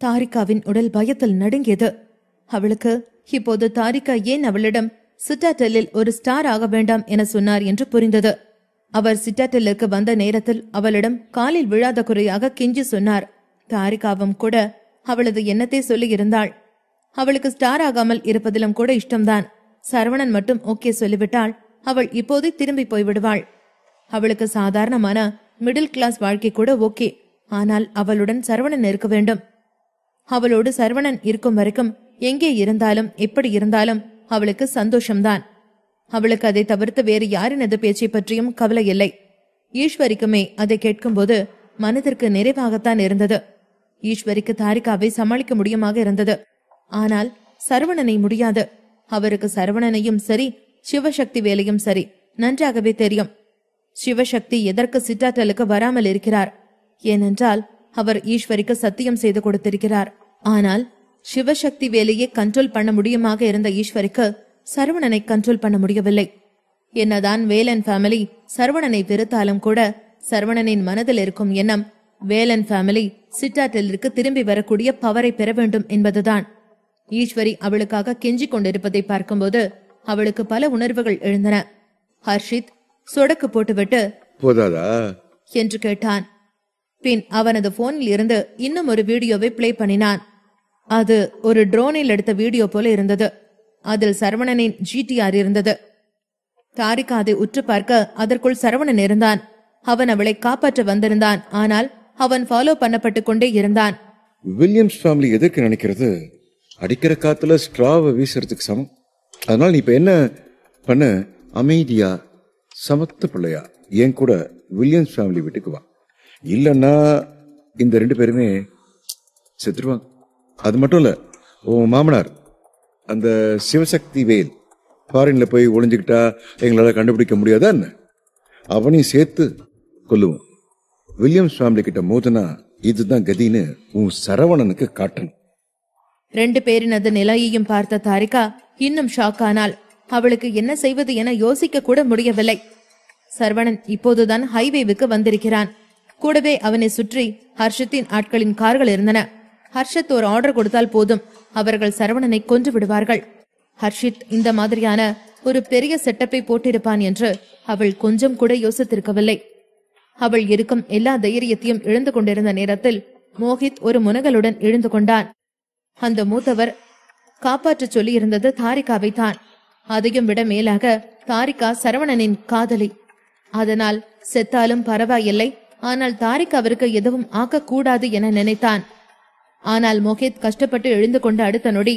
தாரிகாவின் உடல் பயத்தில் நடுங்கியது. அவளுக்கு இப்போது தாரிகா ஏன் அவளிடம் சிட்டாடெல்லில் ஒரு ஸ்டார் ஆக வேண்டாம் என சொன்னார் என்று புரிந்தது. அவர் சிட்டாடெல்லுக்கு வந்த நேரத்தில் அவளிடம் காலில் விழாத குறையாக கெஞ்சி சொன்னார். தாரிகாவும் கூட அவளது எண்ணத்தை சொல்லியிருந்தாள். அவளுக்கு ஸ்டார் ஆகாமல் இருப்பதிலும் கூட இஷ்டம்தான். சரவணன் மட்டும் ஓகே சொல்லிவிட்டாள். அவள் இப்போதே திரும்பி போய்விடுவாள். அவளுக்கு சாதாரணமான மிடில் கிளாஸ் வாழ்க்கை கூட ஓகே. ஆனால் அவளுடன் சரவணன் இருக்க வேண்டும். அவளோடு சரவணன் இருக்கும் வரைக்கும் எங்கே இருந்தாலும் எப்படி இருந்தாலும் அவளுக்கு சந்தோஷம்தான். அவளுக்கு அதை தவிர்த்து வேறு யாரினது பேச்சை பற்றியும் கவலை இல்லை. ஈஸ்வரிக்குமே அதை கேட்கும்போது மனதிற்கு நிறைவாகத்தான் இருந்தது. ஈஸ்வரிக்கு தாரிகாவை சமாளிக்க முடியுமாக இருந்தது. ஆனால் சரவணனை முடியாது. அவருக்கு சரவணனையும் சரி சிவசக்தி வேலையும் சரி நன்றாகவே தெரியும். சிவசக்தி எதற்கு சிட்டாட்டலுக்கு வராமல் இருக்கிறார்? ஏனென்றால் அவர் ஈஸ்வரிக்கு சத்தியம் செய்து கொடுத்திருக்கிறார். ஆனால் சிவசக்தி வேலையை கண்ட்ரோல் பண்ண முடியுமாக இருந்த ஈஸ்வரிக்கு சரவணனை கண்ட்ரோல் பண்ண முடியவில்லை. என்னதான் வேலன் ஃபேமிலி சரவணனை வெறுத்தாலும் கூட சரவணனின் மனதில் இருக்கும் எண்ணம் வேலன் ஃபேமிலி சிட்டாட்டலிற்கு திரும்பி வரக்கூடிய பவரை பெற வேண்டும் என்பதுதான். ஈஸ்வரி அவளுக்காக கெஞ்சி கொண்டிருப்பதை பார்க்கும்போது அவளுக்கு பல உணர்வுகள் எழுந்தன. ஹர்ஷித் சொடக்கு போட்டுவிட்டு போதாதா என்று கேட்டான். பின் அவனது போனில் இருந்து இன்னும் ஒரு வீடியோவை பிளே பண்ணினான். அது ஒரு ட்ரோனில் எடுத்த வீடியோ போல இருந்தது. அதில் சரவணனின் GTR இருந்தது. தாரிகா அதை உற்று பார்க்க அதற்குள் சரவணன் இருந்தான். அவன் அவளை காப்பாற்ற வந்திருந்தான். ஆனால் அவன் ஃபாலோ பண்ணப்பட்டு கொண்டே இருந்தான். வில்லியம்ஸ் ஃபேமிலி எதற்கு நினைக்கிறது? அடிக்கிற காத்துல ஸ்ட்ராவை வீசுறதுக்கு சமம். அதனால நீ இப்ப என்ன பண்ண? அமைதியா சமத்து பிள்ளையா என் கூட வில்லியம்ஸ் ஃபேமிலி வீட்டுக்கு வா. இல்லன்னா இந்த 2 பேருமே செத்துருவாங்க. அது மட்டும் இல்ல, உன் மாமனார் அந்த சிவசக்தி வேல் ஃபாரின்ல போய் ஒளிஞ்சுக்கிட்டா எங்களால கண்டுபிடிக்க முடியாதா என்ன? அவனையும் சேர்த்து கொல்லுவோம். வில்லியம்ஸ் ஃபேமிலி கிட்ட மோதனா இதுதான் கதின்னு உன் சரவணனுக்கு காட்டணும். 2 பேரினது நிலையையும் பார்த்த தாரிகா இன்னும் ஷாக் ஆனாள். அவளுக்கு என்ன செய்வது என யோசிக்க கூட முடியவில்லை. சரவணன் இப்போதுதான் ஹைவேவுக்கு வந்திருக்கிறான். கூடவே அவனை சுற்றி ஹர்ஷத்தின் ஆட்களின் கார்கள் இருந்தன. ஹர்ஷத் ஒரு ஆர்டர் கொடுத்தால் போதும், அவர்கள் சரவணனை கொன்று விடுவார்கள். ஹர்ஷித் இந்த மாதிரியான ஒரு பெரிய செட்டப்பை போட்டிருப்பான் என்று அவள் கொஞ்சம் கூட யோசித்திருக்கவில்லை. அவள் இருக்கும் எல்லா தைரியத்தையும் இழந்து கொண்டிருந்த நேரத்தில் மோஹித் ஒரு முனகலுடன் எழுந்து கொண்டான். அந்த மூத்தவர் காப்பாற்ற சொல்லி இருந்தது தாரிகாவை தான். அதையும் விட மேலாக தாரிகா சரவணனின் காதலி. அதனால் செத்தாலும் பரவாயில்லை, ஆனால் தாரிகாவிற்கு எதுவும் ஆக்கக்கூடாது என நினைத்தான். ஆனால் மோஹித் கஷ்டப்பட்டு எழுந்து கொண்ட அடுத்த நொடி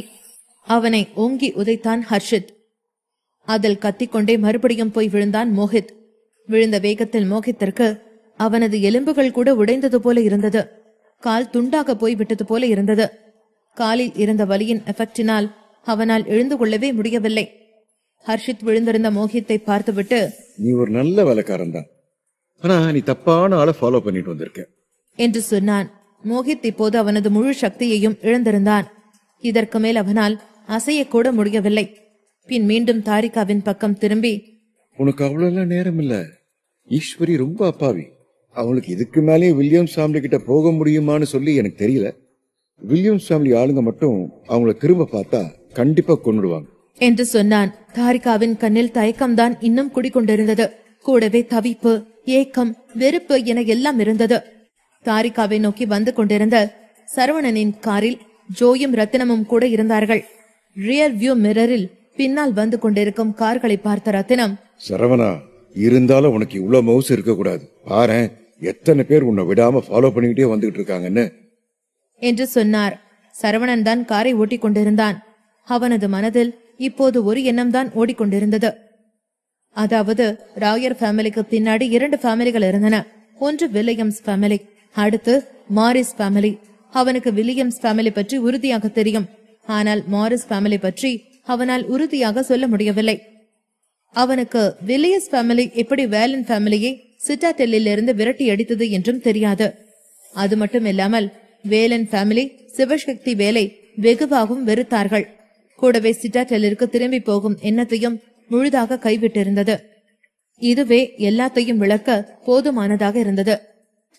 அவனை ஓங்கி உதைத்தான் ஹர்ஷித். அதில் கத்திக்கொண்டே மறுபடியும் போய் விழுந்தான் மோஹித். விழுந்த வேகத்தில் மோஹித்திற்கு அவனது எலும்புகள் கூட உடைந்தது போல இருந்தது. கால் துண்டாக போய் விட்டது போல இருந்தது. காலில் இருந்த வலியின் எஃபெக்டினால் அவனால் எழுந்து கொள்ளவே முடியவில்லை. ஹர்ஷித் விழுந்திருந்த மோஹித்தை பார்த்துவிட்டு, நீ ஒரு நல்ல வேலைக்காரன் தான், ஆனா நீ தப்பான ஆளை ஃபாலோ பண்ணிட்டு வந்திருக்க என்று சொன்னான். மோஹித் இப்போது அவனது முழு சக்தியையும் இழந்திருந்தான். இதற்கு மேல் அவனால் அசையக்கூட முடியவில்லை. பின் மீண்டும் தாரிகாவின் பக்கம் திரும்பி, உனக்கு அவ்வளவு நேரம் இல்ல, ஈஸ்வரி ரொம்ப அப்பாவி, அவளுக்கு இதுக்கு மேலே வில்லியம்ஸ் ஃபேமிலி கிட்ட போக முடியுமான்னு சொல்லி எனக்கு தெரியல. வில்லியம்ஸ் ஃபேமிலி ஆளுங்க மட்டும் அவங்கள திரும்ப பார்த்தா கண்டிப்பா கொன்னுடுவாங்க என்று சொன்னான். தாரிகாவின் கண்ணில் தயக்கம்தான் இன்னும் குடிக்கொண்டிருந்தது. கூடவே தவிப்பு, ஏக்கம், வெறுப்பு என எல்லாம் இருந்தது. தாரிகாவை நோக்கி வந்து கொண்டிருந்த சரவணனின் காரில் ஜோயும் ரத்தினமும் கூட இருந்தார்கள். ரியர் வியூ மிரரில் பின்னால் வந்து கொண்டிருக்கும் கார்களை பார்த்த ரத்தினம், சரவணா, இருந்தாலும் உனக்கு இவ்வளவு மவுசு இருக்க கூடாது. பாரு எத்தனை பேர் உன்னை விடாம ஃபாலோ பண்ணிக்கிட்டே வந்துகிட்டு இருக்காங்கன்னு என்று சொன்னார். சரவணன் தான் காரை ஓட்டிக் கொண்டிருந்தான். அவனது மனதில் இப்போது ஒரு எண்ணம் தான் ஓடிக்கொண்டிருந்தது. அதாவது ராயர் ஃபேமிலிக்கு பின்னாடி 2 ஃபேமிலிகள் இருந்தன. ஒன்று வில்லியம்ஸ் ஃபேமிலி, அடுத்து மாரிஸ் ஃபேமிலி. அவனுக்கு வில்லியம்ஸ் ஃபேமிலி பற்றி உறுதியாக தெரியும். ஆனால் மாரிஸ் ஃபேமிலி பற்றி அவனால் உறுதியாக சொல்ல முடியவில்லை. அவனுக்கு வில்லியம்ஸ் ஃபேமிலி எப்படி வேலன் ஃபேமிலியை சிட்டாடெல்லில் இருந்து விரட்டி அடித்தது என்றும் தெரியாது. அது மட்டும் இல்லாமல் வேலன் ஃபேமிலி சிவசக்தி வேலை வெகுவாகவும் வெறுத்தார்கள். கூடவே சிட்டாடெல்லிற்கு திரும்பி போகும் எண்ணத்தையும் முழுதாக கைவிட்டிருந்தது. இதுவே எல்லாத்தையும் விளக்க போதுமானதாக இருந்தது.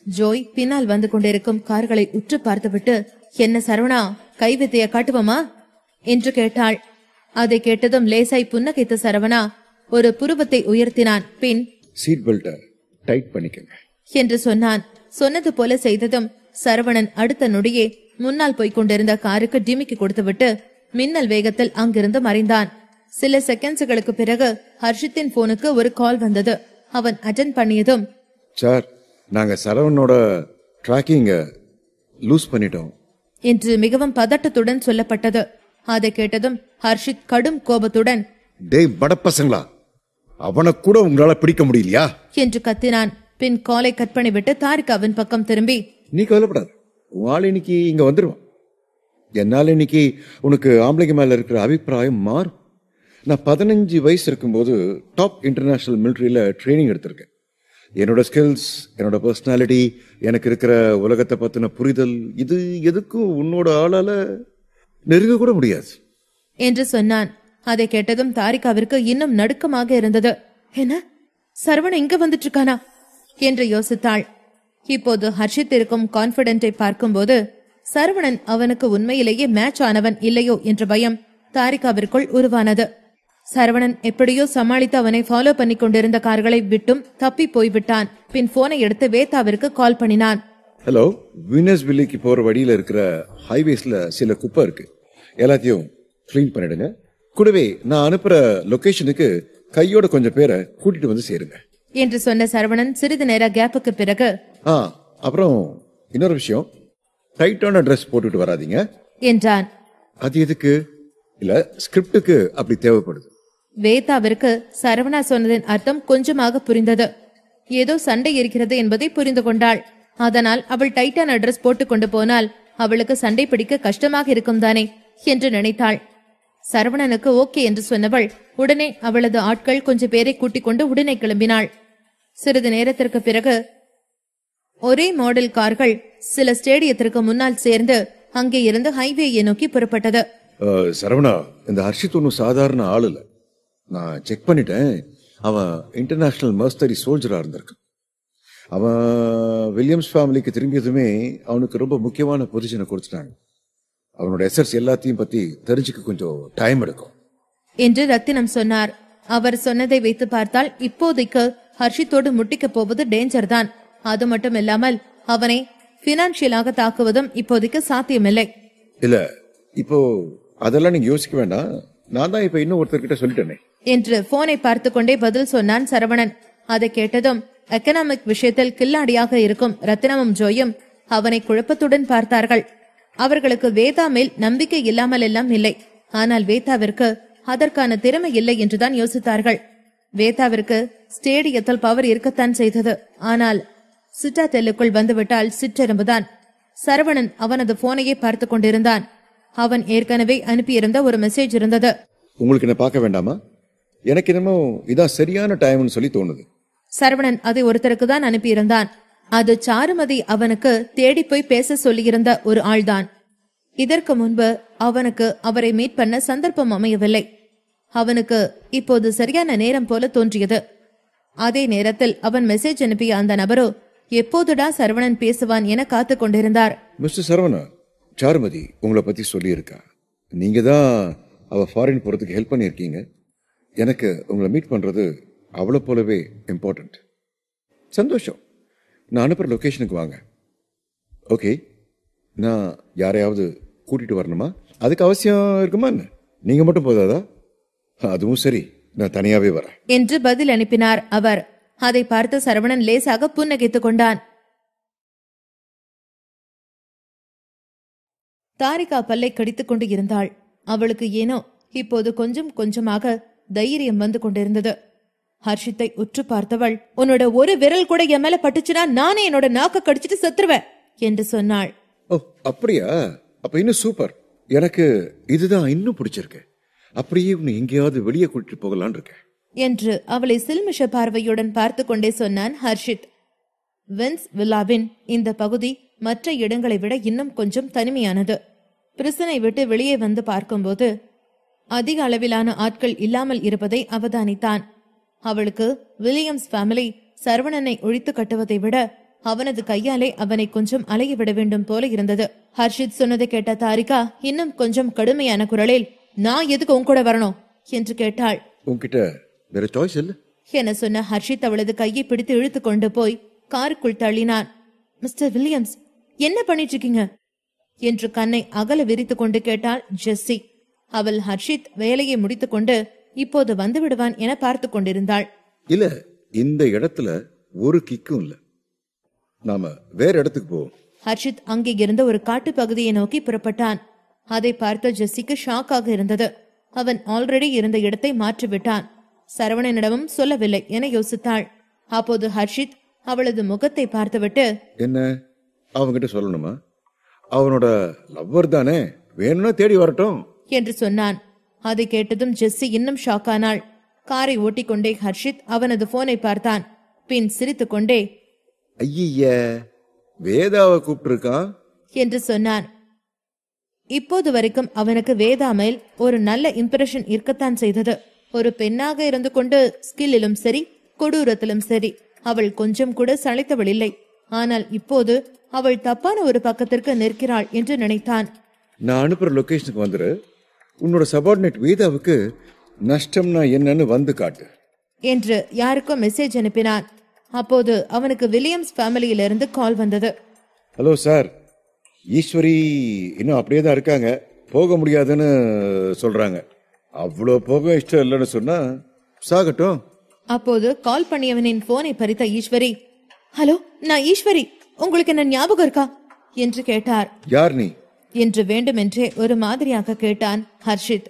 ஜோய் பின்னால் வந்து கொண்டிருக்கும் கார்களை உற்று பார்த்துவிட்டு, என்ன சரவணா, கைவித்தைய காட்டுவமா என்று கேட்டாள். அதை கேட்டதும் லேசாய் புன்னகைத்த சரவணா ஒரு புருவத்தை உயர்த்தினான். பின் சீட் பெல்ட்டை டைட் பண்ணிக்கங்க என்று சொன்னான். சொன்னது போல செய்ததும் சரவணன் அடுத்த நொடியே முன்னால் போய்க் கொண்டிருந்த காருக்கு டிமிக்கி கொடுத்துவிட்டு மின்னல் வேகத்தில் அங்கிருந்து மறைந்தான். சில செகண்ட்ஸ்களுக்கு பிறகு ஹர்ஷித்தின் போனுக்கு ஒரு கால் வந்தது. அவன் அட்டென்ட் பண்ணியதும், சார், நாங்க சரவணனோட ட்ராக்கிங்க லூஸ் பண்ணிட்டோம் என்று மிகவும் பதட்டத்துடன் சொல்லப்பட்டது. அதை கேட்டதும் ஹர்ஷித் கடும் கோபத்துடன், டேய் படப்பசங்களா, அவனை கூட உங்களால பிடிக்க முடியலையா என்று கத்தினான். பின் காலை கட் பண்ணிவிட்டு தாரிகாவின் பக்கம் திரும்பி, நீ கவலைப்படாத, உன் ஆள் இன்னைக்கு இங்க வந்துருவான். என்னால இன்னைக்கு உனக்கு ஆம்பளைங்க மேல இருக்கிற அபிப்பிராயம் மாறும். நான் 15 வயசு இருக்கும்போது டாப் இன்டர்நேஷனல் மிலிட்டரியில ட்ரைனிங் எடுத்திருக்கேன். என்னோட ஸ்கில்ஸ், என்னோட பர்சனாலிட்டி, எனக்கு இருக்கிற உலகத்தை பத்தின புரிதல், இது எதுக்கும் உன்னோட ஆளால நெருங்க கூட முடியாது என்று சொன்னான். அதை கேட்டதும் தாரிகாவிற்கு இன்னும் நடுக்கமாக இருந்தது. என்ன, சரவணன் இங்க வந்துட்டு இருக்கானா என்று யோசித்தாள். இப்போது ஹர்ஷித் இருக்கும் கான்பிடென்டை பார்க்கும்போது சரவணன் அவனுக்கு உண்மையிலேயே மேட்ச் ஆனவன் இல்லையோ என்ற பயம் தாரிகாவிற்குள் உருவானது. சரவணன் எப்படியோ சமாளித்து அவனை ஃபாலோ பண்ணி கொண்டிருந்த கார்களை விட்டும் தப்பி போய்விட்டான். பின் போனை எடுத்து வேதாவிற்கு கால் பண்ணினான். ஹலோ, வீனஸ் வில்லிக்கு போற வழியில இருக்கிற ஹைவேஸ்ல சில குப்பை இருக்கு, எல்லாத்தையும் கிளீன் பண்ணிடுங்க. கூடவே நான் அனுப்புற லொகேஷனுக்கு கையோட கொஞ்சம் பேரை கூட்டிட்டு வந்து சேருங்க என்று சொன்ன சரவணன் சிறிது நேர கேப்புக்கு பிறகு, அப்புறம் இன்னொரு விஷயம், டைட்டான ட்ரெஸ் போட்டுட்டு வராதீங்க என்றான். அது எதுக்கு? இல்ல, ஸ்கிரிப்டுக்கு அப்படி தேவைப்படுது. வேதாவிற்கு சரவணா சொன்னதின் அர்த்தம் கொஞ்சமாக புரிந்தது. ஏதோ சண்டை இருக்கிறது என்பதை புரிந்து கொண்டாள். அதனால் அவள் டைட்டான ட்ரெஸ் போட்டுக் கொண்டு போனால் அவளுக்கு சண்டை பிடிக்க கஷ்டமாக இருக்கும் தானே என்று நினைத்தாள். சரவணனுக்கு ஓகே என்று சொன்னவள் உடனே அவளது ஆட்கள் கொஞ்சம் பேரை கூட்டிக் கொண்டு உடனே கிளம்பினாள். சிறிது நேரத்திற்கு பிறகு ஒரே மாடல் கார்கள் சில ஸ்டேடியத்திற்கு முன்னால் சேர்ந்து அங்கே இருந்து ஹைவேயை நோக்கி புறப்பட்டது. சரவணா, இந்த ஹர்ஷித் ஒன்னும் சாதாரண ஆள் இல்ல. நான் செக் பண்ணிட்டேன். அவன் இன்டர்நேஷனல் மர்சனரி சோல்ஜரா இருந்திருக்கான். அவன் வில்லியம்ஸ் ஃபேமிலிக்கு திரும்பியதுமே அவனுக்கு ரொம்ப முக்கியமான பொசிஷனை கொடுத்துட்டாங்க. அவனோட எசர்ஸ் எல்லாத்தையும் பத்தி தெரிஞ்சுக்க கொஞ்சம் டைம் எடுக்கும் என்று ரத்தினம் சொன்னார். அவர் சொன்னதை வைத்து பார்த்தால் இப்போதைக்கு ஹர்ஷித்தோடு முட்டிக்க போவது டேஞ்சர் தான். அது மட்டும் இல்லாமல் அவனை பினான்சியலாக தாக்குவதும் இப்போதைக்கு சாத்தியமில்லை. இல்ல, இப்போ அதெல்லாம் நீங்க யோசிக்க வேண்டாம். நான் தான் இப்ப இன்னும் ஒருத்தர்கிட்ட சொல்லிட்டேனே என்று போனை பார்த்து கொண்டே பதில் சொன்னான் சரவணன். அதை கேட்டதும் எக்கனாமிக் விஷயத்தில் கில்லாடியாக இருக்கும் ரத்தினமும் ஜோயும் அவனை குழப்பத்துடன் பார்த்தார்கள். அவர்களுக்கு வேதா மேல் நம்பிக்கை இல்லாமல் எல்லாம் இல்லை. ஆனால் வேதாவிற்கு அதற்கான திறமை இல்லை என்றுதான் யோசித்தார்கள். வேதாவிற்கு ஸ்டேடியத்தில் பவர் இருக்கத்தான் செய்தது. ஆனால் சிட்டாடெல்லுக்குள் வந்துவிட்டால் சிற்றெரும்புதான். சரவணன் அவனது போனையே பார்த்து கொண்டிருந்தான். அவன் ஏற்கனவே அனுப்பியிருந்த ஒரு மெசேஜ் இருந்தது. உங்களுக்கு என்ன பார்க்க வேண்டாமா? எனக்கு என்னமோ இதான் சரியான டைம்னு சொல்லி தோணுது. சரவணன் அதை ஒருத்தருக்கு தான் அனுப்பியிருந்தான். அது சாருமதி அவனுக்கு தேடி போய் பேச சொல்லியிருந்த ஒரு ஆள்தான். இதற்கு முன்பு அவனுக்கு அவரை மீட் பண்ண சந்தர்ப்பம் அமையவில்லை. அவனுக்கு இப்போது சரியான நேரம் போல தோன்றியது. அதே நேரத்தில் அவன் மெசேஜ் அனுப்பிய அந்த நபரோ எப்போதுடா சரவணன் பேசுவான் என காத்து கொண்டிருந்தார். மிஸ்டர் சரவணா, சாருமதி உங்களை பத்தி சொல்லி இருக்கா. நீங்க தான் அவ ஃபாரின் போறதுக்கு ஹெல்ப் பண்ணிருக்கீங்க. எனக்கு உங்களை மீட் பண்றது அவ்வளவு போலவே இம்பார்ட்டன்ட். சந்தோஷம். நான் அனுப்புற லொகேஷனுக்கு வாங்க. ஓகே, நான் யாரையாவது கூட்டிட்டு வரணுமா? அதுக்கு அவசியம் இருக்குமா? நீங்க மட்டும் போதாதா? அதுவும் சரி, நான் தனியாவே வரேன் என்று பதில் அனுப்பினார் அவர். அதை பார்த்து சரவணன் லேசாக புன்னகைத்துக் கொண்டான். தாரிகா பல்லை கடித்துக் கொண்டு இருந்தாள். அவளுக்கு ஏனோ இப்போது கொஞ்சம் கொஞ்சமாக தைரியம் வந்து கொண்டிருந்தது. ஹர்ஷித்தை உற்று பார்த்தவள், உன்னோட ஒரு விரல் கூட என் மேல பட்டுச்சுன்னா நானே என்னோட நாக்க கடிச்சிட்டு செத்துருவேன் என்று சொன்னாள். ஓ, அப்படியா? அப்ப இன்னும் சூப்பர். எனக்கு இதுதான் இன்னும் பிடிச்சிருக்கு. அப்படியே உன்னை எங்கேயாவது வெளியே கூட்டிட்டு போகலான் இருக்க என்று அவளை சில்மிஷ பார்வையுடன் பார்த்து கொண்டே சொன்னான் ஹர்ஷித். வின்ஸ் வில்லாவின் இந்த பகுதி மற்ற இடங்களை விட இன்னும் கொஞ்சம் தனிமையானது. பிரிசனை விட்டு வெளியே வந்து பார்க்கும்போது அதிக அளவிலான ஆட்கள் இல்லாமல் இருப்பதை அவதானித்தான். அவளுக்கு வில்லியம்ஸ் ஃபேமிலி சரவணனை ஒழித்து கட்டுவதை விட அவனது கையாலே அவனை கொஞ்சம் அலைய விட வேண்டும் போல இருந்தது. ஹர்ஷித் சொன்னதை கேட்ட தாரிகா இன்னும் கொஞ்சம் கடுமையான குரலில், நான் எதுக்கு உன் கூட வரணும் என்று கேட்டாள். உன்கிட்ட வேற சாய்ஸ் இல்ல என சொன்ன ஹர்ஷித் அவளது கையை பிடித்து இழுத்து கொண்டு போய் காருக்குள் தள்ளினான். மிஸ்டர் வில்லியம்ஸ், என்ன பண்ணிட்டு இருக்கீங்க என்று கண்ணை அகல விரித்து கொண்டு கேட்டாள் ஜெஸ்ஸி. அவள் ஹர்ஷித் வேலையை முடித்துக் கொண்டு இப்போது வந்து விடுவான் என பார்த்து கொண்டிருந்தாள். இல்ல, இந்த இடத்துல ஒரு கிக்கும் இல்ல, நாம வேற இடத்துக்கு போவோம். ஹர்ஷித் அங்கே இருந்த ஒரு காட்டு பகுதியை நோக்கி புறப்பட்டான். அதை பார்த்த ஜெஸ்ஸிக்கு ஷாக்காக இருந்தது. அவன் ஆல்ரெடி இருந்த இடத்தை மாற்றிவிட்டான். சரவணனிடமும் சொல்லவில்லை என யோசித்தாள். அப்போது ஹர்ஷித் அவளது முகத்தை பார்த்துவிட்டு, என்ன அவன்கிட்ட சொல்லணுமா? அவனோட லவ்வர் தானே, வேணும்னா தேடி வரட்டும் என்று சொன்னான். அதை கேட்டதும் ஜெஸ்ஸி இன்னும் ஷாக்கானாள். காரை ஓட்டிக்கொண்டே ஹர்ஷித் அவனது போனை பார்த்தான். பின் சிரித்துக் கொண்டே, ஐய, வேதாவை கூப்பிட்டிருக்கான் என்று சொன்னான். இப்போது வரைக்கும் அவனுக்கு வேதா மேல் ஒரு நல்ல இம்ப்ரெஷன் இருக்கத்தான் செய்தது. ஒரு பெண்ணாக இருந்து கொண்டு ஸ்கில்லிலும் சரி கொடூரத்திலும் சரி அவள் கொஞ்சம் கூட சளைத்தவள் இல்லை. ஆனால் இப்போது அவள் தப்பான ஒரு பக்கத்திற்கு நிற்கிறாள் என்று நினைத்தான். நான் அனுப்புற லொகேஷனுக்கு வந்துரு, உன்னோட சபார்டினேட் வேதாவுக்கு நஷ்டம்னா என்னன்னு வந்து காட்டு என்று யாருக்கோ மெசேஜ் அனுப்பினான். அப்போது அவனுக்கு வில்லியம்ஸ் ஃபேமிலியிலிருந்து கால் வந்தது. ஹலோ சார், ஈஸ்வரி இன்னும் அப்படியே தான் இருக்காங்க, போக முடியாதுன்னு சொல்றாங்க. அவ்வளோ போக இஷ்டம் இல்லைன்னு சொன்னா சாகட்டும். அப்போது கால் பண்ணியவனின் போனை பறித்த ஈஸ்வரி, ஹலோ, நான் ஈஸ்வரி, உங்களுக்கு என்ன ஞாபகம் இருக்கா என்று கேட்டார். யார் நீ என்று வேண்டுமென்றே ஒரு மாதிரியாக கேட்டான் ஹர்ஷித்.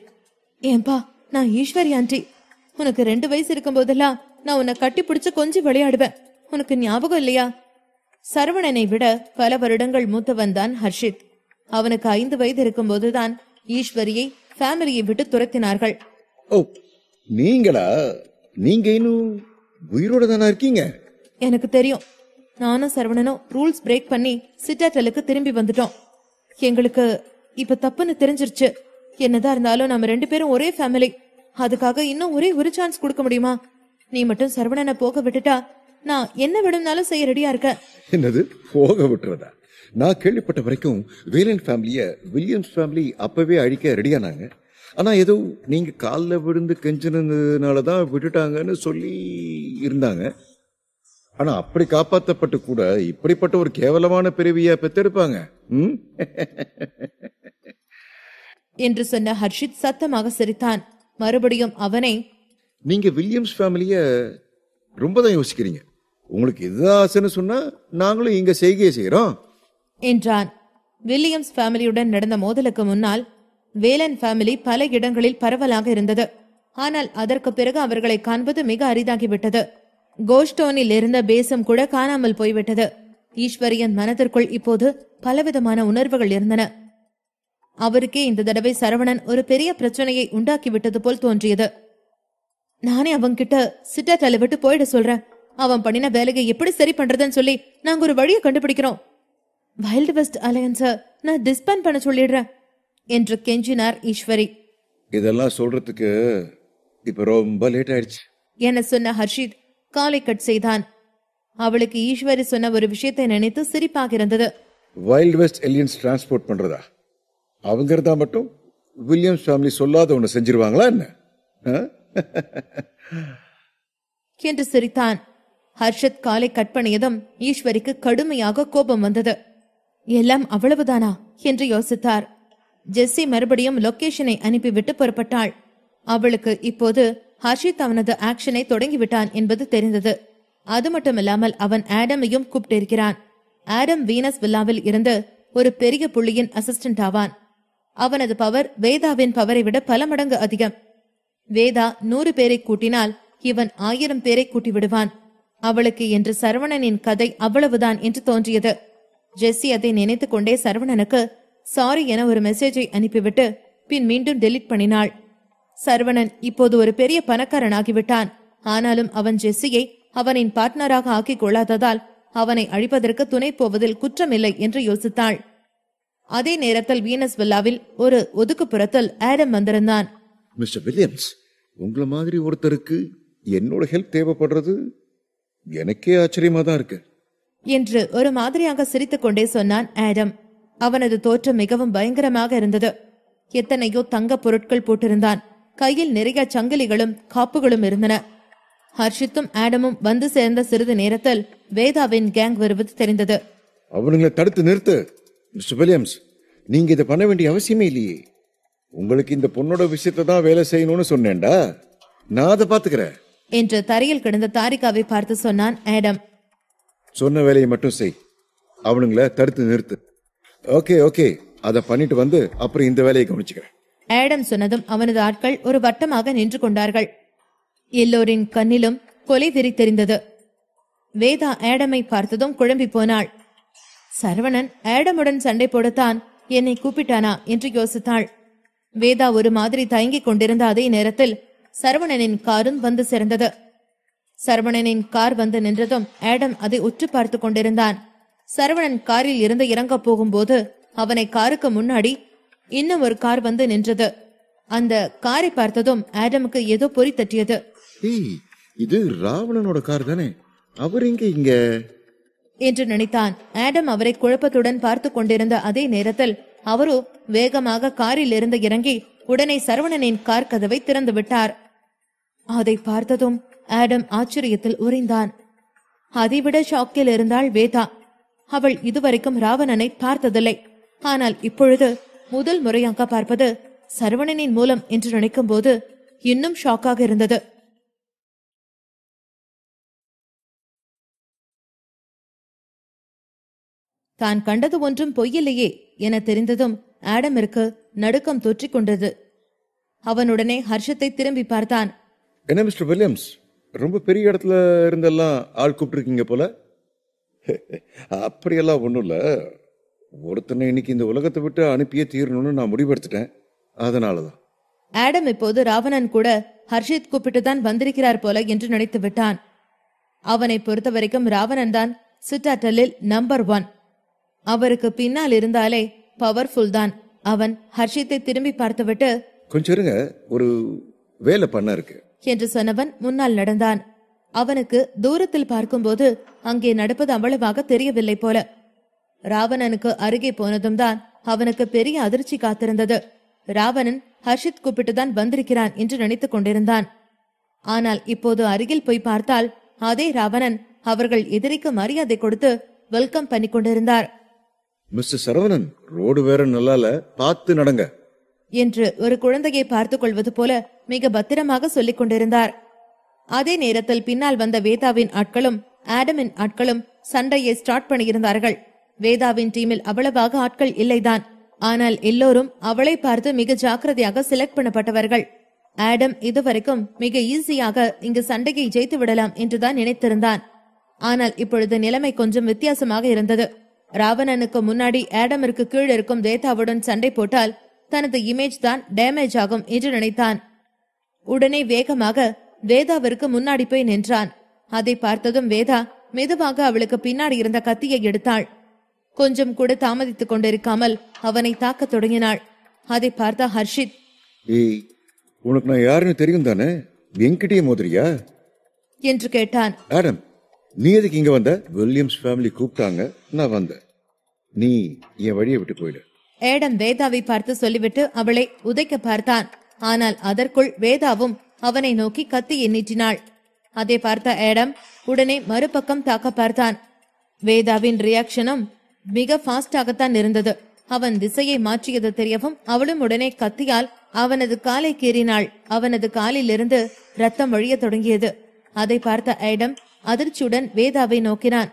ஏன்பா, நான் ஈஸ்வரி ஆண்டி. உனக்கு 2 வயசு இருக்கும் போதெல்லாம் நான் உன்னை கட்டி பிடிச்சு கொஞ்சம் விளையாடுவேன். உனக்கு ஞாபகம் இல்லையா? சரவணனை விட பல வருடங்கள் மூத்தவன் தான் ஹர்ஷித். அவனுக்கு 5 வயது இருக்கும் போதுதான் ஈஸ்வரியை ஃபேமிலியை விட்டு துரத்தினார்கள். ஓ, நீங்களா? நீங்க இன்னும் உயிரோட தானே இருக்கீங்க? எனக்கு தெரியும். நானும் சரவணனும் ரூல்ஸ் பிரேக் பண்ணி சிட்டாட்டலுக்கு திரும்பி வந்துட்டோம். எங்களுக்கு இப்ப தப்புன்னு தெரிஞ்சிருச்சு. என்னதான் இருந்தாலும் நம்ம 2 பேரும் ஒரே ஃபேமிலி. அதுக்காக இன்னும் ஒரே ஒரு சான்ஸ் கொடுக்க முடியுமா? நீ மட்டும் சரவணனை போக விட்டுட்டா நான் என்ன விடுனாலும் செய்ய ரெடியா இருக்க. என்னது, போக விட்டுறதா? நான் கேள்விப்பட்ட வரைக்கும் வேலன் ஃபேமிலிய வில்லியம்ஸ் ஃபேமிலி அப்பவே அழிக்க ரெடியானாங்க. ஆனா ஏதோ நீங்க காலில் விழுந்து கெஞ்சினதுனாலதான் விட்டுட்டாங்கன்னு சொல்லி இருந்தாங்க. ஆனா அப்படி காப்பாற்றப்பட்டு கூட இப்படிப்பட்ட ஒரு கேவலமான பிறவிய பெத்தெடுப்பாங்க என்று சொன்ன ஹர்ஷித் சத்தமாக சிரித்தான். மறுபடியும் அவனை, நீங்க வில்லியம்ஸ் ஃபேமிலிய ரொம்ப தான் யோசிக்கிறீங்க. உங்களுக்கு இதுதான் ஆசைன்னு சொன்னா நாங்களும் இங்க செய்கையை செய்யறோம் என்றான். வில்லியம்ஸ் ஃபேமிலியுடன் நடந்த மோதலுக்கு முன்னால் வேலன் ஃபேமிலி பல இடங்களில் பரவலாக இருந்தது. ஆனால் அதற்கு பிறகு அவர்களை காண்பது மிக அரிதாகிவிட்டது. கோஸ்டோனில் இருந்த பேசம் கூட காணாமல் போய்விட்டது. ஈஸ்வரியன் மனதிற்குள் இப்போது பலவிதமான உணர்வுகள் இருந்தன. அவருக்கே இந்த தடவை சரவணன் ஒரு பெரிய பிரச்சனையை உண்டாக்கிவிட்டது போல் தோன்றியது. நானே அவன்கிட்ட சிட்டாட்டால விட்டு போயிட சொல்றேன். அவன் பண்ணின வேலையை எப்படி சரி பண்றதுன்னு சொல்லி நாங்க ஒரு வழியை கண்டுபிடிக்கிறோம். வைல்டு வெஸ்ட் அலையன்ஸ நான் டிஸ்பேண்ட் பண்ண சொல்லிடுறேன் என்று கெஞ்சினார் ஈஸ்வரி. இதெல்லாம் சொல்றதுக்கு இப்ப ரொம்ப லேட் ஆயிடுச்சு என சொன்ன ஹர்ஷித் காலை கட் செய்தான். அவளுக்கு ஈஸ்வரி சொன்ன ஒரு விஷயத்தை நினைத்து சிரிப்பாக இருந்தது. வைல்ட் வெஸ்ட் எலியன்ஸ் டிரான்ஸ்போர்ட் பண்றதா? அவங்க இருந்தா மட்டும் வில்லியம்ஸ் ஃபேமிலி சொல்லாத ஒண்ணு செஞ்சிருவாங்களா என்ன என்று சிரித்தான். ஹர்ஷத் காலை கட் பண்ணியதும் ஈஸ்வரிக்கு கடுமையாக கோபம் வந்தது. எல்லாம் அவ்வளவுதானா என்று யோசித்தார். ஜெஸ்ஸி மறுபடியும் லொகேஷனை அனுப்பிவிட்டு புறப்பட்டாள். அவளுக்கு இப்போது ஹர்ஷித் அவனது ஆக்ஷனை தொடங்கிவிட்டான் என்பது தெரிந்தது. அது மட்டுமில்லாமல் அவன் ஆடமையும் கூப்பிட்டிருக்கிறான். ஆடம் வீனஸ் வில்லாவில் இருந்து ஒரு பெரிய புள்ளியின் அசிஸ்டன்ட் ஆவான். அவனது பவர் வேதாவின் பவரை விட பல மடங்கு அதிகம். வேதா 100 பேரை கூட்டினால் இவன் 1000 பேரை கூட்டி விடுவான். அவளுக்கு என்று சரவணனின் கதை அவ்வளவுதான் என்று தோன்றியது. ஜெஸ்ஸி அதை நினைத்துக் கொண்டே சரவணனுக்கு சாரி என ஒரு மெசேஜை அனுப்பிவிட்டு பின் மீண்டும் டெலிட் பண்ணினாள். சரவணன் இப்போது ஒரு பெரிய பணக்காரனாகிவிட்டான். ஆனாலும் அவன் ஜெஸ்ஸியை அவனின் பார்ட்னராக ஆக்கிக் கொள்ளாததால் அவனை அழிப்பதற்கு துணை போவதில் குற்றமில்லை என்று யோசித்தாள். அதே நேரத்தில் வீனஸ் வில்லாவில் ஒரு ஒதுக்குப்புறத்தில் ஆடம் வந்திருந்தான். மிஸ்டர் வில்லியம்ஸ், உங்களை மாதிரி ஒருத்தருக்கு என்னோட ஹெல்ப் தேவைப்படுறது எனக்கே ஆச்சரியமா தான் இருக்கு என்று ஒரு மாதிரியாக சிரித்துக் கொண்டே சொன்னான் ஆடம். அவனது தோற்றம் மிகவும் பயங்கரமாக இருந்தது. எத்தனையோ தங்க பொருட்கள் போட்டிருந்தான். கையில் நிறைய சங்கிலிகளும் காப்புகளும் இருந்தன. ஹர்ஷித்தும் ஆடமும் வந்து சேர்ந்த சிறிது நேரத்தில் வேதாவின் கேங் வருவது தெரிந்தது. அவனுங்களை தடுத்து நிறுத்து மிஸ்டர் வில்லியம்ஸ். நீங்க இதை பண்ண வேண்டிய அவசியமே இல்லையே. உங்களுக்கு இந்த பொண்ணோட விஷயத்தை தான் வேலை செய்யணும்னு சொன்னேன்டா. நான் அதை பாத்துக்கிறேன் என்று தரையில் கிடந்த தாரிகாவை பார்த்து சொன்னான் ஆடம். சொன்ன வேலையை மட்டும் செய். அவனுங்களை தடுத்து நிறுத்து. ஓகே ஓகே, அதை பண்ணிட்டு வந்து அப்புறம் இந்த வேலையை கவனிச்சுக்கிறேன். ஆடம் சொன்னதும் அவனது ஆட்கள் ஒரு வட்டமாக நின்று கொண்டார்கள். எல்லோரின் கண்ணிலும் கொலை வெறி தெரிந்தது. வேதா ஆடமை பார்த்ததும் குழம்பி போனாள். சரவணன் ஆடமுடன் சண்டை போடத்தான் என்னை கூப்பிட்டானா என்று யோசித்தாள். வேதா ஒரு மாதிரி தயங்கிக் கொண்டிருந்த அதே நேரத்தில் சரவணனின் காரும் வந்து சேர்ந்தது. சரவணனின் கார் வந்து நின்றதும் ஆடம் அதை உற்று பார்த்து கொண்டிருந்தான். சரவணன் காரில் இருந்து இறங்க போகும்போது அவனை காருக்கு முன்னாடி இன்னும் ஒரு கார் வந்து நின்றது. அந்த காரை பார்த்ததும் ஆடமுக்கு ஏதோ பொறி தட்டியது. இது ராவணனோட கார் தானே, அவர் இங்க என்று நினைத்தான். ஆடம் அவரை குழப்பத்துடன் பார்த்து கொண்டிருந்த அதே நேரத்தில் அவரோ வேகமாக காரில் இருந்து இறங்கி உடனே சரவணனின் கார் கதவை திறந்து விட்டார். அதை பார்த்ததும் ஆடம் ஆச்சரியத்தில் உறைந்தான். அதைவிட ஷாக்கில் இருந்தாள் வேதா. அவள் இதுவரைக்கும் ராவணனை பார்த்ததில்லை. ஆனால் இப்பொழுது முதல் முறையாக பார்ப்பது சரவணனின் மூலம் என்று நினைக்கும் போது இன்னும் ஷாக்காக இருந்தது. தான் கண்டது ஒன்றும் பொய்யில்லையே என தெரிந்ததும் ஆடமிற்கு நடுக்கம் தொற்றிக் கொண்டது. அவனுடனே ஹர்ஷத்தை திரும்பி பார்த்தான். என்ன மிஸ்டர் வில்லியம்ஸ், ரொம்ப பெரிய இடத்துல இருந்தெல்லாம் ஆள் கூப்பிட்டுருக்கீங்க போல. அப்படியெல்லாம் ஒண்ணும் இல்ல. ஒருத்தனை இன்னைக்கு இந்த உலகத்தை விட்டு அனுப்பியே தீரணும்னு நான் முடிவெடுத்துட்டேன். அதனாலதான். ஆடம் இப்போது ராவணன் கூட ஹர்ஷித் கூப்பிட்டுதான் வந்திருக்கிறார் போல என்று நினைத்து விட்டான். அவனை பொறுத்த வரைக்கும் ராவணன் தான் சிட்டாட்டலில் நம்பர் 1. அவருக்கு பின்னால் இருந்தாலே பவர்ஃபுல் தான். அவன் ஹர்ஷித்தை திரும்பி பார்த்துவிட்டு, கொஞ்சம் இருங்க, ஒரு வேலை பண்ண இருக்கு என்று சொன்னவன் முன்னால் நடந்தான். அவனுக்கு தூரத்தில் பார்க்கும்போது அங்கே நடப்பது அவ்வளவாக தெரியவில்லை போல. ராவணனுக்கு அருகே போனதும் தான் அவனுக்கு பெரிய அதிர்ச்சி காத்திருந்தது. ராவணன் ஹர்ஷித் கூப்பிட்டுதான் வந்திருக்கிறான் என்று நினைத்துக் கொண்டிருந்தான். ஆனால் இப்போது அருகில் போய் பார்த்தால் அதே ராவணன் அவர்கள் எதிரிக்கு மரியாதை கொடுத்து வெல்கம் பண்ணி கொண்டிருந்தார். மிஸ்டர் சரவணன், ரோடு வேற நல்லால, பார்த்து நடங்க என்று ஒரு குழந்தையை பார்த்துக் கொள்வது போல மிக பத்திரமாக சொல்லிக் கொண்டிருந்தார். அதே நேரத்தில் பின்னால் வந்த வேதாவின் ஆட்களும் ஆடமின் ஆட்களும் சண்டையை ஸ்டார்ட் பண்ணியிருந்தார்கள். வேதாவின் டீமில் அவ்வளவாக ஆட்கள் இல்லைதான். ஆனால் எல்லோரும் அவளை பார்த்து மிக ஜாக்கிரதையாக செலக்ட் பண்ணப்பட்டவர்கள். ஆடம் இதுவரைக்கும் மிக ஈஸியாக இங்கு சண்டையை ஜெயித்து விடலாம் என்றுதான் நினைத்திருந்தான். ஆனால் இப்பொழுது நிலைமை கொஞ்சம் வித்தியாசமாக இருந்தது. ராவணனுக்கு முன்னாடி ஆடமிற்கு கீழ் இருக்கும் வேதாவுடன் சண்டை போட்டால் தனது இமேஜ் தான் டேமேஜ் ஆகும் என்று நினைத்தான். உடனே வேகமாக வேதாவிற்கு முன்னாடி போய் நின்றான். அதை பார்த்ததும் வேதா மெதுவாக அவளுக்கு பின்னாடி இருந்த கத்தியை எடுத்தாள். கொஞ்சம் கூட தாமதித்துக் கொண்டிருக்காமல் அவனை தாக்கத் தொடங்கினாள். அதை பார்த்த ஹர்ஷித், உனக்கு நான் யாருன்னு தெரியும் தானே, என்கிட்டயே மோதிரியா என்று கேட்டான். ஆடம், நீ எதுக்கு இங்க வந்த? வில்லியம்ஸ் ஃபேமிலி கூப்பிட்டாங்க, நான் வந்தேன். நீ என் வழியை விட்டு போயிடு. ஆடம் வேதாவை பார்த்து சொல்லிவிட்டு அவளை உதைக்க பார்த்தான். ஆனால் அதற்குள் வேதாவும் அவனை நோக்கி கத்தியை நீட்டினாள். அதை பார்த்த ஆடம் உடனே மறுபக்கம் தாக்க பார்த்தான். வேதாவின் ரியாக்ஷனும் மிக ஃபாஸ்டாகத்தான் இருந்தது. அவன் திசையை மாற்றியது தெரியவும் அவளும் உடனே கத்தியால் அவனது காலை கீறினாள். அவனது காலில் இருந்து ரத்தம் வழிய தொடங்கியது. அதை பார்த்த ஆடம் அதிர்ச்சியுடன் வேதாவை நோக்கினான்.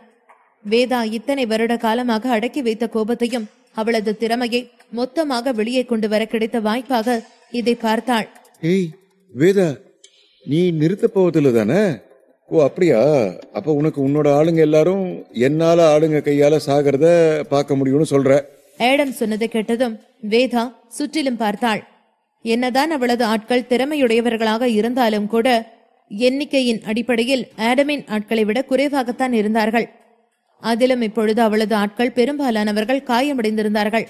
வேதா இத்தனை வருட காலமாக அடக்கி வைத்த கோபத்தையும் அவளது திறமையை மொத்தமாக வெளியே கொண்டு வர கிடைத்த வாய்ப்பாக இதை பார்த்தாள். ஏய் வேதா, நீ நிறுத்த போவதில்லை தானே? ஓ அப்படியா? அப்ப உனக்கு உன்னோட ஆளுங்க எல்லாரும் என்னால ஆளுங்க கையால சாகிறத பார்க்க முடியும்னு சொல்ற? ஆடம் சொன்னதை கேட்டதும் வேதா சுற்றிலும் பார்த்தாள். என்னதான் அவளது ஆட்கள் திறமையுடையவர்களாக இருந்தாலும் கூட எண்ணிக்கையின் அடிப்படையில் ஆடமின் ஆட்களை விட குறைவாகத்தான் இருந்தார்கள். அதிலும் இப்பொழுது அவளது ஆட்கள் பெரும்பாலானவர்கள் காயமடைந்திருந்தார்கள்.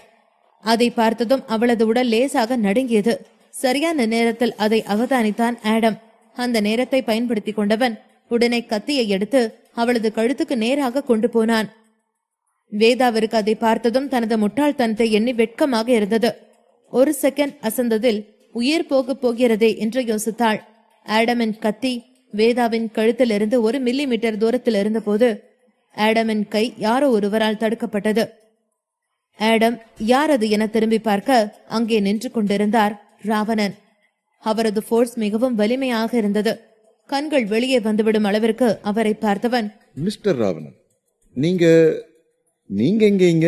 அதை பார்த்ததும் அவளது உடல் லேசாக நடுங்கியது. சரியான நேரத்தில் அதை அவதானித்தான் ஆடம். அந்த நேரத்தை பயன்படுத்தி கொண்டவன் உடனே கத்தியை எடுத்து அவளது கழுத்துக்கு நேராக கொண்டு போனான். வேதாவிற்கு அதை பார்த்ததும் தனது முட்டாள்தனத்தை எண்ணி வெட்கமாக இருந்தது. ஒரு செகண்ட் அசந்ததில் உயிர் போக போகிறதே என்று யோசித்தாள். ஆடமின் கத்தி வேதாவின் கழுத்திலிருந்து 1 மில்லிமீட்டர் தூரத்தில் இருந்தபோது ஆடமின் கை யாரோ ஒருவரால் தடுக்கப்பட்டது. ஆடம் யார் அது என திரும்பி பார்க்க அங்கே நின்று கொண்டிருந்தார் ராவணன். அவரது போர்ஸ் மிகவும் வலிமையாக இருந்தது. கண்கள் வெளியே வந்துவிடும் அளவிற்கு அவரை பார்த்தவன், மிஸ்டர் ராவணன், நீங்க எங்க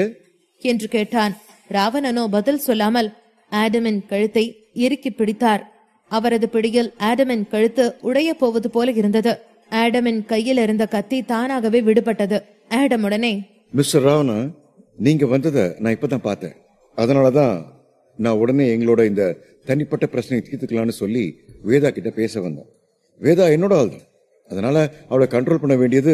என்று கேட்டான். ராவணனோ பதில் சொல்லாமல் ஆடமின் கழுத்தை இறுக்கி பிடித்தார். அவரது பிடியில் ஆடமின் கழுத்து உடைய போவது போல இருந்தது. ஆடமின் கையில் இருந்த கத்தி தானாகவே விடுபட்டது. ஆடம் உடனே, மிஸ்டர் ராவணா, நீங்க வந்ததை நான் இப்பதான் பார்த்தேன். அதனாலதான் நான் உடனே எங்களோட இந்த தனிப்பட்ட பிரச்சனையை தீர்த்துக்கலான்னு சொல்லி வேதா கிட்ட பேச வந்தேன். வேதா என்னோட ஆள் தான், அதனால அவளை கண்ட்ரோல் பண்ண வேண்டியது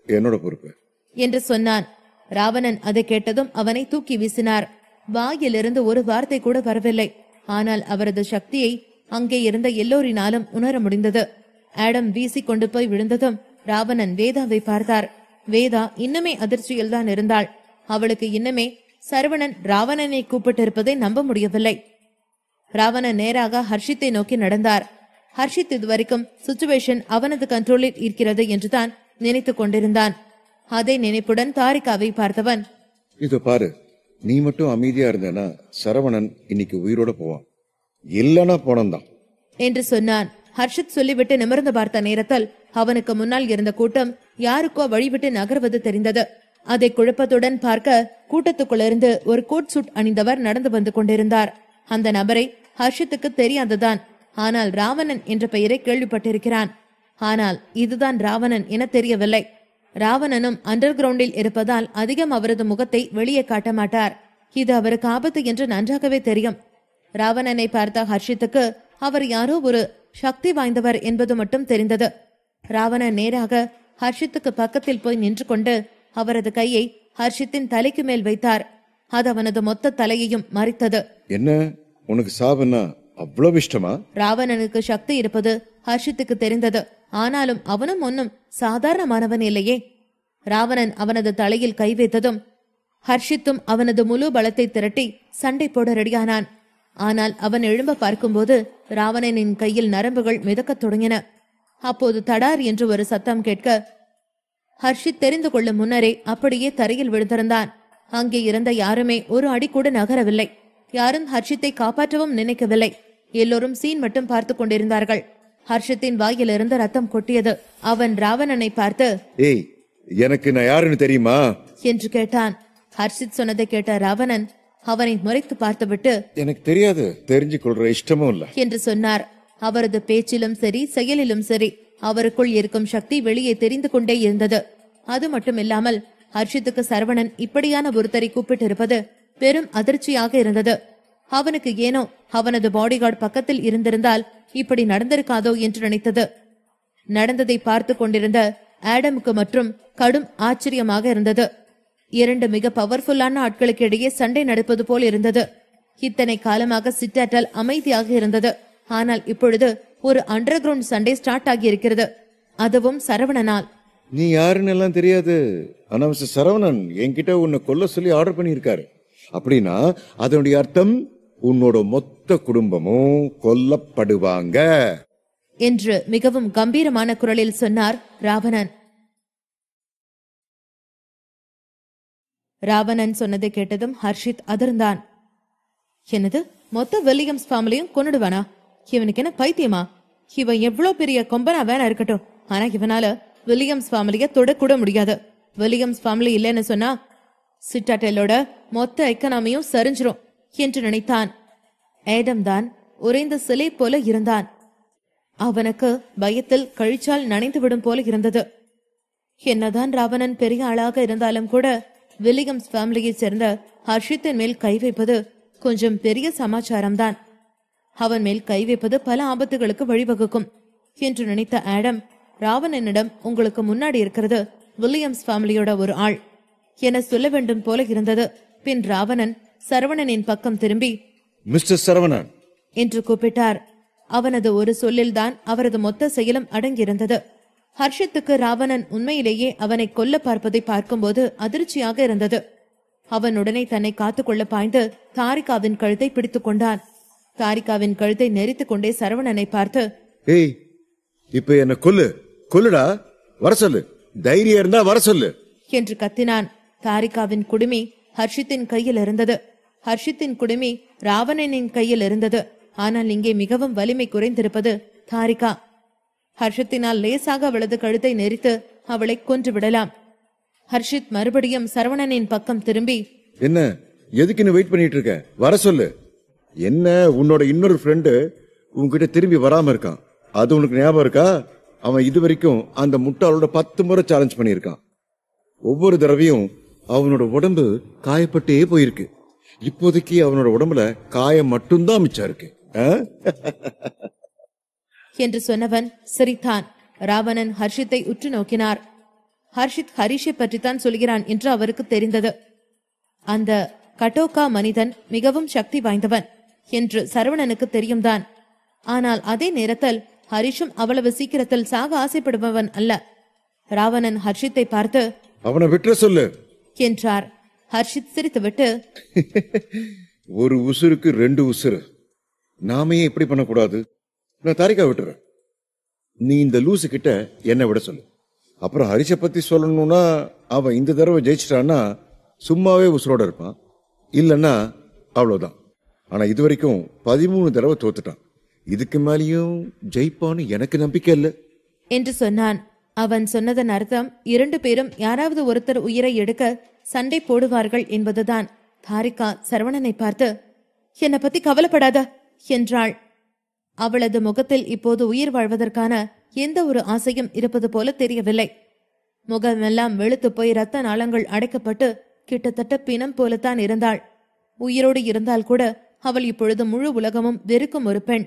என்னோட பொறுப்பு என்று சொன்னான். ராவணன் அதை கேட்டதும் அவனை தூக்கி வீசினார். வாயிலிருந்து ஒரு வார்த்தை கூட வரவில்லை. ஆனால் அவரது சக்தியை அங்கே இருந்த எல்லோரினாலும் உணர முடிந்தது. ஆடம் வீசி கொண்டு போய் விழுந்ததும் ராவணன் வேதாவை பார்த்தார். வேதா இன்னுமே அதிர்ச்சியில் தான் இருந்தாள். அவளுக்கு இன்னுமே சரவணன் ராவணனை கூப்பிட்டிருப்பதை நம்ப முடியவில்லை. ராவணன் நேராக ஹர்ஷித்தை நோக்கி நடந்தார். ஹர்ஷித் இதுவரைக்கும் சிச்சுவேஷன் அவனது கண்ட்ரோலில் இருக்கிறது என்றுதான் நினைத்துக் கொண்டிருந்தான். அதே நினைப்புடன் தாரிகாவை பார்த்தவன், இதோ பாரு, நீ மட்டும் அமைதியா இருந்தனா சரவணன் இன்னைக்கு உயிரோட போவான், இல்லனா போனந்தான் என்று சொன்னான். ஹர்ஷித் சொல்லிவிட்டு நிமிர்ந்து பார்த்த நேரத்தில் அவனுக்கு முன்னால் இருந்த கூட்டம் யாருக்கோ வழிவிட்டு நகர்வது தெரிந்தது. அதை குழப்பத்துடன் பார்க்க கூட்டத்துக்குள்ளிருந்து ஒரு கோட் சூட் அணிந்தவர் நடந்து வந்து கொண்டிருந்தார். அந்த நபரை ஹர்ஷித்துக்கு தெரியாதுதான். ஆனால் ராவணன் என்ற பெயரை கேள்விப்பட்டிருக்கிறான். ஆனால் இதுதான் ராவணன் என தெரியவில்லை. ராவணனும் அண்டர் கிரவுண்டில் இருப்பதால் அதிகம் அவரது முகத்தை வெளியே காட்ட மாட்டார். இது அவருக்கு ஆபத்து என்று நன்றாகவே தெரியும். ராவணனை பார்த்த ஹர்ஷித்துக்கு அவர் யாரோ ஒரு சக்தி வாய்ந்தவர் என்பது மட்டும் தெரிந்தது. ராவணன் நேராக ஹர்ஷித்துக்கு பக்கத்தில் போய் நின்று கொண்டு அவரது கையை ஹர்ஷித்தின் தலைக்கு மேல் வைத்தார். அது அவனது மொத்த தலையையும் மறைத்தது. என்ன, உனக்கு சாபனா அவ்வளவு இஷ்டமா? ராவணனுக்கு சக்தி இருப்பது ஹர்ஷித்துக்கு தெரிந்தது. ஆனாலும் அவனும் ஒன்னும் சாதாரணமானவன் இல்லையே. ராவணன் அவனது தலையில் கை வைத்ததும் ஹர்ஷித்தும் அவனது முழு பலத்தை திரட்டி சண்டை போட ரெடியானான். ஆனால் அவன் எழும்ப பார்க்கும்போது ராவணனின் கையில் நரம்புகள் மிதக்கத் தொடங்கின. அப்போது தடார் என்று ஒரு சத்தம் கேட்க ஹர்ஷித் தெரிந்து கொள்ளும் முன்னரே அப்படியே தரையில் விழுந்திருந்தான். அங்கே இருந்த யாருமே ஒரு அடி கூட நகரவில்லை. யாரும் ஹர்ஷித்தை காப்பாற்றவும் நினைக்கவில்லை. எல்லோரும் சீன் மட்டும் பார்த்து கொண்டிருந்தார்கள். ஹர்ஷித்தின் வாயிலிருந்து ரத்தம் கொட்டியது. அவன் ராவணனை பார்த்து, ஏய், எனக்கு நான் யாருன்னு தெரியுமா என்று கேட்டான். ஹர்ஷித் சொன்னதை கேட்ட ராவணன் அவனை முறைத்து பார்த்துவிட்டு, எனக்கு தெரியாது, தெரிஞ்சு கொள்ற இஷ்டமும் இல்ல என்று சொன்னார். அவரது பேச்சிலும் சரி செயலிலும் சரி அவருக்குள் இருக்கும் சக்தி வெளியே தெரிந்து கொண்டே இருந்தது. அது மட்டுமில்லாமல் ஹர்ஷித்துக்கு சரவணன் இப்படியான ஒருத்தரை கூப்பிட்டிருப்பது பெரும் அதிர்ச்சியாக இருந்தது. அவனுக்கு ஏனோ அவனது பாடிகார்டு பக்கத்தில் இருந்திருந்தால் இப்படி நடந்திருக்காதோ என்று நினைத்தது. நடந்ததை பார்த்து கொண்டிருந்த ஆடமுக்கு மற்றும் கடும் ஆச்சரியமாக இருந்தது. 2 மிக பவர்ஃபுல்லான ஆட்களுக்கு இடையே சண்டை நடப்பது போல் இருந்தது. இத்தனை காலமாக சிட்டாட்டல் அமைதியாக இருந்தது. ஆனால் இப்பொழுது ஒரு அண்டர் கிரவுண்ட் சண்டை ஸ்டார்ட் ஆகி இருக்கிறது. அதுவும் சரவணனால். நீ யாருன்னு எல்லாம் தெரியாது. ஆனா மிஸ்டர் சரவணன் என்கிட்ட உன்னை கொல்ல சொல்லி ஆர்டர் பண்ணியிருக்காரு. அப்படின்னா அதனுடைய அர்த்தம் உன்னோட மொத்த குடும்பமும் கொல்லப்படுவாங்க என்று மிகவும் கம்பீரமான குரலில் சொன்னார் ராவணன். ராவணன் சொன்னதை கேட்டதும் ஹர்ஷித் அதிர்ந்தான். என்னது, மொத்த வில்லியம்ஸ் ஃபேமிலியும் கொன்னுடுவானா? இவனுக்கு என்ன பைத்தியமா? இவன் எவ்வளவு பெரிய கொம்பனா வேணா இருக்கட்டும், ஆனா இவனால வில்லியம்ஸ் ஃபேமிலிய தொடக்கூட முடியாது. வில்லியம்ஸ் ஃபேமிலி இல்லைன்னு சொன்னா சிட்டாட்டலோட மொத்த எக்கனாமியும் சரிஞ்சிரும் என்று நினைத்தான். ஏடம் தான் உறைந்த சிலை போல இருந்தான். அவனுக்கு பயத்தில் கழிச்சால் நனைந்துவிடும் போல இருந்தது. என்னதான் ராவணன் பெரிய ஆளாக இருந்தாலும் கூட வில்லியம்ஸ் ஃபேமிலியை சேர்ந்த ஹர்ஷித்தின் மேல் கை வைப்பது கொஞ்சம் பெரிய சமாச்சாரம்தான். அவன் மேல் கை வைப்பது பல ஆபத்துகளுக்கு வழிவகுக்கும் என்று நினைத்த ஆடம், ராவணனிடம் உங்களுக்கு முன்னாடி இருக்கிறது வில்லியம்ஸ் ஃபேமிலியோட ஒரு ஆள் என சொல்ல வேண்டும் போல இருந்தது. பின் ராவணன் சரவணனின் பக்கம் திரும்பி, மிஸ்டர் சரவணன் என்று கூப்பிட்டார். அவனது ஒரு சொல்லில்தான் அவரது மொத்த செயலும் அடங்கியிருந்தது. ஹர்ஷித்துக்கு ராவணன் உண்மையிலேயே அவனை கொல்ல பார்ப்பதை பார்க்கும்போது அதிர்ச்சியாக இருந்தது. அவன் உடனே தன்னை காத்துக்கொள்ள பாய்ந்து தாரிகாவின் கழுத்தை பிடித்துக் கொண்டான். தாரிகாவின் கழுத்தை நெரித்துக் கொண்டே சரவணனை பார்த்து, ஏய், இப்ப என்ன கொல்லுடா, வர சொல்லு, தைரியம் இருந்தா வர சொல்லு என்று கத்தினான். தாரிகாவின் குடுமி ஹர்ஷித்தின் கையில் இருந்தது. ஹர்ஷித்தின் குடுமி ராவணனின் கையில் இருந்தது. ஆனால் இங்கே மிகவும் வலிமை குறைந்திருப்பது தாரிகா. ஹர்ஷத்தினால் லேசாக அவளது கழுத்தை நெரித்து அவளை கொன்று விடலாம். ஹர்ஷித் மறுபடியும் சரவணனின் பக்கம் திரும்பி, என்ன, எதுக்குன்னு வெயிட் பண்ணிட்டு இருக்க, வர சொல்லு. என்ன, உன்னோட இன்னொரு ஃப்ரெண்டு உன்கிட்ட திரும்பி வராம இருக்கான், அது உனக்கு ஞாபகம் இருக்கா? அவன் இதுவரைக்கும் அந்த முட்டாளோட 10 முறை சேலஞ்ச் பண்ணியிருக்கான். ஒவ்வொரு தடவையும் அவனோட உடம்பு காயப்பட்டே போயிருக்கு. இப்போதைக்கு அவனோட உடம்புல காயம் மட்டும்தான் மிச்சம் இருக்கு என்று சொன்னவன் சிரித்தான். ராவணன் ஹர்ஷித்தை உற்று நோக்கினார். ஹர்ஷித் ஹரிஷை பற்றித்தான் சொல்கிறான் என்று அவருக்கு தெரிந்தது. அந்த கட்டோக்கா மனிதன் மிகவும் சக்தி வாய்ந்தவன் என்று சரவணனுக்கு தெரியும் தான். ஆனால் அதே நேரத்தில் ஹரிஷும் அவ்வளவு சீக்கிரத்தில் சாக ஆசைப்படுபவன் அல்ல. ராவணன் ஹர்ஷித்தை பார்த்து, அவனை விட்டுற சொல்லு என்றார். ஹர்ஷித் சிரித்துவிட்டு, ஒரு உசுருக்கு 2 உசுறு, நாமே இப்படி பண்ணக்கூடாது, நான் தாரிகா விட்டுறேன். நீ இந்த லூசு கிட்ட என்ன விட சொல்லு. அப்புறம் ஹரிஷை பத்தி சொல்லணும்னா அவன் இந்த தடவை ஜெயிச்சிட்டான்னா சும்மாவே உசுரோட இருப்பான், இல்லன்னா அவ்வளவுதான். ஆனா இதுவரைக்கும் 13 தடவை தோத்துட்டான். இதுக்கு மேலேயும் ஜெயிப்பான்னு எனக்கு நம்பிக்கை இல்லை என்று சொன்னான். அவன் சொன்னதன் அர்த்தம் 2 பேரும் யாராவது ஒருத்தர் உயிரை எடுக்க சண்டை போடுவார்கள் என்பதுதான். தாரிகா சரவணனை பார்த்து, என்னை பத்தி கவலைப்படாத என்றாள். அவளது முகத்தில் இப்போது உயிர் வாழ்வதற்கான எந்த ஒரு ஆசையும் இருப்பது போல தெரியவில்லை. முகமெல்லாம் வெளுத்து போய் இரத்த நாளங்கள் அடைக்கப்பட்டு கிட்டத்தட்ட பிணம் போலத்தான் இருந்தாள். உயிரோடு இருந்தால் கூட அவள் இப்பொழுது முழு உலகமும் வெறுக்கும் ஒரு பெண்.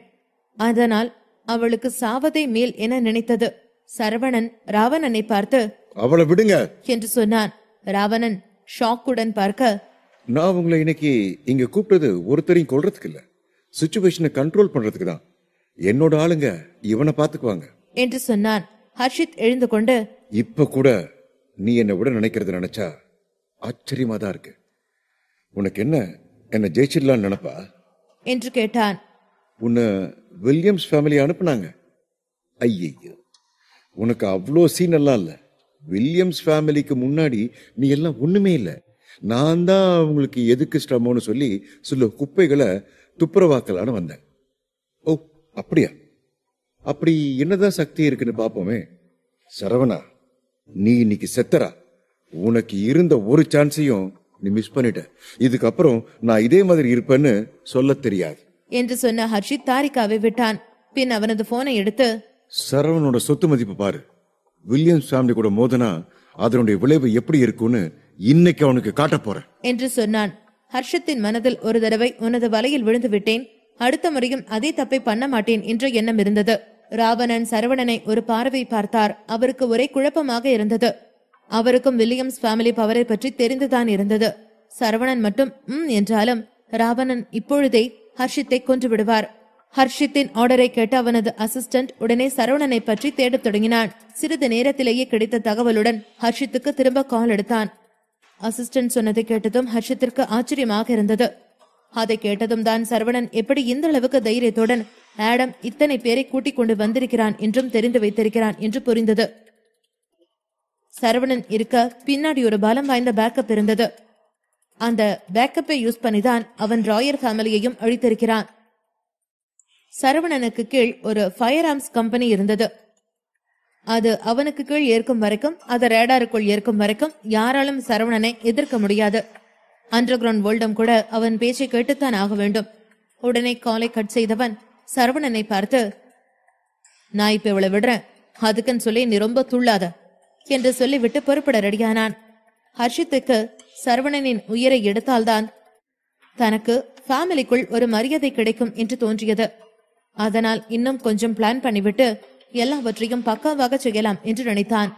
அதனால் அவளுக்கு சாவதே மேல் என நினைத்தது. சரவணன் ராவணனை பார்த்து, அவளை விடுங்க என்று சொன்னான். ராவணன் ஷாக்குடன் பார்க்க, நான் உங்களை இன்னைக்கு இங்க கூப்பிட்டது ஒருத்தரையும் கொல்றதுக்கு இல்ல, சிச்சுவேஷனை கண்ட்ரோல் பண்றதுக்கு தான். என்னோட ஆளுங்க இவனை பாத்துக்குவாங்க என்று சொன்னான். ஹர்ஷித் எழுந்து கொண்டு, இப்ப கூட நீ என்னை விட நினைக்கிறது நினைச்சா ஆச்சரியமா தான் இருக்கு. உனக்கு என்ன ஜெயிச்சிடலான்னு நினைப்பா என்று கேட்டான். உன்னை வில்லியம்ஸ் ஃபேமிலி அனுப்புனாங்க. ஐயோ, உனக்கு அவ்வளோ சீன் எல்லாம் இல்ல. வில்லியம்ஸ் ஃபேமிலிக்கு முன்னாடி நீ எல்லாம் ஒண்ணுமே இல்ல. நான் தான் உங்களுக்கு எதுக்கு ஸ்ட்ரமோன்னு சொல்லி சில குப்பைகளை துப்புரவாக்கலான்னு வந்தேன். ஓ அப்படியா? அப்படி என்னதான் சக்தி இருக்குன்னு பாப்போமே. சரவணா, நீ இன்னைக்கு செத்தரா. உனக்கு இருந்த ஒரு சான்ஸையும் நீ மிஸ் பண்ணிட்ட. இதுக்கப்புறம் நான் இதே மாதிரி இருப்பேன்னு சொல்ல தெரியாது என்று சொன்ன ஹர்ஷித் தாரிகாவை விட்டான். பின் அவனது போனை எடுத்து, சரவணோட சொத்து மதிப்பு பாரு. வில்லியம்ஸ் ஃபேமிலி கூட மோதனா அதனுடைய விளைவு எப்படி இருக்கும்னு இன்னைக்கு அவனுக்கு காட்ட போறேன் என்று சொன்னான். ஹர்ஷத்தின் மனதில் ஒரு தடவை உனது வலையில் விழுந்து விட்டேன், அடுத்த முறையும் அதே தப்பை பண்ண மாட்டேன் என்ற எண்ணம் இருந்தது. ராவணன் சரவணனை ஒரு பார்வை பார்த்தார். அவருக்கு ஒரே குழப்பமாக இருந்தது. அவருக்கும் வில்லியம்ஸ் ஃபேமிலி பவரை பற்றி தெரிந்துதான் இருந்தது. சரவணன் மட்டும் என்றாலும் ராவணன் இப்பொழுதே ஹர்ஷித்தை கொன்று விடுவார். ஹர்ஷித்தின் ஆர்டரை கேட்ட அவனது அசிஸ்டன்ட் உடனே சரவணனை பற்றி தேடத் தொடங்கினான். சிறிது நேரத்திலேயே கிடைத்த தகவலுடன் ஹர்ஷித்துக்கு திரும்ப கால் எடுத்தான். அசிஸ்டன்ட் சொன்னதை கேட்டதும் ஹர்ஷித்திற்கு ஆச்சரியமாக இருந்தது. அதை கேட்டதும் தான் சரவணன் எப்படி இந்த அளவுக்கு தைரியத்துடன் ஆடம் இத்தனை பேரை கூட்டிக் கொண்டு வந்திருக்கிறான் என்றும் தெரிந்து வைத்திருக்கிறான் என்று புரிந்தது. சரவணன் இருக்க பின்னாடி ஒரு பலம் வாய்ந்த பேக்கப் இருந்தது. அந்த பேக்கப்பை யூஸ் பண்ணிதான் அவன் ராயர் ஃபேமிலியையும் அழித்திருக்கிறான். சரவணனுக்கு கீழ் ஒரு ஃபயர் ஆர்ம்ஸ் கம்பெனி இருந்தது. அது அவனுக்கு கீழ் ஏற்கும் வரைக்கும், அது ரேடாருக்குள் ஏற்கும் வரைக்கும் யாராலும் சரவணனை எதிர்க்க முடியாது. அண்டர் கிரவுண்ட் வேர்ல்டும் கூட அவன் பேச்சை கேட்டுத்தான் ஆக வேண்டும். உடனே காலை கட் செய்தவன் சரவணனை பார்த்து, நான் இப்ப இவளை விடுறேன், அதுக்குன்னு சொல்லி நீ ரொம்ப துள்ளாத என்று சொல்லிவிட்டு புறப்பட ரெடியானான். ஹர்ஷித்துக்கு சரவணனின் உயிரை எடுத்தால்தான் தனக்கு ஃபேமிலிக்குள் ஒரு மரியாதை கிடைக்கும் என்று தோன்றியது. அதனால் இன்னும் கொஞ்சம் பிளான் பண்ணிவிட்டு எல்லாவற்றையும் பக்காவாக செய்யலாம் என்று நினைத்தான்.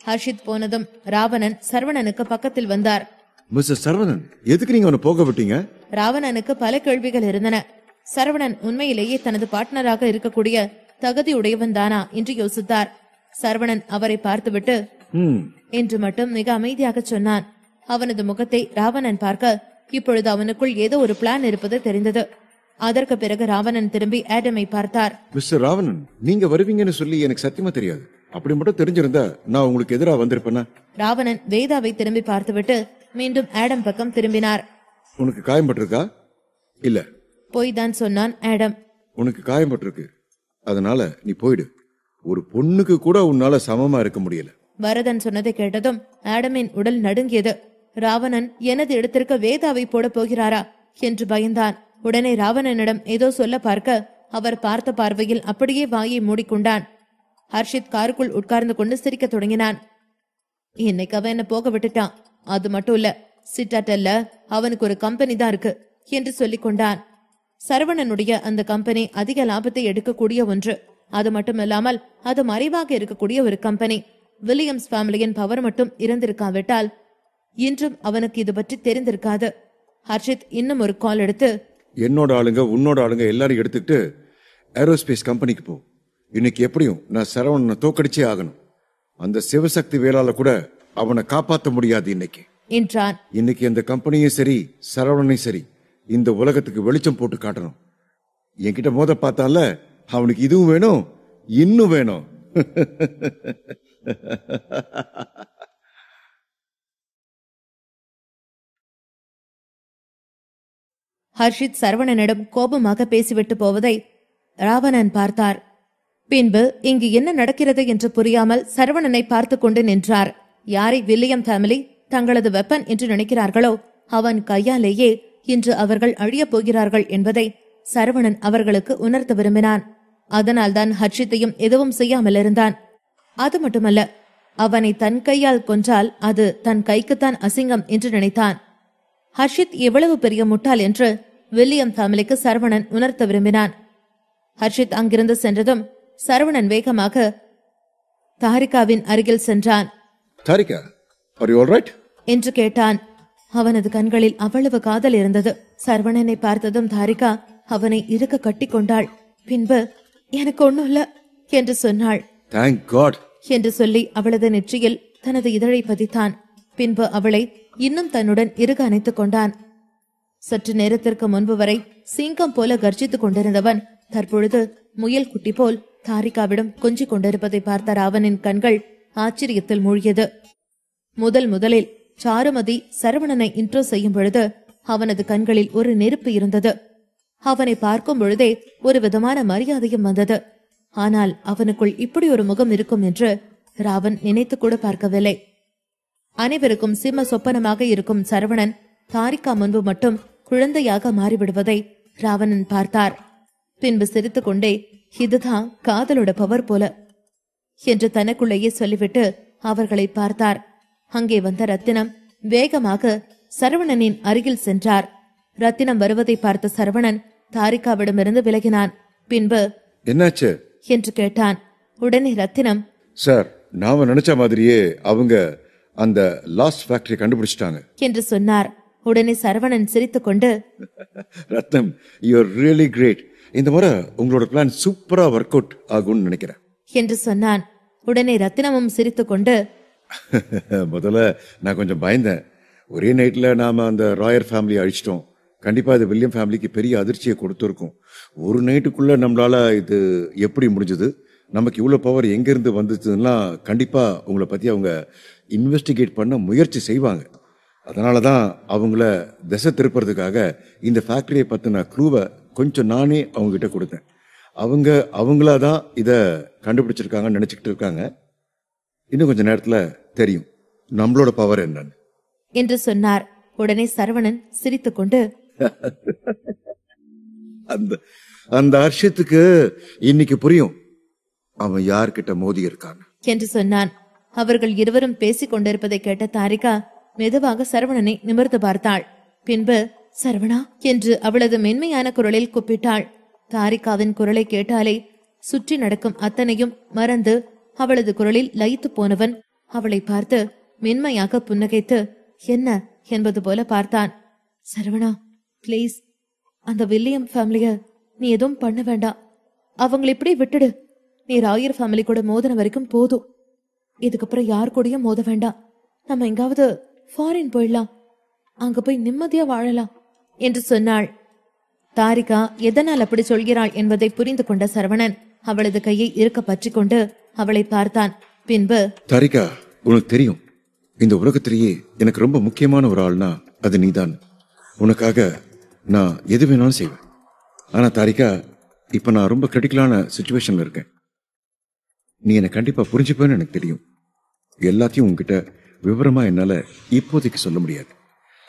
ஹர்ஷித் போனதும் ராவணன் சரவணனுக்கு பக்கத்தில் வந்தார். மிஸ்டர் சரவணன், எதுக்கு நீங்க அவனை போக விட்டீங்க? ராவணனுக்கு பல கேள்விகள் இருந்தன. சரவணன் உண்மையிலேயே தனது பார்ட்னராக இருக்கக்கூடிய தகுதி உடையவன் தானா என்று யோசித்தார். சரவணன் அவரை பார்த்துவிட்டு என்று மட்டும் மிக அமைதியாக சொன்னான். அவனது முகத்தை ராவணன் பார்க்க இப்பொழுது அவனுக்குள் ஏதோ ஒரு பிளான் இருப்பது தெரிந்தது. அதற்கு பிறகு ராவணன் திரும்பி ஆடமை பார்த்தார். மிஸ்டர் ராவணன், நீங்க வருவீங்கன்னு சொல்லி எனக்கு சத்தியமா தெரியாது. அப்படி மட்டும் தெரிஞ்சிருந்தா நான் உங்களுக்கு எதிராக வந்திருப்பேனா? ராவணன் வேதாவை திரும்பி பார்த்துவிட்டு மீண்டும் ஆடம் பக்கம் திரும்பினார். உனக்கு காயம்பட்டிருக்கா? இல்ல. போய் தான் சொன்னான் ஆடம். உனக்கு காயம்பட்டிருக்கு, அதனால நீ போயிடு. ஒரு பொண்ணுக்கு கூட உன்னால சமமா இருக்க முடியல. வரதன் சொன்னதை கேட்டதும் ஆடமின் உடல் நடுங்கியது. ராவணன் எனது இடத்திற்கு வேதாவை போட போகிறாரா என்று பயந்தான். உடனே ராவணனிடம் ஏதோ சொல்ல பார்க்க அவர் பார்த்த பார்வையில் அப்படியே வாயை மூடிக்கொண்டான். ஹர்ஷித் காருக்குள் உட்கார்ந்து கொண்டு சிரிக்க தொடங்கினான். இன்னைக்கு அவன் என்ன போக விட்டுட்டான். அது மட்டும் இல்ல, சிட்டாட்டல்ல அவனுக்கு ஒரு கம்பெனி தான் இருக்கு என்று சொல்லிக் கொண்டான். சரவணனுடைய அந்த கம்பெனி அதிக லாபத்தை எடுக்கக்கூடிய ஒன்று. அது மட்டுமில்லாமல் அது மறைவாக இருக்கக்கூடிய ஒரு கம்பெனி. வில்லியம்ஸ் ஃபேமிலியின் பவர் மட்டும் இருந்திருக்காவிட்டால் இன்றும் அவனுக்கு இது பற்றி தெரிந்திருக்காது. ஹர்ஷித் இன்னும் ஒரு கால் எடுத்து, என்னோட ஆளுங்க உன்னோட ஆளுங்க எல்லாரும் எடுத்துக்கிட்டு ஏரோஸ்பேஸ் கம்பெனிக்கு போ. இன்னைக்கு எப்படியும் நான் சரவணனை தோக்கடிச்சே ஆகணும். அந்த சிவசக்தி வேளால கூட அவனை காப்பாற்ற முடியாது இன்னைக்கு என்றான். இன்னைக்கு அந்த கம்பெனியும் சரி சரவணனையும் சரி இந்த உலகத்துக்கு வெளிச்சம் போட்டு காட்டணும். என்கிட்ட மோத பார்த்தால அவனுக்கு இதுவும் வேணும் இன்னும் வேணும். ஹர்ஷித் சரவணனிடம் கோபமாக பேசிவிட்டு போவதை ராவணன் பார்த்தார். பின்பு இங்கு என்ன நடக்கிறது என்று புரியாமல் சரவணனை பார்த்து கொண்டு நின்றார். யாரை வில்லியம் ஃபேமிலி தங்களது வெப்பன் என்று நினைக்கிறார்களோ அவன் கையாலேயே இன்று அவர்கள் அழியப் போகிறார்கள் என்பதை சரவணன் அவர்களுக்கு உணர்த்த விரும்பினான். அதனால்தான் ஹர்ஷித்தையும் எதுவும் செய்யாமல் இருந்தான். அது மட்டுமல்ல, அவனை தன் கையால் கொன்றால் அது தன் கைக்குத்தான் அசிங்கம் என்று நினைத்தான். ஹர்ஷித் எவ்வளவு பெரிய முட்டாள் என்று வில்லியம் ஃபேமிலிக்கு சரவணன் உணர்த்த விரும்பினான். ஹர்ஷித் அங்கிருந்து சென்றதும் சரவணன் வேகமாக தாரிகாவின் அருகில் சென்றான். Tharika, are you all right? என்று கேட்டான். அவனது கண்களில் அவ்வளவு காதல் இருந்தது. சரவணனை பார்த்ததும் தாரிகா அவனை இறுக கட்டி கொண்டாள். பின்பு எனக்கு ஒண்ணும் இல்ல என்று சொன்னாள். Thank God என்று சொல்லி அவளது நெற்றியில் தனது இதழை பதித்தான். பின்பு அவளை இன்னும் தன்னுடன் இறுக அணைத்துக் கொண்டான். சற்று நேரத்திற்கு முன்பு வரை சிங்கம் போல கர்ஜித்துக் கொண்டிருந்தவன் தற்பொழுது முயல் குட்டி போல் தாரிகாவிடம் கொஞ்சிக் கொண்டிருப்பதை பார்த்த ராவனின் கண்கள் ஆச்சரியத்தில் மூழ்கியது. முதலில் சாருமதி சரவணனை இன்ட்ரோ செய்யும் பொழுது அவனது கண்களில் ஒரு நெருப்பு இருந்தது. அவனை பார்க்கும் பொழுதே ஒரு விதமான மரியாதையும் வந்தது. ஆனால் அவனுக்குள் இப்படி ஒரு முகம் இருக்கும் என்று ராவன் நினைத்து கூட பார்க்கவில்லை. அனைவருக்கும் சிம்ம சொப்பனமாக இருக்கும் சரவணன் தாரிகா முன்பு மட்டும் குழந்தையாக மாறிவிடுவதை ராவணன் பார்த்தார். பின்பு சிரித்துக் கொண்டே, இதுதான் காதலோட பவர் போல என்று தனக்குள்ளேயே சொல்லிவிட்டு அவர்களை பார்த்தார். அங்கே வந்த ரத்தினம் வேகமாக சரவணனின் அருகில் சென்றார். ரத்தினம் வருவதை பார்த்த சரவணன் தாரிகாவிடமிருந்து விலகினான். பின்பு என்னாச்சு என்று கேட்டான். உடனே ரத்தினம், சார், நாம நினைச்ச மாதிரியே அவங்க அந்த லாஸ்ட் ஃபேக்டரி கண்டுபிடிச்சிட்டாங்க என்று சொன்னார். உடனே சரவணன் சிரித்துக் கொண்டு, ரத்னம், யூ ஆர் ரியலி கிரேட். இந்த முறை உங்களோட பிளான் சூப்பரா ஒர்க் அவுட் ஆகும்னு நினைக்கிறேன் என்று சொன்னான். உடனே ரத்தினமும் சிரித்துக் கொண்டு, முதல்ல நான் கொஞ்சம் பயந்தேன். ஒரே நைட்ல நாம அந்த ராயர் ஃபேமிலியை அழிச்சிட்டோம். கண்டிப்பா இது வில்லியம் ஃபேமிலிக்கு பெரிய அதிர்ச்சியை கொடுத்துருக்கும். ஒரு நைட்டுக்குள்ள நம்மளால இது எப்படி முடிஞ்சது, நமக்கு இவ்வளவு பவர் எங்க இருந்து வந்துச்சுன்னா கண்டிப்பா உங்களை பத்தி அவங்க இன்வெஸ்டிகேட் பண்ண முயற்சி செய்வாங்க. அதனாலதான் அவங்கள திசை திருப்புறதுக்காக இந்த ஃபேக்டரியை பத்தின க்ளூவை கொஞ்சம் நானே அவங்க கிட்ட கொடுத்தேன். அவங்களாதான் இத கண்டுபிடிச்சிருக்காங்கன்னு நினைச்சுக்கிட்டு இருக்காங்க. இன்னும் கொஞ்ச நேரத்துல தெரியும் நம்மளோட பவர் என்னன்னு என்று சொன்னார். உடனே சரவணன் சிரித்துக் கொண்டு, அந்த ஹர்ஷத்துக்கு இன்னைக்கு புரியும் அவன் யார்கிட்ட மோதி இருக்கான் என்று சொன்னான். அவர்கள் இருவரும் பேசிக் கொண்டிருப்பதை கேட்ட தாரிகா மெதுவாக சரவணனை நிமிர்ந்து பார்த்தாள். பின்பு சரவணா என்று அவளது மென்மையான குரலில் கூப்பிட்டாள். தாரிகாவின் குரலை கேட்டாலே சுற்றி நடக்கும் அத்தனையும் மறந்து அவளது குரலில் லயித்து போனவன் அவளை பார்த்து மென்மையாக புன்னகைத்து என்ன என்பது போல பார்த்தான். சரவணா, பிளீஸ், அந்த வில்லியம் ஃபேமிலிய நீ எதுவும் பண்ண வேண்டாம். அவங்களை இப்படி விட்டுடு. நீ ராயர் ஃபேமிலி கூட மோதின வரைக்கும் போதும். இதுக்கப்புறம் யார் கூடயும் மோத வேண்டாம். நம்ம எங்காவது ஃபாரின் போயிடலாம், அங்க போய் நிம்மதியா வாழலாம் என்று சொன்னாள். தாரிகா எதனால் அப்படி சொல்கிறாள் என்பதை புரிந்து கொண்ட சரவணன் அவளது கையை இருக்க பற்றி கொண்டு அவளை பார்த்தான். பின்பு, தாரிகா, உனக்கு தெரியும், இந்த உலகத்திலேயே எனக்கு ரொம்ப முக்கியமான ஒரு ஆள்னா அது நீதான். உனக்காக நான் எது வேணாலும் செய்வேன். ஆனா தாரிகா, இப்ப நான் ரொம்ப கிரிட்டிக்கலான சிச்சுவேஷன்ல இருக்கேன். நீ என்னை கண்டிப்பா புரிஞ்சுப்பேன்னு எனக்கு தெரியும். எல்லாத்தையும் உன்கிட்ட விவரமா என்னால இப்போதைக்கு சொல்ல முடியாது.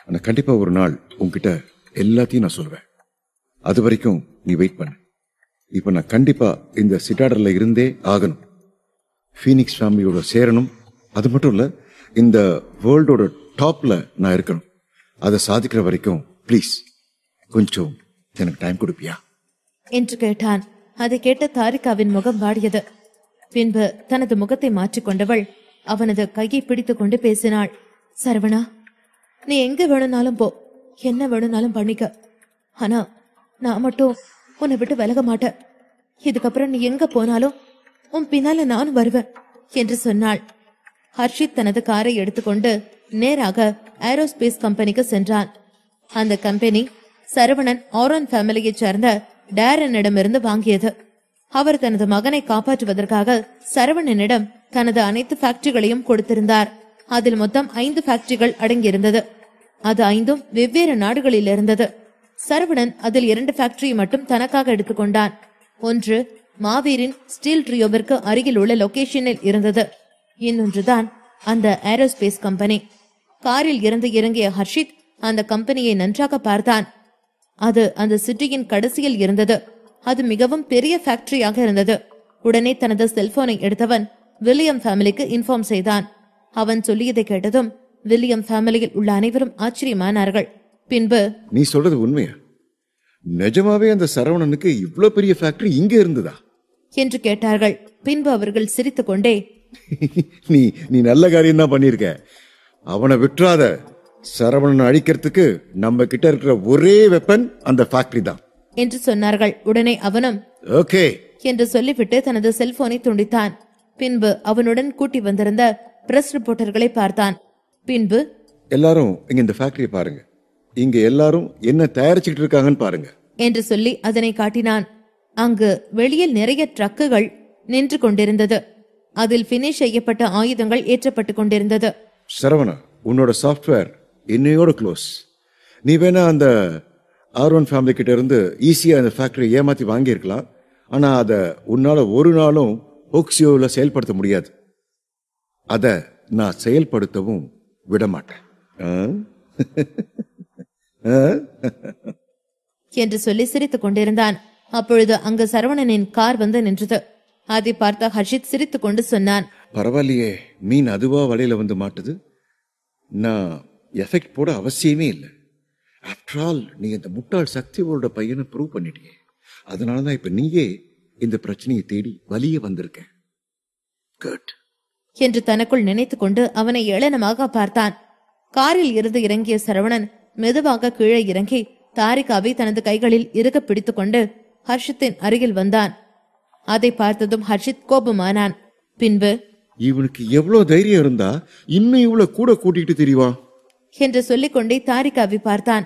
ஆனா கண்டிப்பா ஒரு நாள் உன்கிட்ட எல்லாத்தையும் நான் சொல்லுவேன். அது வரைக்கும் நீ வெயிட் பண்ணு. இப்ப நான் கண்டிப்பா இந்த சிட்டாடர்ல இருந்தே ஆகணும். ஃபீனிக்ஸ் ஃபேமிலியோட சேரணும். அது மட்டும் இல்ல, இந்த வேர்ல்டோட டாப்ல நான் இருக்கணும். அதை சாதிக்கிற வரைக்கும் ப்ளீஸ் கொஞ்சம் எனக்கு டைம் கொடுப்பியா என்று கேட்டான். அதை கேட்ட தாரிகாவின் முகம் வாடியது. பின்பு தனது முகத்தை மாற்றிக்கொண்டவள் அவனது கையை பிடித்துக் கொண்டு பேசினாள். சரவணா, நீ எங்க வேணும்னாலும் போ, என்ன வேணும்னாலும் பண்ணிக்க. ஆனா நான் மட்டும் உன்னை விட்டு விலக மாட்டேன். இதுக்கப்புறம் நீ எங்க போனாலும் உன் பின்னால நானும் வருவேன் என்று சொன்னாள். ஹர்ஷித் தனது காரை எடுத்துக்கொண்டு நேராக ஏரோஸ்பேஸ் கம்பெனிக்கு சென்றான். அந்த கம்பெனி சரவணன் ஆரோன் ஃபேமிலியை சேர்ந்த டேரனிடமிருந்து வாங்கியது. அவர் தனது மகனை காப்பாற்றுவதற்காக சரவணனிடம் தனது அனைத்து ஃபேக்டரிகளையும் கொடுத்திருந்தார். அதில் மொத்தம் 5 ஃபேக்டரிகள் அடங்கியிருந்தது. அது 5ம் வெவ்வேறு நாடுகளில் இருந்தது. சரவணன் அதில் 2 ஃபேக்டரி மட்டும் தனக்காக எடுத்துக்கொண்டான். ஒன்று மாவீரின் ஸ்டீல் ட்ரியோவிற்கு அருகில் உள்ள லொகேஷனில் இருந்தது. இன்னொன்றுதான் அந்த ஏரோஸ்பேஸ் கம்பெனி. காரில் இருந்து இறங்கிய ஹர்ஷித் அந்த கம்பெனியை நன்றாக பார்த்தான். அது அந்த சிட்டியின் கடைசியில் இருந்தது. அது மிகவும் பெரிய ஃபேக்டரியாக இருந்தது. உடனே தனது செல்போனை எடுத்தவன் வில்லியம் ஃபேமிலிக்கு இன்ஃபார்ம் செய்தான். அவன் சொல்லியதை கேட்டதும் வில்லியம் ஃபேமிலியில் உள்ள அனைவரும் ஆச்சரியமானார்கள். பின்பு, நீ சொல்றது உண்மையா? நிஜமாவே அந்த சரவணனுக்கு இவ்வளவு பெரிய ஃபேக்டரி இங்க இருந்ததா என்று கேட்டார்கள். பின்பு அவர்கள் சிரித்துக் கொண்டே, நீ நல்ல காரியம் தான் பண்ணிருக்க. அவனை விட்டுறாத. சரவணன் அழிக்கிறதுக்கு நம்ம கிட்ட இருக்கிற ஒரே வெப்பன் அந்த ஃபேக்டரி தான் என்று சொன்னார்கள். உடனே அவனும் ஓகே என்று சொல்லிவிட்டு தனது செல்போனை துண்டித்தான். பின்பு அவனுடன் கூட்டி வந்திருந்த பிரஸ் ரிப்போர்ட்டர்களை பார்த்தான். பின்பு, எல்லாரும் இங்க இந்த ஃபேக்டரியை பாருங்க, இங்க எல்லாரும் என்ன தயாரிச்சுட்டு இருக்காங்கன்னு பாருங்க என்று சொல்லி அதனை காட்டினான். அங்கு வெளியில் நிறைய ட்ரக்குகள் நின்று கொண்டிருந்தது. அதில் பினிஷ் செய்யப்பட்ட ஆயுதங்கள் ஏற்றப்பட்டுக் கொண்டிருந்தது. சரவணா, உன்னோட சாஃப்ட்வேர் என்னையோட க்ளோஸ். நீ வேணா அந்த ஆர்வன் ஃபேமிலி கிட்ட இருந்து ஈஸியா அந்த ஃபேக்டரி ஏமாத்தி வாங்கி இருக்கலாம். ஆனா அத உன்னால ஒரு நாளும் ஓக்சியோல செயல்படுத்த முடியாது. அத நான் செயல்படுத்தவும் விட மாட்டேன் என்று சொல்லி சிரித்துக் கொண்டிருந்தான். அப்பொழுது அங்கு சரவணனின் கார் வந்து நின்றது. அதை பார்த்த ஹர்ஷித் சிரித்துக் கொண்டு சொன்னான், பரவாயில்லையே, மீன் அதுவா வலையில வந்து மாட்டுது. நான் எஃபெக்ட் போட அவசியமே இல்லை. ஆஃப்டர் ஆல் நீ இந்த முட்டாள் சக்தியோட பையனை ப்ரூவ் பண்ணிட்டியே. அதனாலதான் இப்ப நீயே இந்த பிரச்சனையை தேடி வலிய வந்திருக்க. குட் என்று தனக்குள் நினைத்துக் கொண்டு அவனை ஏளனமாக பார்த்தான். காரில் இருந்து இறங்கிய சரவணன் மெதுவாக கீழே இறங்கி தாரிகாவை தனது கைகளில் இறுக பிடித்துக் கொண்டு ஹர்ஷித்தின் அருகில் வந்தான். அதை பார்த்ததும் ஹர்ஷித் கோபமானான். பின்பு, இவனுக்கு எவ்வளவு தைரியம் இருந்தா இன்னும் இவ்வளவு கூட கூட்டிட்டு தெரியவா என்று சொல்லிக் கொண்டே தாரிகாவை பார்த்தான்.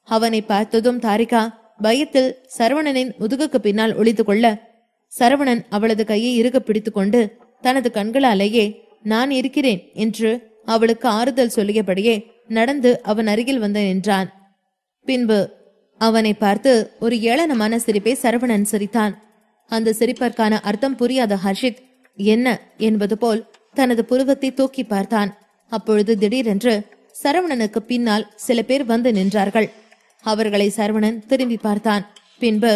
அவனை பார்த்ததும் தாரிகா பயத்தில் சரவணனின் முதுகுக்கு பின்னால் ஒளிந்து கொள்ள, சரவணன் அவளது கையை இறுக பிடித்துக் கொண்டு தனது கண்களாலேயே நான் இருக்கிறேன் என்று அவளுக்கு ஆறுதல் சொல்லியபடியே நடந்து அவன் அருகில் வந்து நின்றான். பின்பு அவனை பார்த்து ஒரு ஏளனமான சிரிப்பை சரவணன் சிரித்தான். அந்த சிரிப்பிற்கான அர்த்தம் புரியாத ஹர்ஷித் என்ன என்பது போல் தனது புருவத்தை தூக்கி பார்த்தான். அப்பொழுது திடீரென்று சரவணனுக்கு பின்னால் சில பேர் வந்து நின்றார்கள். அவர்களை சரவணன் திரும்பி பார்த்தான். பின்பு,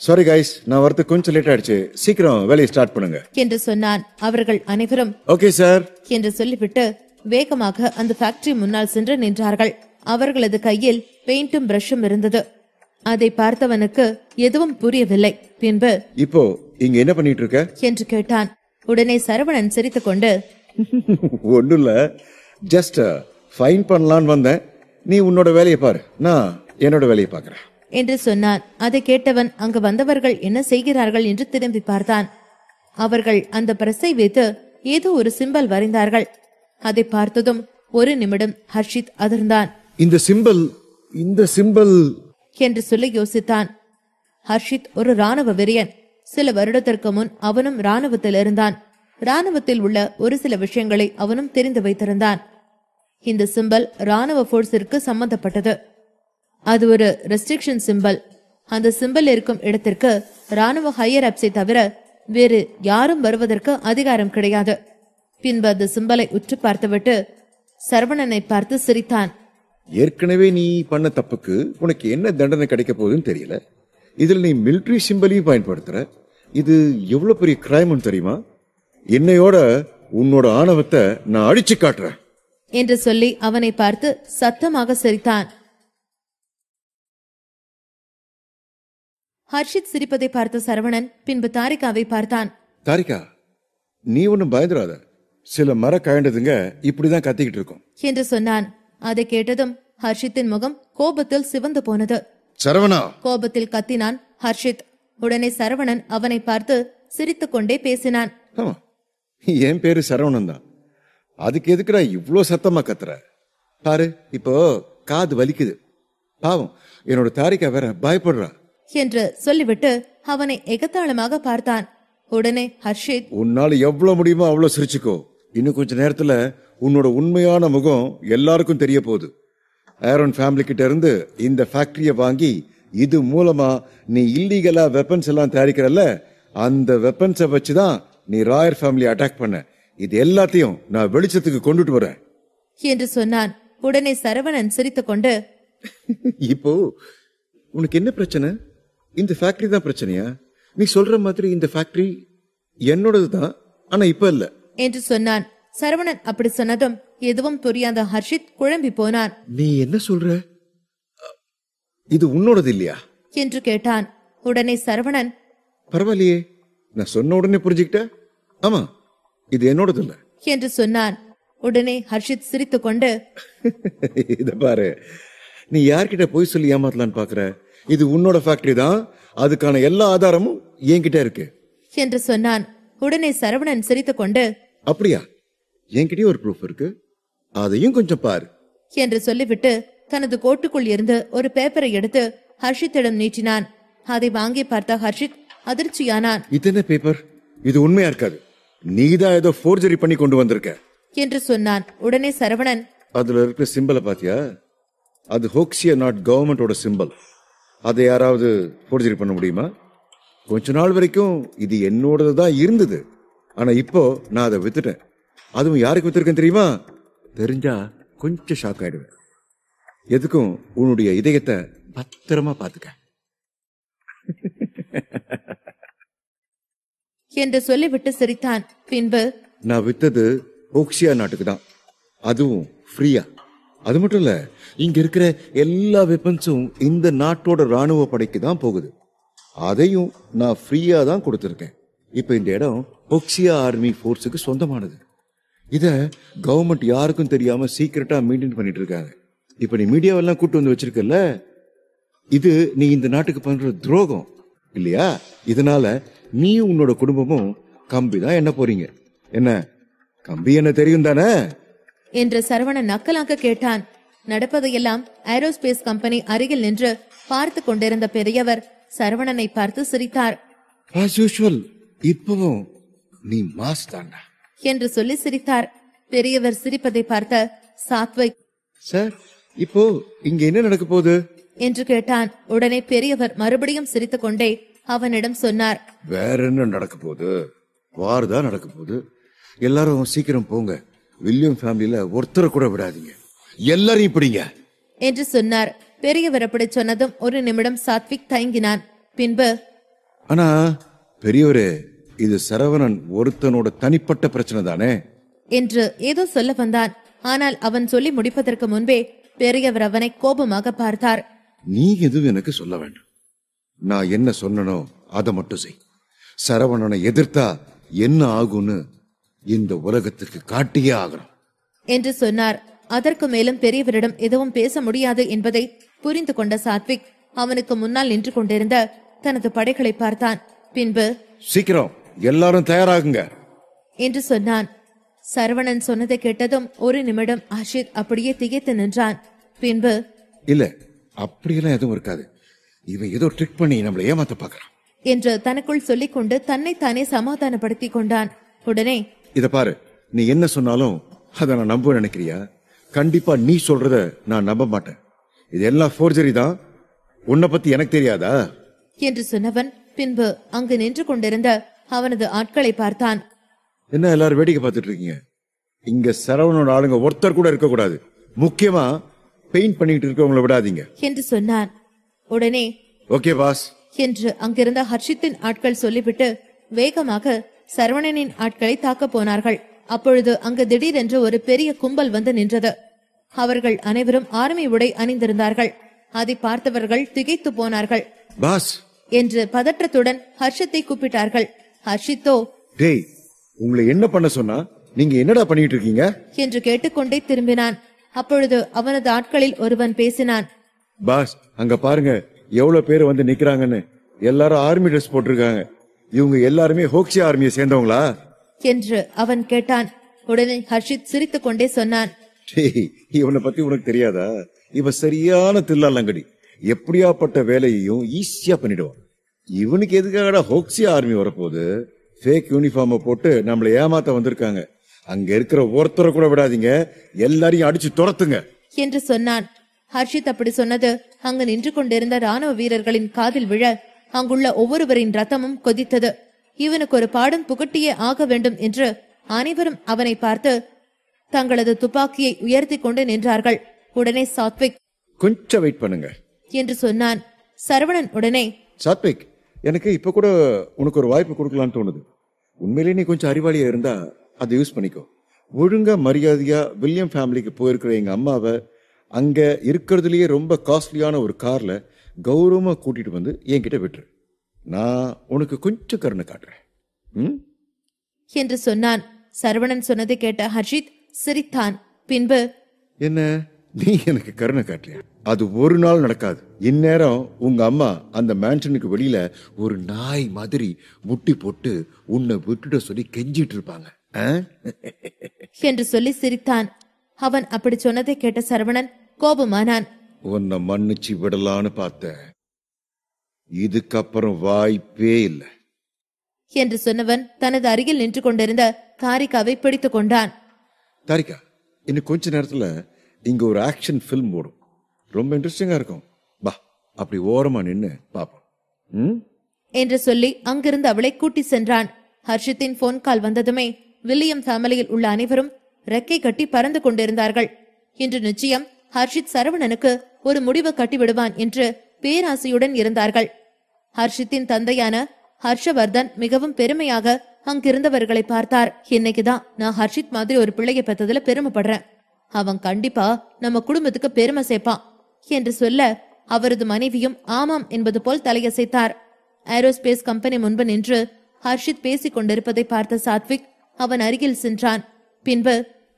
சாரி கைஸ், நான் வரது கொஞ்சம் லேட் ஆயிடுச்சு, சீக்கிரம் வேலையை ஸ்டார்ட் பண்ணுங்க என்று சொன்னான். அவர்கள் அனைவரும் ஓகே சார் என்று சொல்லிவிட்டு வேகமாக அந்த ஃபேக்டரி முன்னால் சென்று நின்றார்கள். அவர்களது கையில் பெயிண்டும் பிரஷும் இருந்தது. அதை பார்த்தவனுக்கு எதுவும் புரியவில்லை. பின்பு, இப்போ இங்க என்ன பண்ணிட்டு இருக்க என்று கேட்டான். உடனே சரவணன் சிரித்துக் கொண்டு, ஒண்ணும் இல்ல, ஜஸ்ட் ஃபைன் பண்ணலான்னு வந்தேன். நீ உன்னோட வேலையை பாரு, நான் என்னோட வேலையை பாக்குறேன் என்று சொன்னான். அதை கேட்டவன் அங்கு வந்தவர்கள் என்ன செய்கிறார்கள் என்று திரும்பி பார்த்தான். அவர்கள் அந்த பிரஸ்ஸை வைத்து ஏதோ ஒரு சிம்பல் வரைந்தார்கள். அதை பார்த்ததும் ஒரு நிமிடம் ஹர்ஷித் அதிர்ந்தான். இந்த சிம்பல் என்று சொல்லி யோசித்தான். ஹர்ஷித் ஒரு ராணுவ வெறியன். சில வருடத்திற்கு முன் அவனும் ராணுவத்தில் இருந்தான். ராணுவத்தில் உள்ள ஒரு சில விஷயங்களை அவனும் தெரிந்து வைத்திருந்தான். இந்த சிம்பல் ராணுவ போர்ஸிற்கு சம்பந்தப்பட்டது. அது ஒரு ரெஸ்ட்ரிக்ஷன் சிம்பல். அந்த சிம்பல் இருக்கும் இடத்திற்கு ராணுவ ஹையர் அப்ஸை தவிர வேறு யாரும் வருவதற்கு அதிகாரம் கிடையாது. பின்பு அந்த சிம்பலை உற்று பார்த்துவிட்டு சரவணனை பார்த்து சிரித்தான். ஏற்கனவே நீ பண்ண தப்புக்கு உனக்கு என்ன தண்டனை கிடைக்க போகுதுன்னு தெரியல. இதுல நீ மிலிட்டரி சிம்பலையும் பயன்படுத்துற. இது எவ்வளவு பெரிய கிரைம் தெரியுமா? என்னையோட உன்னோட ஆணவத்தை நான் அடிச்சு காட்டுறேன் என்று சொல்லி அவனை பார்த்து சத்தமாக சிரித்தான். ஹர்ஷித் சிரிப்பதை பார்த்த சரவணன் பின்பு தாரிகாவை பார்த்தான். தாரிகா, நீ ஒன்னும் பயந்துராத. சில மர காய்ந்ததுங்க இப்படிதான் கத்திக்கிட்டு இருக்கும் என்று சொன்னான். அதை கேட்டதும் ஹர்ஷித்தின் முகம் கோபத்தில் சிவந்து போனது. சரவணா, கோபத்தில் கத்தினான் ஹர்ஷித். உடனே சரவணன் அவனை பார்த்து சிரித்துக் கொண்டே பேசினான். என் பேரு சரவணன் தான். அதுக்கு எதுக்குடா இவ்ளோ சத்தமா கத்துற? பாரு, இப்போ காது வலிக்குது. பாவம், என்னோட தாரிகா வேற பயப்படுறா என்று சொல்லிவிட்டு அவனை எகத்தாளமாக பார்த்தான். உடனே ஹர்ஷித், உன்னால எவ்வளவு முடியுமோ அவ்வளவு சிரிச்சுக்கோ. இன்னும் கொஞ்ச நேரத்துல உன்னோட உண்மையான முகம் எல்லாருக்கும் தெரிய போகுது. ஏரோன் ஃபேமிலி கிட்ட இருந்து இந்த ஃபேக்டரிய வாங்கி இது மூலமா நீ இல்லீகலா வெப்பன்ஸ் எல்லாம் தயாரிக்கிறல்ல, அந்த வெப்பன்ஸை வச்சுதான் நீ ராயர் ஃபேமிலி அட்டாக் பண்ண. இது எல்லாத்தையும் நான் வெளிச்சத்துக்கு கொண்டுட்டு வரேன் என்று சொன்னான். உடனே சரவணன் சிரித்துக் கொண்டு, இப்போ உனக்கு என்ன பிரச்சனை? இந்த ஃபேக்டரி தான் பிரச்சனையா? நீ சொல்ற மாதிரி இந்த ஃபேக்டரி என்னோடது தான், ஆனா இப்ப இல்ல என்று சொன்னான். சரவணன் அப்படி சொன்னதும் எதுவும் புரியாத ஹர்ஷித் குழம்பி போனான். நீ என்ன சொல்ற? இது உன்னோடது இல்லையா என்று கேட்டான். உடனே சரவணன், பரவாயில்லையே, நான் சொன்ன உடனே புரிஞ்சுக்கிட்ட. ஆமா, இது என்னோடது இல்ல என்று சொன்னான். உடனே ஹர்ஷித் சிரித்துக் கொண்டு, இத பாரு, நீ யார்கிட்ட போய் சொல்லி ஏமாத்தலான்னு பாக்குற? இது உன்னோட ஃபேக்டரி தான், அதுக்கான எல்லா ஆதாரமும் என்கிட்ட இருக்கு என்று சொன்னான். உடனே சரவணன் சிரித்துக் கொண்டு, அப்படியா? என்கிட்டயும் ஒரு ப்ரூஃப் இருக்கு, அதையும் கொஞ்சம் பாரு என்று சொல்லிவிட்டு தனது கோட்டுக்குள் இருந்து ஒரு பேப்பரை எடுத்து ஹர்ஷித்திடம் நீட்டினான். அதை வாங்கி பார்த்த ஹர்ஷித் அதிர்ச்சியானான். இது என்ன பேப்பர்? இது உண்மையா இருக்காது. நீதான் ஏதோ ஃபோர்ஜரி பண்ணி கொண்டு வந்திருக்க என்று சொன்னான். உடனே சரவணன், அதுல இருக்கிற சிம்பலை பாத்தியா? அது ஹோக்ஸியா நாட் கவர்மெண்டோட சிம்பல். அதை யாராவது ஃபோர்ஜரி பண்ண முடியுமா? கொஞ்ச நாள் வரைக்கும் இது என்னோடதான் இருந்தது. ஆனா இப்போ நான் அதை வித்துட்டேன். அதுவும் யாருக்கு வித்திருக்கேன் தெரியுமா? தெரிஞ்சா கொஞ்சம் ஷாக் ஆயிடுவேன். எதுக்கும் உன்னுடைய இதயத்தை பத்திரமா பாத்துக்க என்று சொல்லிவிட்டு சிரித்தான். பின்பு, நான் வித்தது ஹோக்ஸியா நாட்டுக்கு தான், அதுவும் ஃப்ரீயா. அது மட்டும் இல்ல, இங்க இருக்கிற எல்லா வெப்பன்ஸும் இந்த நாட்டோட ராணுவ படைக்கு தான் போகுது. அதையும் நான் ஃப்ரீயா தான் கொடுத்திருக்கேன். இப்ப இந்த இடம் ஹோக்ஸியா ஆர்மி போர்ஸுக்கு சொந்தமானது. இத கவர்மெண்ட் யாருக்கும் தெரியாம சீக்கிரட்டா மெயின்டைன் பண்ணிட்டு இருக்காங்க. இப்ப நீ மீடியாவெல்லாம் கூட்டு வந்து வச்சிருக்கல, இது நீ இந்த நாட்டுக்கு பண்ற துரோகம் இல்லையா? இதனால நீயும் உன்னோட குடும்பமும் கம்பி தான் என்ன போறீங்க. என்ன கம்பி என்ன தெரியும் தானே என்று சரவணன் நக்கலாக கேட்டான். நடப்பதையெல்லாம் ஏரோஸ்பேஸ் கம்பெனி அருகில் நின்று பார்த்து கொண்டிருந்த பெரியவர் சரவணனை பார்த்து சிரித்தார். ஆஸ் யூசுவல், இப்பவும் நீ மாஸ் தாண்டா என்று சொல்லி சிரித்தார். பெரியவர் சிரிப்பதை பார்த்த சாத்விக், சார், இப்போ இங்க என்ன நடக்க போகுது என்று கேட்டான். உடனே பெரியவர் மறுபடியும் சிரித்துக் கொண்டே அவனிடம் சொன்னார், வேற என்ன நடக்க போகுது? வார் தான் நடக்க போகுது. எல்லாரும் சீக்கிரம் போங்க. வில்லியம் ஃபேமிலியில ஒருத்தரை கூட விடாதீங்க. எல்லாரையும் பிடிங்க என்று சொன்னார். பெரியவர் அப்படி சொன்னதும் ஒரு நிமிடம் சாத்விக் தயங்கினான். பின்பு, ஆனா பெரியவரே, இது சரவணன் ஒருத்தனோட தனிப்பட்ட பிரச்சனை தானே என்று ஏதோ சொல்ல வந்தான். ஆனால் அவன் சொல்லி முடிப்பதற்கு முன்பே பெரியவர் அவனை கோபமாக பார்த்தார். நீ எதுவும் எனக்கு சொல்ல வேண்டாம். நான் என்ன சொன்னனோ அதை மட்டும் செய். சரவணனை எதிர்த்தா என்ன ஆகும்னு இந்த உலகத்துக்கு காட்டியே ஆகணும் என்று சொன்னார். அதற்கு மேலும் பெரியவரிடம் எதுவும் பேச முடியாது என்பதை புரிந்து கொண்ட சாத்விக் அவனுக்கு முன்னால் நின்று கொண்டிருந்த தனது படைகளை பார்த்தான். பின்பு, சீக்கிரம் எல்லாரும் தயாராகுங்க என்று சொன்னான். சரவணன் சொன்னதை கேட்டதும் ஒரு நிமிடம் ஹர்ஷித் அப்படியே திகைத்து நின்றான். பின்பு, இல்ல அப்படியெல்லாம் எதுவும் இருக்காது, இவன் ஏதோ ட்ரிக் பண்ணி நம்மளை ஏமாத்த பாக்குறான் என்று தனக்குள் சொல்லிக்கொண்டு தன்னைத்தானே சமாதானப்படுத்திக் கொண்டான். உடனே, இத பாரு, நீ என்ன சொன்னாலும் அதை நான் நம்ப நினைக்கிறியா? கண்டிப்பா நீ சொல்றத நான் நம்ப மாட்டேன். இது எல்லாம் ஃபோர்ஜரி தான். உன்னை பத்தி எனக்கு தெரியாதா என்று சொன்னவன் பின்பு அங்கு நின்று கொண்டிருந்த அவனது ஆட்களை பார்த்தான். என்ன எல்லாரும் வேடிக்கை பார்த்துட்டு இருக்கீங்க? இங்க சரவணோட ஆளுங்க ஒருத்தர் கூட இருக்க கூடாது. முக்கியமா பெயிண்ட் பண்ணிட்டு இருக்கவங்கள விடாதீங்க என்று சொன்னான். உடனே, ஓகே பாஸ் என்று அங்கிருந்த ஹர்ஷித்தின் ஆட்கள் சொல்லிவிட்டு வேகமாக சரவணனின் ஆட்களை தாக்க போனார்கள். அப்பொழுது அங்கு திடீரென்று ஒரு பெரிய கும்பல் வந்து நின்றது. அவர்கள் அனைவரும் ஆர்மி உடை அணிந்திருந்தார்கள். அதை பார்த்தவர்கள் திகைத்து போனார்கள். பாஸ் என்று பதற்றத்துடன் ஹர்ஷத்தை கூப்பிட்டார்கள். ஹர்ஷித்தோ, டேய், உங்களை என்ன பண்ண சொன்னா? நீங்க என்னடா பண்ணிட்டு இருக்கீங்க என்று கேட்டுக்கொண்டே திரும்பினான். அப்பொழுது அவனது ஆட்களில் ஒருவன் பேசினான். பாஸ், அங்க பாருங்க எவ்வளவு பேர் வந்து நிக்கிறாங்கன்னு. எல்லாரும் ஆர்மி ட்ரெஸ் போட்டிருக்காங்க. இவங்க எல்லாருமே ஹோக்ஸி ஆர்மியை சேர்ந்தவங்களா என்று அவன் கேட்டான். உடனே ஹர்ஷித் சிரித்துக் கொண்டே சொன்னான். டேய், இவனை பத்தி உனக்கு தெரியாதா? இவன் சரியான தில்லாலங்கடி. எப்படியாப்பட்ட வேலையையும் ஈஸியா பண்ணிடுவான். இவனுக்கு எதுக்காகடா ஹோக்ஸி ஆர்மி வரப்போகுது? ஃபேக் யூனிஃபார்ம் போட்டு நம்மளை ஏமாத்த வந்திருக்காங்க. அங்க இருக்கிற ஒருத்தரை கூட விடாதீங்க, எல்லாரையும் அடிச்சு துரத்துங்க என்று சொன்னான். ஹர்ஷித் அப்படி சொன்னது அங்கு நின்று கொண்டிருந்த ராணுவ வீரர்களின் காதில் விழ அங்குள்ள ஒவ்வொருவரின் ரத்தமும் கொதித்தது. இவனுக்கு ஒரு பாடம் புகட்டியே ஆக வேண்டும் என்று அனைவரும் அவனை பார்த்து தங்களது துப்பாக்கியை உயர்த்தி கொண்டு நின்றார்கள். உடனே சாத்விக், கொஞ்சம் வெயிட் பண்ணுங்க என்று சொன்னான். சரவணன் உடனே, சாத்விக், எனக்கு இப்ப கூட உனக்கு ஒரு வாய்ப்பு கொடுக்கலான்னு தோணுது. உண்மையிலேயே நீ கொஞ்சம் அறிவாளியா இருந்தா அதை யூஸ் பண்ணிக்கோ. ஒழுங்கா மரியாதையா வில்லியம் ஃபேமிலிக்கு போயிருக்கிற எங்க அம்மாவை அங்க இருக்கிறதுலயே ரொம்ப காஸ்ட்லியான ஒரு கார்ல கௌரவமா கூட்டிட்டு வந்து என்கிட்ட விட்டுரு. நான் உனக்கு கொஞ்சம் கருணை காட்டுறேன் என்று சொன்னான். சரவணன் சொன்னதை கேட்ட ஹர்ஷித் சிரித்தான். பின்பு, என்ன, நீ எனக்கு கருணை காட்டுறியா? அது ஒரு நாள் நடக்காது. இந்நேரம் உங்க அம்மா அந்த மேன்ஷனுக்கு வெளியில ஒரு நாய் மாதிரி முட்டி போட்டு உன்னை விட்டுட சொல்லி கெஞ்சிட்டு இருப்பாங்க என்று சொல்லி சிரித்தான். அவன் அப்படி சொன்னதை கேட்ட சரவணன் கோபமானான். உன்னை மன்னிச்சு விடலான்னு பார்த்தேன், இதுக்கப்புறம் வாய்ப்பே இல்லை என்று சொன்னவன் தனது அருகில் நின்று கொண்டிருந்த தாரிகாவை பிடித்துக் கொண்டான். தாரிகா, இன்னும் கொஞ்ச நேரத்துல இங்க ஒரு ஆக்ஷன் பிலிம் ஓடும். ரொம்ப இன்ட்ரெஸ்டிங்கா இருக்கும். பா, அப்படி ஓரமா நின்னு பாப்போம் என்று சொல்லி அங்கிருந்து அவளை கூட்டி சென்றான். ஹர்ஷித்தின் போன் கால் வந்ததுமே வில்லியம் ஃபேமிலியில் உள்ள அனைவரும் ரெக்கை கட்டி பறந்து கொண்டிருந்தார்கள். இன்று நிச்சயம் ஹர்ஷித் சரவணனுக்கு ஒரு முடிவு கட்டிவிடுவான் என்று பேராசையுடன் இருந்தார்கள். ஹர்ஷித்தின் தந்தையான ஹர்ஷவர்தன் மிகவும் பெருமையாக அங்கிருந்தவர்களை பார்த்தார். இன்னைக்குதான் நான் ஹர்ஷித் மாதிரி ஒரு பிள்ளையை பெற்றதுல பெருமைப்படுறேன். அவன் கண்டிப்பா நம்ம குடும்பத்துக்கு பெருமை சேர்ப்பான் என்று சொல்ல அவரது மனைவியும் ஆமாம் என்பது போல் தலையசைத்தார். ஏரோஸ்பேஸ் கம்பெனி முன்பு நின்று ஹர்ஷித் பேசிக் கொண்டிருப்பதை பார்த்த சாத்விக் அவன் அருகில் சென்றான். பின்பு,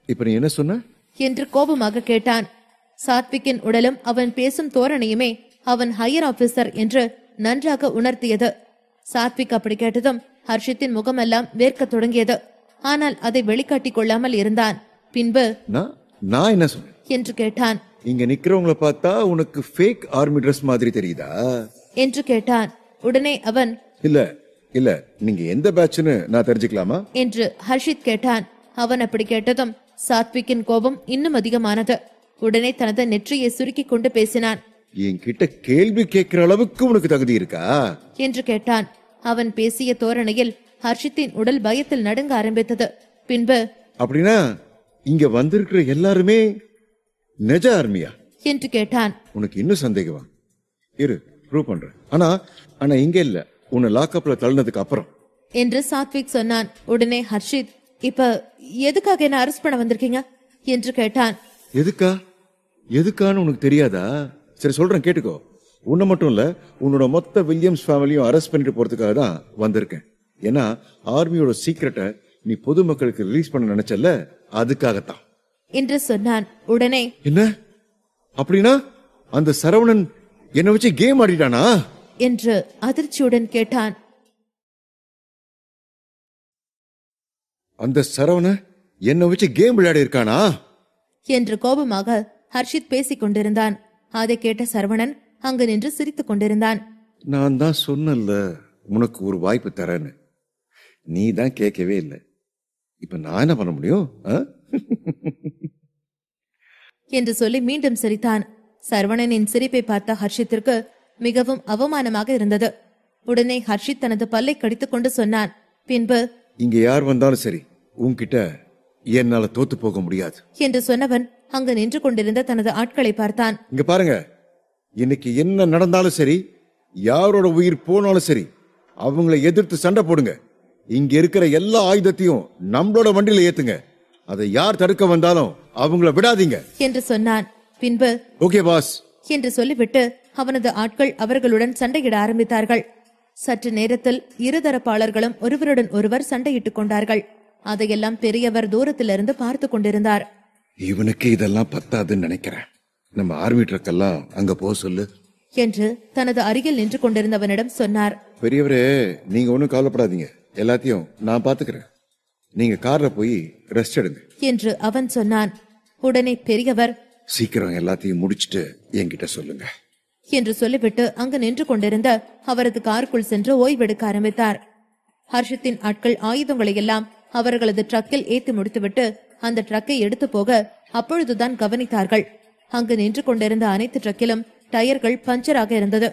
இப்ப நீ என்ன சொன்ன என்று கோபமாக கேட்டான். சாத்விக்கின் உடலும் அவன் பேசும் தோரணையுமே அவன் ஹையர் ஆபீசர் என்று நன்றாக உணர்த்தியது. சாத்விக் அப்படி கேட்டதும் ஹர்ஷித்தின் முகமெல்லாம் வேர்க்க தொடங்கியது. ஆனால் அதை வெளிக்காட்டிக் கொள்ளாமல் இருந்தான். பின்பு, நான் என்ன சொன்னேன் என்று கேட்டான். இங்க நிக்கிறவங்கள பார்த்தா உனக்கு ஃபேக் ஆர்மி ட்ரெஸ் மாதிரி தெரியுதா என்று கேட்டான். உடனே அவன், இல்ல இல்ல, நீங்க எந்த பேட்ச்னு நான் தெரிஞ்சுக்கலாமா என்று ஹர்ஷித் கேட்டான். அவன் அப்படி கேட்டதும் சாத்விக்கின் கோபம் இன்னும் அதிகமானது. உடனே தனது நெற்றியை சுருக்கிக் கொண்டு பேசினான். என்கிட்ட கேள்வி கேட்கிற அளவுக்கு உனக்கு தகுதி இருக்கா என்று கேட்டான். அவன் பேசிய தோரணையில் ஹர்ஷித்தின் உடல் பயத்தில் நடுங்க ஆரம்பித்தது. பின்பு, அப்படின்னா இங்க வந்திருக்கிற எல்லாருமே நிஜ ஆர்மியா என்று கேட்டான். உனக்கு இன்னும் சந்தேகமா? இரு, ப்ரூவ் பண்றேன். ஆனா இங்க இல்ல, உன்னை லாக்அப்ல தள்ளினதுக்கு அப்புறம் என்று சாத்விக் சொன்னான். உடனே ஹர்ஷித், இப்ப எதுக்காக என்ன அரெஸ்ட் பண்ண வந்திருக்கீங்க என்று கேட்டான். எதுக்கான்னு உனக்கு தெரியாதா? சரி சொல்றேன், கேட்டுக்கோ. உன்னை மட்டும் இல்ல, உன்னோட மொத்த வில்லியம்ஸ் ஃபேமிலியும் அரெஸ்ட் பண்ணிட்டு போறதுக்காக தான் வந்திருக்கேன். ஏன்னா ஆர்மியோட சீக்ரெட்டை நீ பொதுமக்களுக்கு ரிலீஸ் பண்ண நினைச்சல, அதுக்காகத்தான் என்று சொன்னான். உடனே, என்ன அப்படின்னா அந்த சரவணன் என்ன வச்சு கேம் ஆடிட்டானா என்று அதிர்ச்சியுடன் கேட்டான். அந்த சரவண என்ன வச்சு கேம் விளையாடி இருக்கானா என்று கோபமாக ஹர்ஷித் பேசிக் கொண்டிருந்தான். அதை கேட்ட சரவணன் அங்கு நின்று சிரித்துக் கொண்டிருந்தான். நான் தான் சொன்னல உனக்கு ஒரு வாய்ப்பு தரேன்னு, நீ தான் கேட்கவே இல்லை. இப்ப நான் என்ன பண்ண முடியும் என்று சொல்லி மீண்டும் சிரித்தான். சரவணனின் சிரிப்பை பார்த்த ஹர்ஷித்திற்கு மிகவும் அவமானமாக இருந்தது. உடனே ஹர்ஷித் தனது பல்லை கடித்துக் கொண்டு சொன்னான். பின்பு, இங்க யார் வந்தாலும் சரி உன்கிட்ட என்னால தோத்து போக முடியாது என்று சொன்னவன் அங்கு நின்று கொண்டிருந்த தனது ஆட்களை பார்த்தான். இங்க பாருங்க, இன்னைக்கு என்ன நடந்தாலும் சரி, யாரோட உயிர் போனாலும் சரி, அவங்களை எதிர்த்து சண்டை போடுங்க. இங்க இருக்கிற எல்லா ஆயுதத்தையும் நம்மளோட வண்டியில ஏத்துங்க. அதை யார் தடுக்க வந்தாலும் அவங்கள விடாதீங்க என்று சொன்னான். பின்பு, ஓகே பாஸ் என்று சொல்லிவிட்டு அவனது ஆட்கள் அவர்களுடன் சண்டையிட ஆரம்பித்தார்கள். சற்று நேரத்தில் இருதரப்பாளர்களும் ஒருவருடன் ஒருவர் சண்டையிட்டுக் கொண்டார்கள். அதையெல்லாம் பெரியவர் தூரத்திலிருந்து பார்த்து கொண்டிருந்தார். இவனுக்கு இதெல்லாம் பத்தாதுன்னு நினைக்கிறேன். நம்ம ஆர்மி ட்ரக் எல்லாம் அங்க போக சொல்லு என்று தனது அருகில் நின்று கொண்டிருந்தவனிடம் சொன்னார். பெரியவரே, நீங்க ஒண்ணும் கவலைப்படாதீங்க, எல்லாத்தையும் நான் பாத்துக்கிறேன். நீங்க கார்ல போய் ரெஸ்ட் எடுங்க என்று அவன் சொன்னான். உடனே பெரியவர், சீக்கிரம் எல்லாத்தையும் முடிச்சிட்டு என்கிட்ட சொல்லுங்க என்று சொல்லிவிட்டு அங்கு நின்று கொண்டிருந்த அவரது காருக்குள் சென்று ஓய்வெடுக்க ஆரம்பித்தார். ஹர்ஷத்தின் ஆட்கள் ஆயுதங்களை எல்லாம் அவர்களது ட்ரக்கில் ஏற்றி முடித்துவிட்டு அந்த ட்ரக்கை எடுத்து போக அப்பொழுதுதான் கவனித்தார்கள். அங்கு நின்று கொண்டிருந்த அனைத்து ட்ரக்கிலும் டயர்கள் பஞ்சராக இருந்தது.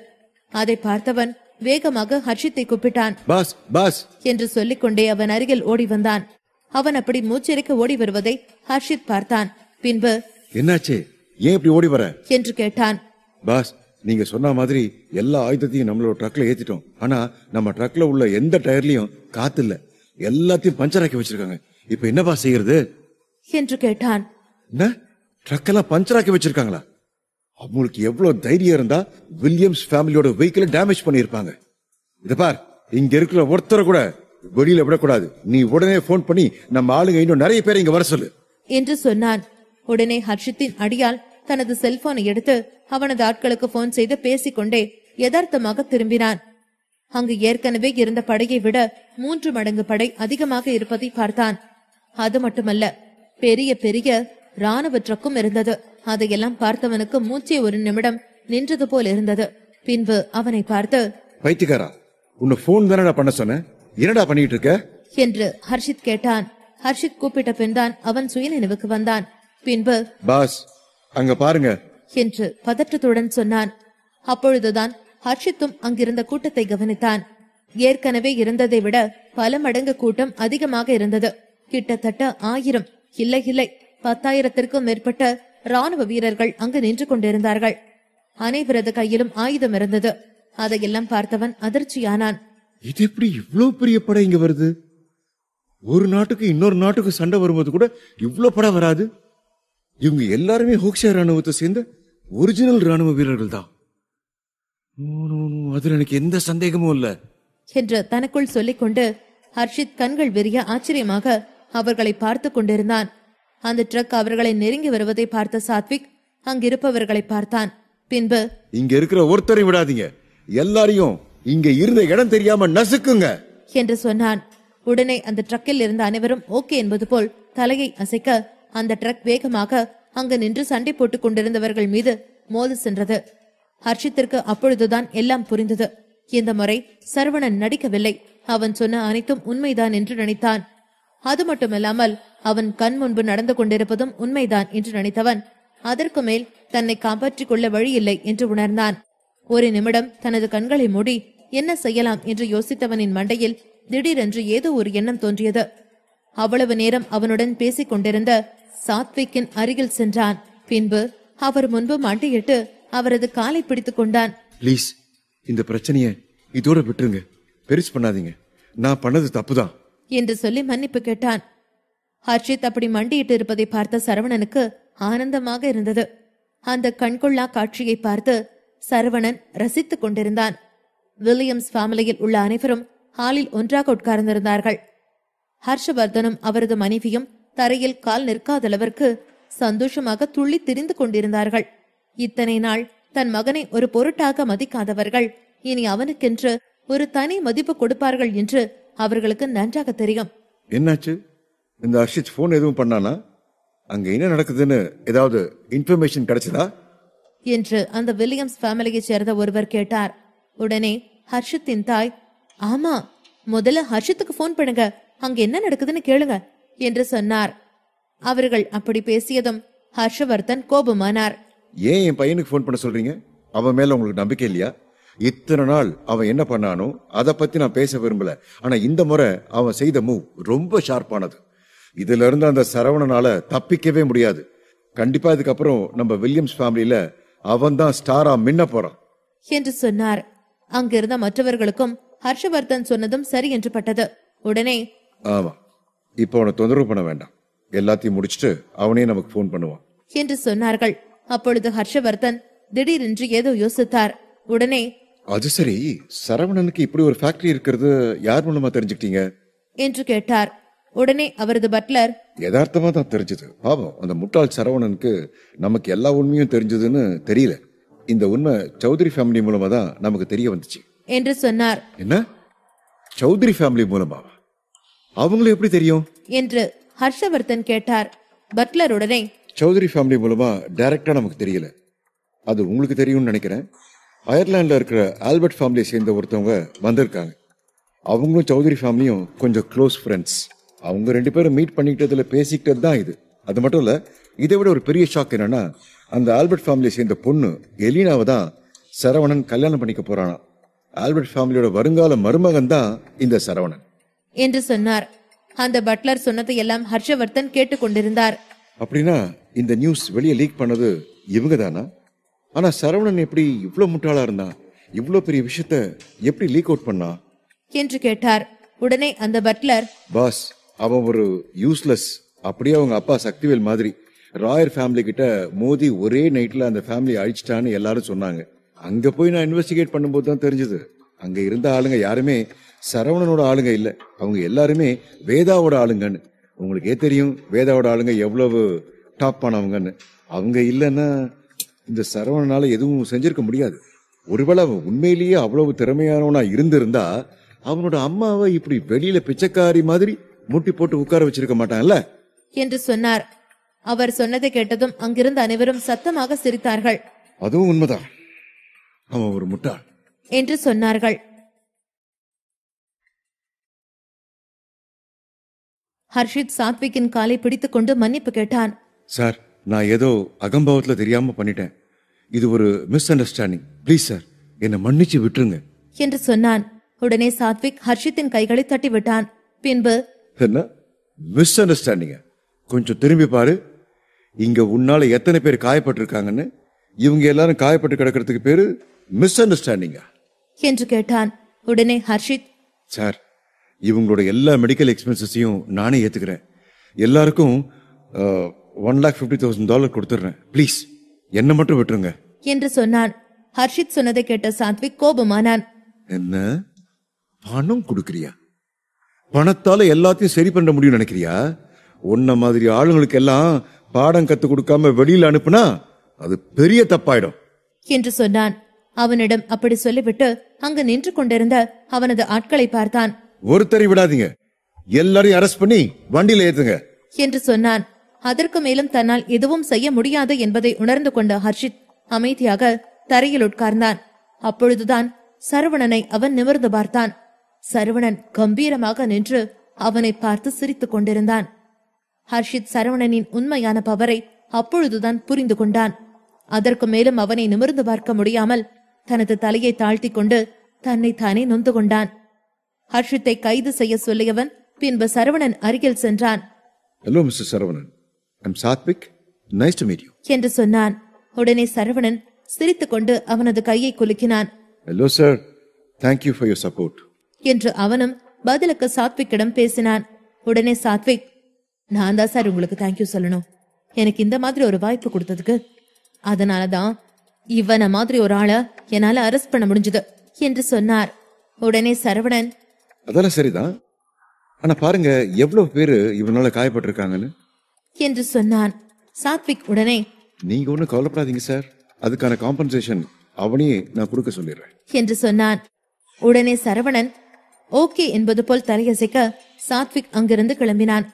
அதை பார்த்தவன் வேகமாக ஹர்ஷித்தை கூப்பிட்டான். பாஸ் பாஸ் என்று சொல்லிக்கொண்டே அவன் அருகில் ஓடி வந்தான். அவன் அப்படி மூச்சிறைக்க ஓடி வருவதை ஹர்ஷித் பார்த்தான். பின்பு, என்னாச்சு, ஏன் இப்படி ஓடி வர என்று கேட்டான். பாஸ், நீங்க சொன்ன மாதிரி எல்லா ஆயுதத்தையும் நம்மளோட ட்ரக்ல ஏத்திட்டோம். ஆனா நம்ம ட்ரக்ல உள்ள எந்த டயர்லயும் காத்து இல்ல, எல்லாத்தையும் பஞ்சர் ஆக்கி வச்சிருக்காங்க. இப்ப என்னப்பா செய்யறது என்று கேட்டான். என்ன, ட்ரக் எல்லாம் பஞ்சர் ஆக்கி வச்சிருக்காங்களா? அவங்களுக்கு எவ்வளவு தைரியம் இருந்தா வில்லியம்ஸ் ஃபேமிலியோட வெஹிக்கிளை டேமேஜ் பண்ணிருப்பாங்க. இத பார், இங்க இருக்கிற ஒருத்தரை கூட வெளியில விடக்கூடாது. நீ உடனே போன் பண்ணி நம்ம ஆளுங்க இன்னும் நிறைய பேரை இங்க வர சொல்லு என்று சொன்னான். உடனே ஹர்ஷித்தின் அடியால் தனது செல்போனை எடுத்து அவனது ஆட்களுக்கு போன் செய்து பேசிக்கொண்டே யதார்த்தமாக திரும்பினான். அங்கு ஏற்கனவே இருந்த படையை விட 3 மடங்கு படை அதிகமாக இருப்பதை பார்த்தான். அது மட்டுமல்ல, பெரிய பெரிய ராணுவ ட்ரக்கும் இருந்தது. அதையெல்லாம் பார்த்தவனுக்கு மூச்சே ஒரு நிமிடம் நின்றது போல் இருந்தது. பின்பு அவனை பார்த்து, பைத்தியக்காரா, உன்னை போன் தானடா பண்ண சொன்ன, என்னடா பண்ணிட்டு இருக்க என்று ஹர்ஷித் கேட்டான். ஹர்ஷித் கூப்பிட்ட பின்தான் அவன் சுயநினைவுக்கு வந்தான். பின்பு, பாஸ் அங்க பாருங்க என்று பதற்றத்துடன் சொன்னான். அப்பொழுதுதான் ஹர்ஷித்தும் அங்கிருந்த கூட்டத்தை கவனித்தான். ஏற்கனவே இருந்ததை விட பல மடங்கு கூட்டம் அதிகமாக இருந்தது. கிட்டத்தட்ட 1000 இல்லை 10,000த்திற்கும் மேற்பட்ட ராணுவ வீரர்கள் அங்கு நின்று கொண்டிருந்தார்கள். அனைவரது கையிலும் ஆயுதம் இருந்தது. அதையெல்லாம் பார்த்தவன் அதிர்ச்சியானான். இது எப்படி இவ்வளவு பெரிய படை இங்க வருது? ஒரு நாட்டுக்கு இன்னொரு நாட்டுக்கு சண்டை வரும்போது கூட இவ்வளவு படம் வராது. இவங்க எல்லாருமே ஹோக்ஷா ராணுவத்தை சேர்ந்த ஒரிஜினல் ராணுவ வீரர்கள் தான். அதுல எனக்கு எந்த சந்தேகமும் இல்ல என்று தனக்குள் சொல்லிக்கொண்டு ஹர்ஷித் கண்கள் விரிய ஆச்சரியமாக அவர்களை பார்த்து கொண்டிருந்தான். அந்த ட்ரக் அவர்களை நெருங்கி வருவதை பார்த்த சாத்விக் அங்கிருப்பவர்களை பார்த்தான். பின்பு, இங்க இருக்கிற ஒருத்தரை விடாதீங்க, எல்லாரையும் இங்க இருந்த இடம் தெரியாம நசுக்குங்க என்று சொன்னான். உடனே அந்த ட்ரக்கில் இருந்த அனைவரும் ஓகே என்பது போல் தலையை அசைக்க அந்த ட்ரக் வேகமாக அங்கு நின்று சண்டை போட்டுக் கொண்டிருந்தவர்கள் மீது மோதி சென்றது. ஹர்ஷித்திற்கு அப்பொழுதுதான் எல்லாம் புரிந்தது. இந்த முறை சரவணன் நடிக்கவில்லை. அவன் சொன்ன அனைத்தும் உண்மைதான் என்று நினைத்தான். அது மட்டுமல்லாமல் அவன் கண் முன்பு நடந்து கொண்டிருப்பதும் உண்மைதான் என்று நினைத்தவன் அதற்கு மேல் தன்னை காப்பாற்றிக் கொள்ள வழியில்லை என்று உணர்ந்தான். ஒரு நிமிடம் தனது கண்களை மூடி என்ன செய்யலாம் என்று யோசித்தவனின் மண்டையில் திடீரென்று ஏதோ ஒரு எண்ணம் தோன்றியது. அவ்வளவு நேரம் அவனுடன் பேசிக் கொண்டிருந்த சாத்விக்கின் அருகில் சென்றான். பின்பு அவர் முன்பு மண்டியிட்டு அவரது காலை பிடித்துக் கொண்டான். ப்ளீஸ், இந்த பிரச்சனைய இதோட விட்டுருங்க, பெருசு பண்ணாதீங்க, நான் பண்ணது தப்புதான் என்று சொல்லி மன்னிப்பு கேட்டான். ஹர்ஷித் அப்படி மண்டியிட்டு இருப்பதை பார்த்த சரவணனுக்கு ஆனந்தமாக இருந்தது. அந்த கண்கொள்ளா காட்சியை பார்த்து சரவணன் ரசித்துக் கொண்டிருந்தான். வில்லியம்ஸ் ஃபேமிலியில் உள்ள அனைவரும் ஹாலில் ஒன்றாக உட்கார்ந்திருந்தார்கள். ஹர்ஷவர்தனும் அவரது மனைவியும் தரையில் கால் நிற்காதளவிற்கு சந்தோஷமாக துள்ளி திரிந்து கொண்டிருந்தார்கள். இத்தனை நாள் தன் மகனை ஒரு பொருட்டாக மதிக்காதவர்கள் இனி அவனுக்கென்று ஒரு தனி மதிப்பு கொடுப்பார்கள் என்று அவர்களுக்கு நன்றாக தெரியும். என்னாச்சு, இந்த ஹர்ஷித் போன் எதுவும் பண்ணானா? அங்க என்ன நடக்குதுன்னு ஏதாவது இன்ஃபர்மேஷன் கிடைச்சதா என்று அந்த வில்லியம்ஸ் ஃபேமிலியை சேர்ந்த ஒருவர் கேட்டார். உடனே ஹர்ஷித்தின் தாய், ஆமா, முதல்ல ஹர்ஷித்துக்கு போன் பண்ணுங்க, அங்க என்ன நடக்குதுன்னு கேளுங்க என்று சொன்னார். அவர்கள் அப்படி பேசியதும் ஹர்ஷவர்தன் கோபமானார். ஏன் என் பையனுக்கு போன் பண்ண சொல்றீங்க? அவன் மேல உங்களுக்கு நம்பிக்கை இல்லையா? இத்தனை நாள் அவன் என்ன பண்ணானோ அதை பத்தி நான் பேச விரும்பல. ஆனா இந்த முறை அவன் செய்த மூவ் ரொம்ப ஷார்ப்பானது. இதுல இருந்து அந்த சரவணனால தப்பிக்கவே முடியாது. கண்டிப்பா இதுக்கப்புறம் நம்ம வில்லியம்ஸ் ஃபேமிலியில அவன் தான் ஸ்டாரா மின்ன போறான் என்று சொன்னார். அங்கிருந்த மற்றவர்களுக்கும் ஹர்ஷவர்தன் சொன்னதும் சரி என்று பட்டது. உடனே, ஆமா, இப்போ அவனை தொந்தரவு பண்ண வேண்டாம், எல்லாத்தையும் முடிச்சுட்டு அவனே நமக்கு போன் பண்ணுவான் என்று சொன்னார்கள். அப்பொழுது ஹர்ஷவர்தன் திடீரென்று ஏதோ யோசித்தார். உடனே, அது சரி, சரவணனுக்கு இப்படி ஒரு ஃபேக்டரி இருக்கிறது யார் மூலமா தெரிஞ்சுக்கிட்டீங்க என்று கேட்டார். உடனே அவரது பட்லர், யதார்த்தமா தான் தெரிஞ்சது. பாவம், அந்த முட்டாள் சரவணனுக்கு நமக்கு எல்லா உண்மையும் தெரிஞ்சதுன்னு தெரியல. இந்த உண்மை சௌத்ரி ஃபேமிலி மூலமா தான் நமக்கு தெரிய வந்துச்சு என்று சொன்னார். என்ன, சௌத்ரி ஃபேமிலி மூலமாவா? அவங்களும் எப்படி தெரியும் என்று ஹர்ஷவர்தன் கேட்டார். பட்லர் உடனே, சௌத்ரி ஃபேமிலி மூலமா டைரக்டா நமக்கு தெரியல, அது உங்களுக்கு தெரியும்னு நினைக்கிறேன். அயர்லாந்துல இருக்கிற ஆல்பர்ட் ஃபேமிலியை சேர்ந்த ஒருத்தவங்க வந்திருக்காங்க. அவங்களும் சௌத்ரி ஃபேமிலியும் கொஞ்சம் க்ளோஸ் ஃப்ரெண்ட்ஸ். அவங்க 2 பேரும் மீட் பண்ணிக்கிட்டதுல பேசிக்கிட்டது தான் இது. அது மட்டும் இல்ல, இதை விட ஒரு பெரிய ஷாக் என்னன்னா, அந்த ஆல்பர்ட் ஃபேமிலியை சேர்ந்த பொண்ணு எலினாவை தான் சரவணன் கல்யாணம் பண்ணிக்க போறானா. ஆல்பர்ட் ஃபேமிலியோட வருங்கால மருமகன் தான் இந்த சரவணன் என்று சொன்னார். அந்த பட்லர் சொன்னதை எல்லாம் ஹர்ஷவர்தன் கேட்டுக் கொண்டிருந்தார். அப்படின்னா இந்த நியூஸ் வெளியே லீக் பண்ணது இவங்க தானா? ஆனா சரவணன் எப்படி இவ்வளவு முட்டாளா இருந்தா? இவ்வளவு பெரிய விஷயத்த எப்படி லீக் அவுட் பண்ணா என்று கேட்டார். உடனே அந்த பட்லர், பாஸ், அவன் ஒரு யூஸ்லெஸ். அப்படியே அவங்க அப்பா சக்திவேல் மாதிரி ராயர் ஃபேமிலி கிட்ட மோதி ஒரே நைட்ல அந்த ஃபேமிலி அழிச்சிட்டான்னு எல்லாரும் சொன்னாங்க. அங்க போய் நான் இன்வெஸ்டிகேட் பண்ணும்போது தான் தெரிஞ்சது, அங்க இருந்த ஆளுங்க யாருமே சரவணனோட ஆளுங்க இல்ல, அவங்க எல்லாருமே வேதாவோட ஆளுங்கன்னு. உங்களுக்கே தெரியும் வேதாவோட ஆளுங்க எவ்வளவு டாப் ஆனவங்கன்னு. அவங்க இல்லைன்னா இந்த சரவணனால எதுவும் செஞ்சிருக்க முடியாது. ஒருவேளை அவன் உண்மையிலேயே அவ்வளவு திறமையானவனா இருந்திருந்தா அவனோட அம்மாவை இப்படி வெளியில பிச்சைக்காரி மாதிரி முட்டி போட்டு உட்கார வச்சிருக்க மாட்டான்ல என்று சொன்னார். அவர் சொன்னதை கேட்டதும் அங்கிருந்த அனைவரும் சத்தமாக சிரித்தார்கள். அதுவும் உண்மைதான், அவன் ஒரு முட்டாள் என்று சொன்னார்கள். ஹர்ஷித் சாத்விக்கின் காலை பிடித்துக் கொண்டு மன்னிப்பு கேட்டான். சார், நான் ஏதோ அகம்பாவத்துல தெரியாம பண்ணிட்டேன். இது ஒரு மிஸ் அண்டர்ஸ்டாண்டிங். ப்ளீஸ் சார், என்னை மன்னிச்சு விட்டுருங்க என்று சொன்னான். உடனே சாத்விக் ஹர்ஷித்தின் கைகளை தட்டி விட்டான். பின்பு, என்ன மிஸ் அண்டர்ஸ்டாண்டிங்க? கொஞ்சம் திரும்பி பாரு, இங்க உன்னால எத்தனை பேர் காயப்பட்டிருக்காங்கன்னு. இவங்க எல்லாரும் காயப்பட்டு கிடக்கிறதுக்கு பேரு மிஸ் அண்டர்ஸ்டாண்டிங்கா என்று கேட்டான். உடனே ஹர்ஷித், சார், இவங்களோட எல்லா மெடிக்கல் எக்ஸ்பென்சஸையும் நானே ஏத்துக்கிறேன். எல்லாருக்கும் $1,50,000 கொடுத்துடுறேன். ப்ளீஸ் என்ன மட்டும் விட்டுருங்க என்று சொன்னான். ஹர்ஷித் சொன்னதை கேட்ட சாத்விக் கோபமானான். என்ன, பணம் கொடுக்கறியா? பணத்தால எல்லாத்தையும் சரி பண்ண முடியும் நினைக்கிறியா? உன்ன மாதிரி ஆளுங்களுக்கு எல்லாம் பாடம் கத்து கொடுக்காம வெளியில அனுப்புனா அது பெரிய தப்பாயிடும் என்று சொன்னான். அவனிடம் அப்படி சொல்லிவிட்டு அங்கு நின்று கொண்டிருந்த அவனது ஆட்களை பார்த்தான். ஒருத்தரை விடாதீங்க, எல்லாரையும் அரெஸ்ட் பண்ணி வண்டியில ஏத்துங்க என்று சொன்னான். அதற்கு மேலும் தன்னால் எதுவும் செய்ய முடியாது என்பதை உணர்ந்து கொண்ட ஹர்ஷித் அமைதியாக தரையில் உட்கார்ந்தான். அப்பொழுதுதான் சரவணனை அவன் நிமிர்ந்து பார்த்தான். சரவணன் கம்பீரமாக நின்று அவனை பார்த்து சிரித்துக் கொண்டிருந்தான். ஹர்ஷித் சரவணனின் உண்மையான பவரை அப்பொழுதுதான் புரிந்து கொண்டான். அதற்கு மேலும் அவனை நிமிர்ந்து பார்க்க முடியாமல் தனது தலையை தாழ்த்தி கொண்டு தன்னை தானே நொந்து கொண்டான். ஹர்ஷித்தை கைது செய்ய சொல்லியவன் பின்பு சரவணன் அருகில் சென்றான். Hello mister Saravanan, I'm Sathvik, nice to meet you என்று சொன்னான். உடனே சரவணன் சிரித்துக் கொண்டு அவனது கையை குலுக்கினான். Hello sir, thank you for your support என்று அவனும் பதிலுக்கு சாத்விக்கிடம் பேசினான். உடனே சாத்விக், நான் தான் சார் உங்களுக்கு தேங்க்யூ சொல்லணும், எனக்கு இந்த மாதிரி ஒரு வாய்ப்பு கொடுத்ததுக்கு. அதனாலதான் இவனை மாதிரி ஒரு ஆளை என்னால அரெஸ்ட் பண்ண முடிஞ்சது என்று சொன்னார். உடனே சரவணன், அதெல்லாம் சரிதான், ஆனா பாருங்க எவ்வளவு பேரு இவனால காயப்பட்டிருக்காங்கன்னு என்று சொன்னான். சாத்விக் உடனே, நீங்க ஒன்னும் கவலைப்படாதீங்க சார், அதுக்கான காம்பன்சேஷன் அவனையே நான் கொடுக்க சொல்லிடுறேன் என்று சொன்னான். உடனே சரவணன் ஓகே என்பது போல் தலையசைக்க சாத்விக் அங்கிருந்து கிளம்பினான்.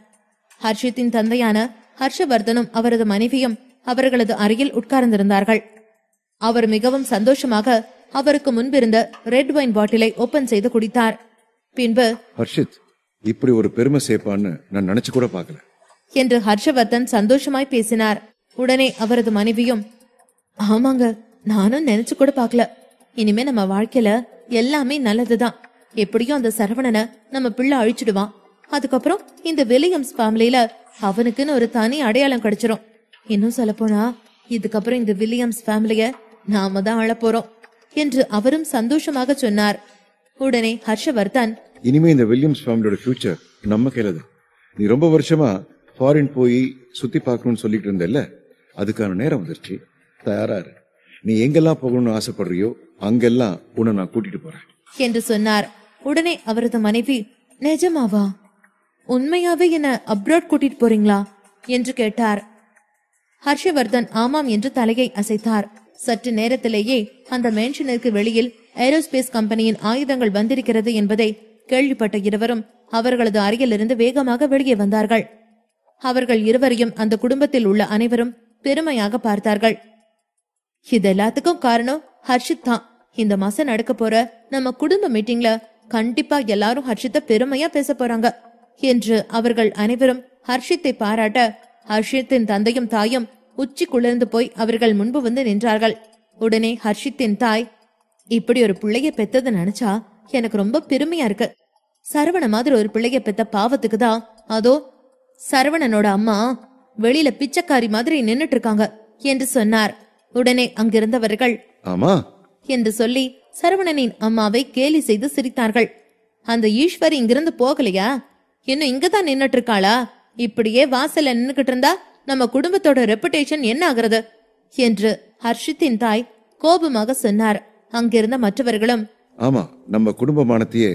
ஹர்ஷித்தின் தந்தையான ஹர்ஷவர்தனும் அவரது மனைவியும் அவர்களது அருகில் உட்கார்ந்திருந்தார்கள். அவர் மிகவும் சந்தோஷமாக அவருக்கு முன்பிருந்த ரெட் வைன் பாட்டிலை ஓபன் செய்து குடித்தார். பின்பு, ஹர்ஷித், இப்படி ஒரு பெருமை சேர்ப்பான்னு நான் நினைச்சு கூட பார்க்கல என்று ஹர்ஷவர்தன் சந்தோஷமாய் பேசினார். உடனே அவரது மனைவியும், ஆமாங்க, நானும் நினைச்சு கூட பார்க்கல. இனிமே நம்ம வாழ்க்கையில எல்லாமே நல்லதுதான். எப்படியும் அந்த சரவணனை நம்ம பிள்ளை அழிச்சிடுவான். அதுக்கப்புறம் இந்த வில்லியம்ஸ் ஃபேமிலியில அவனுக்குன்னு ஒரு தனி அடையாளம் கிடைச்சிரும். இன்னும் சொல்ல போனா இதுக்கப்புறம் இந்த வில்லியம்ஸ் ஃபேமிலிய நாம தான் ஆள போறோம் என்று அவரும் சந்தோஷமாக சொன்னார். உடனே ஹர்ஷவர்தன், இனிமே இந்த வில்லியம்ஸ் ஃபேமிலியோட ஃபியூச்சர் நம்ம கையில தான். நீ ரொம்ப வருஷமா ஃபாரின் போய் சுத்தி பார்க்கணும்னு சொல்லிட்டு இருந்தல்ல, அதுக்கான நேரம் வந்துருச்சு. தயாரா இரு. நீ எங்கெல்லாம் போகணும்னு ஆசைப்படுறியோ அங்கெல்லாம் உன்னை நான் கூட்டிட்டு போறேன் என்று சொன்னார். உடனே அவரது மனைவி, நிஜமாவா? உண்மையாவே என்ன அப்ராட் கூட்டிட்டு போறீங்களா என்று கேட்டார். ஹர்ஷவர்தன் ஆமாம் என்று தலையை அசைத்தார். சற்று நேரத்திலேயே அந்த மேன்ஷனுக்கு வெளியில் ஏரோஸ்பேஸ் கம்பெனியின் ஆயுதங்கள் வந்திருக்கிறது என்பதை கேள்விப்பட்ட இருவரும் அவர்களது அருகிலிருந்து வேகமாக வெளியே வந்தார்கள். அவர்கள் இருவரையும் அந்த குடும்பத்தில் உள்ள அனைவரும் பெருமையாக பார்த்தார்கள். இது எல்லாத்துக்கும் காரணம் ஹர்ஷித் தான். இந்த மாசம் நடக்க போற நம்ம குடும்ப மீட்டிங்ல கண்டிப்பா எல்லாரும் ஹர்ஷித்த பெருமையா பேச போறாங்க என்று அவர்கள் அனைவரும் ஹர்ஷித்தை பாராட்ட, ஹர்ஷித்தின் தந்தையும் தாயும் உச்சி குளிர்ந்து போய் அவர்கள் முன்பு வந்து நின்றார்கள். உடனே ஹர்ஷித்தின் தாய், இப்படி ஒரு பிள்ளைய பெத்தது நினைச்சா எனக்கு ரொம்ப பெருமையா இருக்கு. சரவண மாதிரி ஒரு பிள்ளைய பெத்த பாவத்துக்கு தான் அதோ சரவணனோட அம்மா வெளியில பிச்சைக்காரி மாதிரி நின்னுட்டு இருக்காங்க என்று சொன்னார். உடனே அங்கிருந்தவர்கள் ஆமா என்று சொல்லி சரவணனின் அம்மாவை கேலி செய்து சிரித்தார்கள். அந்த ஈஸ்வரி இங்கிருந்து போகலையா? இன்னும் இங்கதான் நின்னுட்டு இருக்காளா? இப்படியே வாசல்ல நின்னுகிட்டு இருந்தா நம்ம குடும்பத்தோட ரெப்புடேஷன் என்ன ஆகுறது என்று ஹர்ஷித்தின் தாய் கோபமாக சொன்னார். அங்கிருந்த மற்றவர்களும், ஆமா, நம்ம குடும்பமானத்தையே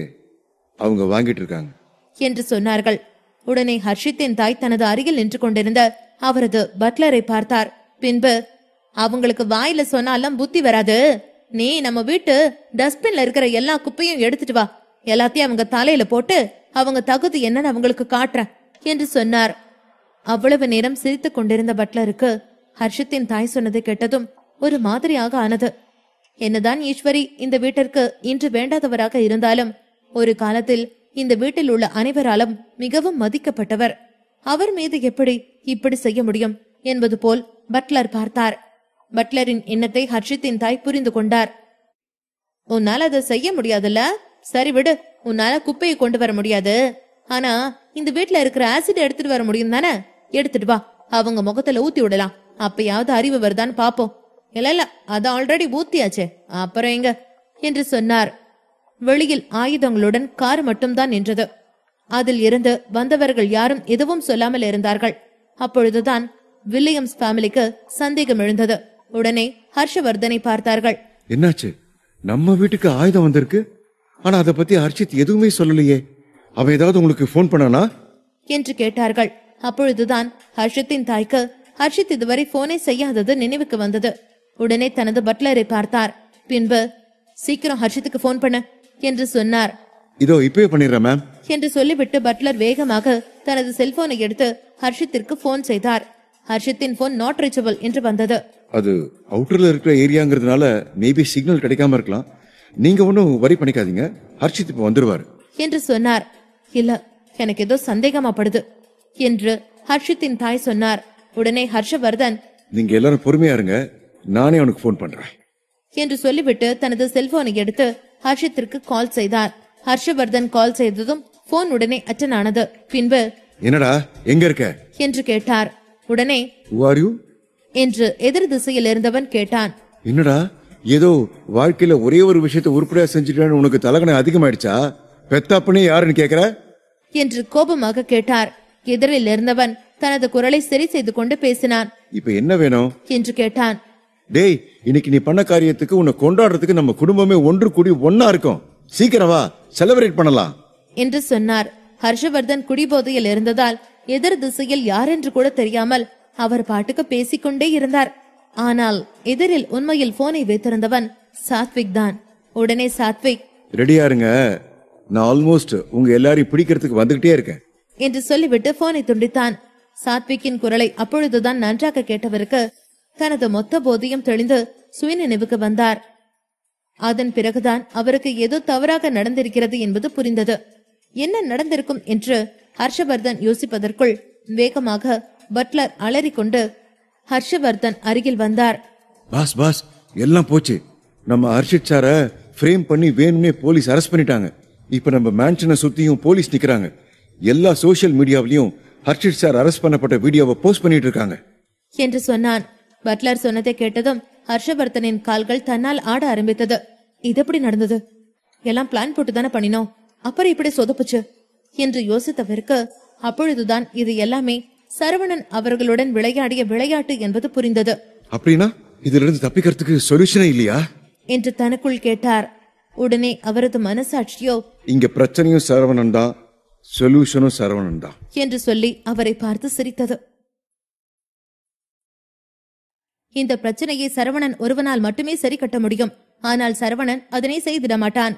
அவங்க வாங்கிட்டு இருக்காங்க என்று சொன்னார்கள். உடனே ஹர்ஷித்தின் தாய் தனது அருகில் நின்று கொண்டிருந்த அவரது பட்லரை பார்த்தார். பின்பு, அவங்களுக்கு வாயில சொன்னாலும் புத்தி வராது. நீ நம்ம வீட்டு டஸ்ட்பின்ல இருக்கிற எல்லா குப்பையும் எடுத்துட்டு வா. எல்லாத்தையும் அவங்க தலையில போட்டு அவங்க தகுதி என்னன்னு அவங்களுக்கு காட்டுற என்று சொன்னார். அவ்வளவு நேரம் சிரித்துக் கொண்டிருந்த பட்லருக்கு ஹர்ஷித்தின் தாய் சொன்னதை கேட்டதும் ஒரு மாதிரியாக ஆனது. என்னதான் ஈஸ்வரி இந்த வீட்டிற்கு இன்று வேண்டாதவராக இருந்தாலும் ஒரு காலத்தில் இந்த வீட்டில் உள்ள அனைவராலும் மிகவும் மதிக்கப்பட்டவர். அவர் மீது எப்படி இப்படி செய்ய முடியும் என்பது போல் பட்லர் பார்த்தார். பட்லரின் எண்ணத்தை ஹர்ஷித்தின் தாய் புரிந்து கொண்டார். உன்னால அதை செய்ய முடியாதுல்ல, சரி விடு. உன்னால குப்பையை கொண்டு வர முடியாது, ஆனா இந்த வீட்டுல இருக்கிற ஆசிட் எடுத்துட்டு வர முடியும் தானே? எடுத்துட்டு வா, அவங்க முகத்துல ஊத்தி விடலாம். அப்பயாவது அறிவு வருதான்னு பாப்போம். இல்ல அது ஆல்ரெடி ஊத்தியாச்சே, அப்புறம் எங்க என்று சொன்னார். வெளியில் ஆயுதங்களுடன் கார் மட்டும்தான் நின்றது. அதில் இருந்து வந்தவர்கள் யாரும் எதுவும் சொல்லாமல் இருந்தார்கள். அப்பொழுதுதான் வில்லியம்ஸ் ஃபேமிலிக்கு சந்தேகம் எழுந்தது. உடனே ஹர்ஷவர்தனை பார்த்தார்கள். என்னாச்சு? நம்ம வீட்டுக்கு ஆயுதம் வந்திருக்கு, ஆனா அதை பத்தி ஹர்ஷித் எதுவுமே சொல்லலையே. அவன் ஏதாவது உங்களுக்கு போன் பண்ணானா என்று கேட்டார்கள். அப்பொழுதுதான் ஹர்ஷத்தின் தாய்க்கு ஹர்ஷித் இதுவரை போனை செய்யாதது நினைவுக்கு வந்தது. உடனே தனது பட்லரை பார்த்தார். பின்பு, சீக்கிரம் ஹர்ஷித்துக்கு போன் பண்ண என்று சொன்னார். இதோ இப்பவே பண்ணிடுறேன் மேம் என்று சொல்லிவிட்டு பட்லர் வேகமாக தனது செல்போனை எடுத்து ஹர்ஷித்திற்கு போன் செய்தார். ஹர்ஷித்தின் போன் நாட் ரீச்சபிள் என்று வந்தது. அது அவுட்டர்ல இருக்கிற ஏரியாங்கிறதுனால மேபி சிக்னல் கிடைக்காம இருக்கலாம். நீங்க ஒன்னும் வரி பண்ணிக்காதீங்க, ஹர்ஷித் இப்ப வந்துருவாரு என்று சொன்னார். இல்ல, எனக்கு ஏதோ சந்தேகமா படுது என்று ஹர்ஷித்தின் தாய் சொன்னார். உடனே ஹர்ஷவர்தன், நீங்க எல்லாரும் பொறுமையா இருங்க, நானே அவனுக்கு போன் பண்றேன் என்று சொல்லிவிட்டு தனது செல்போனை எடுத்து ஹர்ஷித்திற்கு கால் செய்தார். ஹர்ஷவர்தன் கால் செய்ததும் போன் உடனே அட்டன் ஆனது. பின்பு, என்னடா எங்க இருக்க என்று கேட்டார். உடனே, Who are you? என்று எதிர் திசையில் இருந்தவன் கேட்டான். என்னடா ஏதோ வாழ்க்கையில ஒரே ஒரு விஷயத்தை உருப்படியா செஞ்சுட்டேன்னு உனக்கு தலகணை அதிகமாயிடுச்சா? பெத்தாப்பனே யாருன்னு கேக்குற என்று கோபமாக கேட்டார். எதிரில் இருந்தவன் தனது குரலை சரி செய்து கொண்டு பேசினான். இப்ப என்ன வேணும் என்று கேட்டான். டேய், இன்னைக்கு நீ பண்ண காரியத்துக்கு உன்னை கொண்டாடுறதுக்கு நம்ம குடும்பமே ஒன்று கூடி ஒன்னா இருக்கும். சீக்கிரம் வா, செலிப்ரேட் பண்ணலாம் என்று சொன்னார். ஹர்ஷவர்தன் குடிபோதையில் இருந்ததால் எதிர் திசையில் யாரென்று கூட தெரியாமல் அவர் பாட்டுக்கு பேசிக்கொண்டே இருந்தார். ஆனால் எதிரில் உண்மையில் போனை வைத்திருந்தவன் சாத்விக் தான். உடனே சாத்விக், ரெடியா இருங்க, நான் ஆல்மோஸ்ட் உங்க எல்லாரையும் பிடிக்கிறதுக்கு வந்துகிட்டே இருக்கேன் என்று சொல்லிவிட்டு போனை துண்டித்தான். சாத்விக்கின் குரலை அப்பொழுதுதான் நன்றாக கேட்டவருக்கு தனது மொத்த போதையும் தெளிந்து சுயநினைவுக்கு வந்தார். அதன் பிறகுதான் அவருக்கு ஏதோ தவறாக நடந்திருக்கிறது என்பது புரிந்தது. என்ன நடந்திருக்கும் என்று ஹர்ஷவர்தன் யோசிப்பதற்குள் வேகமாக பட்லர் அலறிக்கொண்டு ஹர்ஷவர்தன் அருகில் வந்தார். பாஸ் பாஸ், எல்லாம் போச்சு. நம்ம ஹர்ஷித் சார ஃப்ரேம் பண்ணி வேணும்னே போலீஸ் அரெஸ்ட் பண்ணிட்டாங்க. இப்ப நம்ம மேன்ஷனை சுத்தியும் போலீஸ் நிக்கிறாங்க. எல்லா சோசியல் மீடியாவிலையும் ஹர்ஷித் சார் அரெஸ்ட் பண்ணப்பட்ட வீடியோவை போஸ்ட் பண்ணிட்டு இருக்காங்க என்று சொன்னான். பட்லர் சொன்னதை கேட்டதும் ஹர்ஷவர்தனின் கால்கள் தன்னால் ஆட ஆரம்பித்தது. இது எப்படி நடந்தது? எல்லாம் பிளான் போட்டுதானே பண்ணினோம், அப்புறம் இப்படி சொதப்புச்சு என்று யோசித்தவருக்கு அப்பொழுதுதான் இது எல்லாமே சரவணன் அவர்களுடன் விளையாடிய விளையாட்டு என்பது புரிந்தது. அப்படின்னா இதுல இருந்து தப்பிக்கிறதுக்கு சொல்யூஷனே இல்லையா என்று தனக்குள் கேட்டார். உடனே அவரது மனசாட்சியோ இங்க பிரச்சனையும் சரவணன் தான், சொல்யூஷனும் சரவணன் தான் என்று சொல்லி அவரை பார்த்து சிரித்தது. இந்த பிரச்சனையை சரவணன் ஒருவனால் மட்டுமே சரி கட்ட முடியும். ஆனால் சரவணன் அதனை செய்திட மாட்டான்.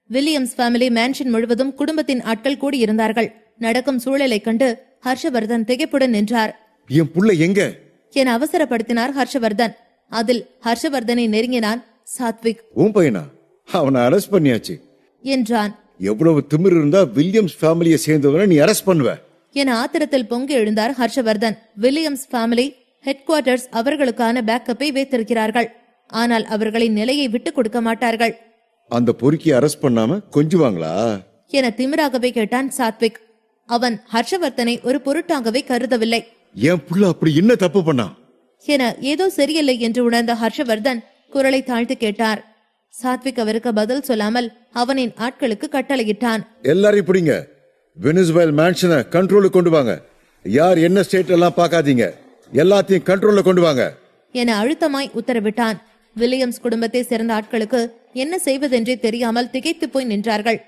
வில்லியம்ஸ் ஃபேமிலி மேன்ஷன் முழுவதும் குடும்பத்தின் ஆட்கள் கூடியிருந்தார்கள். நடக்கும் சூழலை கண்டு ஹர்ஷவர்தன் திகைப்புடன் நின்றார். என் புள்ள எங்க என அவசரப்படுத்தினார் ஹர்ஷவர்தன். அதில் ஹர்ஷவர்தனை நெருங்கினான் சாத்விக். உன் பையனா? அவனை அரெஸ்ட் பண்ணியாச்சு என்றான். எவ்வளவு திமிர் இருந்தா வில்லியம்ஸ் ஃபேமிலியை சேர்ந்தவனை நீ அரெஸ்ட் பண்ணுவ என ஆத்திரத்தில் பொங்கி எழுந்தார் Harshvardhan. Williams family head quarters அவர்களுக்கான பேக்கப்பை வைத்திருக்கிறார்கள். ஆனால் அவர்களின் நிலையை விட்டுக் கொடுக்க மாட்டார்கள். அந்த பொறுக்கியை அரெஸ்ட் பண்ணாம கொஞ்சுவாங்களா என திமிராகவே கேட்டான் சாத்விக். அவன் ஹர்ஷவர்தனை ஒரு பொருட்டாகவே கருதவில்லை. என் புள்ள அப்படி என்ன தப்பு பண்ணா என ஏதோ சரியில்லை என்று உணர்ந்த ஹர்ஷவர்தன் குரலை தாழ்த்து கேட்டார். சாத்விக் அவருக்கு பதில் சொல்லாமல் அவனின் ஆட்களுக்கு கட்டளையிட்டான். எல்லாரையும் பிடிங்க, வெனிசுவேல் மேன்ஷனை கண்ட்ரோலுக்கு கொண்டு வாங்க. யார் என்ன ஸ்டேட் எல்லாம் பார்க்காதீங்க, எல்லாத்தையும் கண்ட்ரோல்ல கொண்டு வாங்க என அழுத்தமாய் உத்தரவிட்டான். வில்லியம்ஸ் குடும்பத்தை சேர்ந்த ஆட்களுக்கு என்ன செய்வதென்றே தெரியாமல் திகைத்து போய் நின்றார்கள்.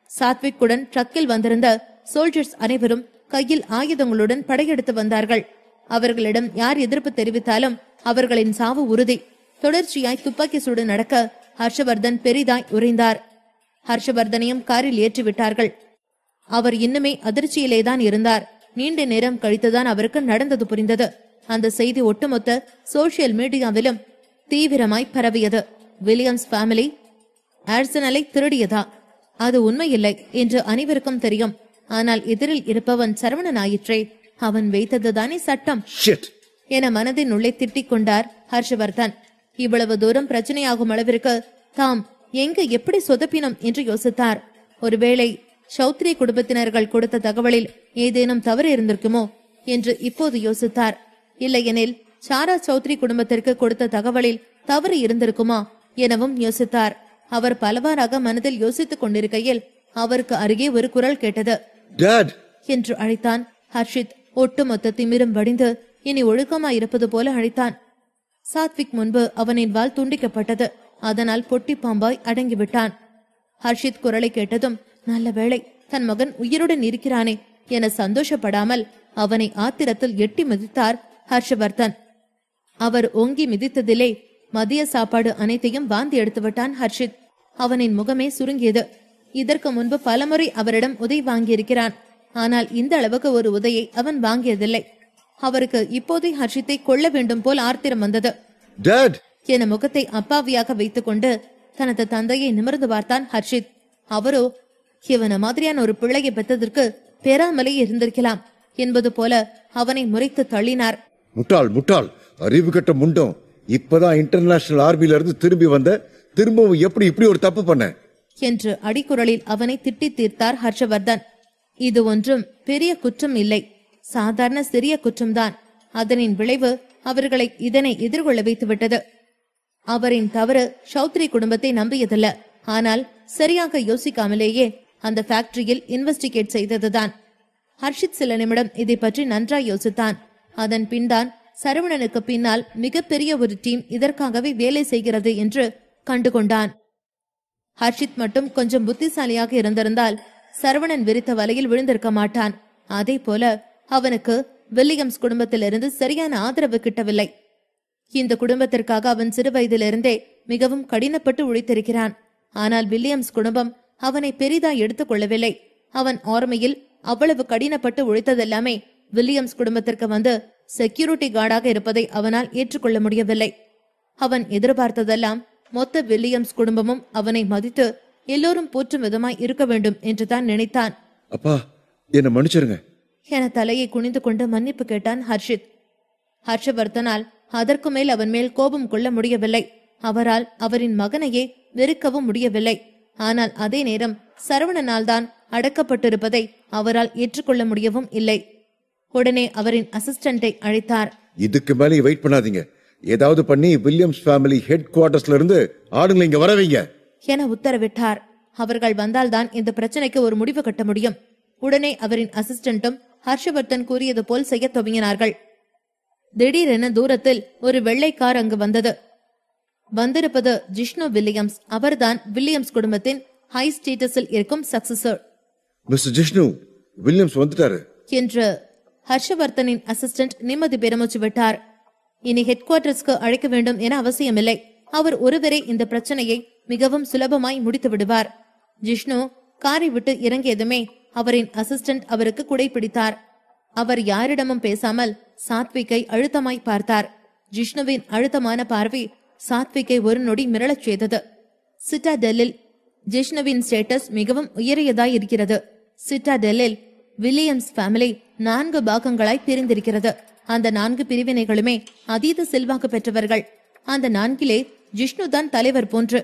சாத்விக்குடன் ட்ரக்கில் வந்திருந்த சோல்ஜர்ஸ் அனைவரும் கையில் ஆயுதங்களுடன் படையெடுத்து வந்தார்கள். அவர்களிடம் யார் எதிர்ப்பு தெரிவித்தாலும் அவர்களின் சாவு உறுதி. தொடர்ச்சியாய் துப்பாக்கி சூடு நடக்க ஹர்ஷவர்தன் பெரிதாய் உறைந்தார். ஹர்ஷவர்தனையும் காரில் ஏற்றிவிட்டார்கள். அவர் இன்னுமே அதிர்ச்சியிலேதான் இருந்தார். நீண்ட நேரம் கழித்துதான் அவருக்கு நடந்தது புரிந்தது. அந்த செய்தி ஒட்டுமொத்த சோசியல் மீடியாவிலும் தீவிரமாய் பரவியது. வில்லியம்ஸ் ஃபேமிலி ஆர்சனலை திருடியதா? அது உண்மையில்லை என்று அனைவருக்கும் தெரியும். ஆனால் எதிரில் இருப்பவன் சரவணன் ஆயிற்றே, அவன் வைத்ததுதானே சட்டம் என மனதின் உள்ளே திட்டிக் கொண்டார் ஹர்ஷவர்தன். இவ்வளவு தூரம் பிரச்சனையாகும் அளவிற்கு தாம் எங்கு எப்படி சொதப்பினோம் என்று யோசித்தார். ஒருவேளை சௌத்ரி குடும்பத்தினர்கள் கொடுத்த தகவலில் ஏதேனும் தவறு இருந்திருக்குமோ என்று இப்போது யோசித்தார். இல்லையெனில் சாரா சௌத்ரி குடும்பத்திற்கு கொடுத்த தகவலில் தவறு இருந்திருக்குமா எனவும் யோசித்தார். அவர் பலவாறாக மனதில் யோசித்துக் கொண்டிருக்கையில் அவருக்கு அருகே ஒரு குரல் கேட்டது. டாட் என்று அழைத்தான். ஹர்ஷித் ஒட்டுமொத்த திமிரும் வடிந்து இனி ஒழுக்கமாயிருப்பது போல அழைத்தான். சாத்விக் முன்பு அவனின் வால் துண்டிக்கப்பட்டது. அதனால் பொட்டி பாம்பாய் அடங்கிவிட்டான். ஹர்ஷித் குரலை கேட்டதும் நல்ல வேளை, தன் மகன் உயிருடன் இருக்கிறானே என சந்தோஷப்படாமல் அவனை ஆத்திரத்தில் எட்டி மிதித்தார் ஹர்ஷவர்தன். அவர் ஓங்கி மிதித்ததிலே மதிய சாப்பாடு அனைத்தையும் வாந்தி எடுத்துவிட்டான் ஹர்ஷித். அவனின் முகமே சுருங்கியது. இதற்கு முன்பு பலமுறை அவரிடம் உதவி வாங்கியிருக்கிறான். ஆனால் இந்த அளவுக்கு ஒரு உதையை அவன் வாங்கியதில்லை. அவருக்கு இப்போதே ஹர்ஷித்தை கொல்ல வேண்டும் போல் ஆர்த்திரம் வந்தது. என முகத்தை அப்பாவியாக வைத்துக் கொண்டு தனது தந்தையை நிமிர்ந்து பார்த்தான் ஹர்ஷித். அவரோ இவன மாதிரியான ஒரு பிள்ளையை பெற்றதற்கு பெறாமலே இருந்திருக்கலாம் என்பது போல அவனை முறைத்து தள்ளினார். முட்டாள் முட்டாள், அறிவு கட்ட முண்டம், இப்பதான் இன்டர்நேஷனல் ஆர்மில இருந்து திரும்பி வந்த, திரும்பவும் எப்படி இப்படி ஒரு தப்பு பண்ண என்று அடிக்குரலில் அவனை திட்டி தீர்த்தார் ஹர்ஷவர்தன். இது ஒன்றும் பெரிய குற்றம் இல்லை, சாதாரண சிறிய குற்றம்தான். அதனின் விளைவு அவர்களை இதனை எதிர்கொள்ள வைத்துவிட்டது. அவரின் தவறு சௌத்ரி குடும்பத்தை நம்பியதல்ல, ஆனால் சரியாக யோசிக்காமலேயே அந்த ஃபேக்டரியில் இன்வெஸ்டிகேட் செய்ததுதான். ஹர்ஷித் சில நிமிடம் இதை பற்றி நன்றாய் யோசித்தான். அதன் பின்தான் சரவணனுக்கு பின்னால் மிகப்பெரிய ஒரு டீம் இதற்காகவே வேலை செய்கிறது என்று கண்டுகொண்டான். ஹர்ஷித் மட்டும் கொஞ்சம் புத்திசாலியாக இருந்திருந்தால் சரவணன் விரித்த வலையில் விழுந்திருக்க மாட்டான். அதே போல அவனுக்கு வில்லியம்ஸ் குடும்பத்திலிருந்து சரியான ஆதரவு கிட்டவில்லை. இந்த குடும்பத்திற்காக அவன் சிறு வயதிலிருந்தே மிகவும் கடினப்பட்டு உழைத்திருக்கிறான். ஆனால் வில்லியம்ஸ் குடும்பம் அவனை பெரிதாய் எடுத்துக் கொள்ளவில்லை. அவன் ஆர்மியில் அவ்வளவு கடினப்பட்டு உழைத்ததெல்லாமே வில்லியம்ஸ் குடும்பத்திற்கு வந்து செக்யூரிட்டி கார்டாக இருப்பதை அவனால் ஏற்றுக்கொள்ள முடியவில்லை. அவன் எதிர்பார்த்ததெல்லாம் மொத்த வில்லியம்ஸ் குடும்பமும் அவனை மதித்து எல்லோரும் போற்றும் விதமாய் இருக்க வேண்டும் என்றுதான் நினைத்தான். அப்பா, என்ன மன்னிச்சிருங்க என தலையை குனிந்து கொண்டு மன்னிப்பு கேட்டான் ஹர்ஷித். ஹர்ஷவர்தனால் அதற்கு மேல் அவன் மேல் கோபம் கொள்ள முடியவில்லை. அவரால் அவரின் மகனையே வெறுக்கவும் முடியவில்லை. ஆனால் அதே நேரம் சரவணனால் தான் அடக்கப்பட்டிருப்பதை அவரால் ஏற்றுக்கொள்ள முடியவும் இல்லை. உடனே அவரின் அசிஸ்டண்டை அழைத்தார். இதுக்கு மேலே வெயிட் பண்ணாதீங்க, ஏதாவது பண்ணி வில்லியம்ஸ் ஃபேமிலி ஹெட் குவார்டர்ஸ்ல இருந்து ஆளுங்களை இங்க வரவைங்க என உத்தரவிட்டார். அவர்கள் வந்தால்தான் இந்த பிரச்சனைக்கு ஒரு முடிவு கட்ட முடியும். உடனே அவரின் அசிஸ்டன்டும் ஹர்ஷவர்தன் கூறியது போல் செய்ய துவங்கினார்கள். திடீரென தூரத்தில் ஒரு வெள்ளை கார் அங்கு வந்தது. வந்திருப்பது ஜிஷ்ணு வில்லியம்ஸ். அவர்தான் வில்லியம்ஸ் குடும்பத்தின் ஹை ஸ்டேட்டஸில் இருக்கும் சக்சஸர். மிஸ்டர் ஜிஷ்ணு, வில்லியம்ஸ் வந்துட்டாரு என்று ஹர்ஷவர்தனின் அசிஸ்டன்ட் நிம்மதி பெருமூச்சு விட்டார். இனி ஹெட் குவார்டர்ஸ்க்கு அழைக்க வேண்டும் என அவசியமில்லை. அவர் ஒருவரே இந்த பிரச்சனையை மிகவும் சுலபமாய் முடித்து விடுவார். ஜிஷ்ணு காரை விட்டு இறங்கியதுமே அவரின் அசிஸ்டன்ட் அவருக்கு குடைபிடித்தார். அவர் யாரிடமும் பேசாமல் சாத்விக்கை அழுத்தமாய் பார்த்தார். ஜிஷ்ணுவின் அழுத்தமான பார்வை சாத்விக்கை ஒரு நொடி மிரளச் செய்தது. சிட்டாடெல்லில் ஜிஷ்ணுவின் ஸ்டேட்டஸ் மிகவும் உயரியதாய் இருக்கிறது. சிட்டாடெல்லில் வில்லியம்ஸ் ஃபேமிலி 4 பாகங்களாய் பிரிந்திருக்கிறது. அந்த 4 பிரிவினைகளுமே அதீத செல்வாக்கு பெற்றவர்கள். அந்த 4 ஜிஷ்ணு தான் தலைவர் போன்று.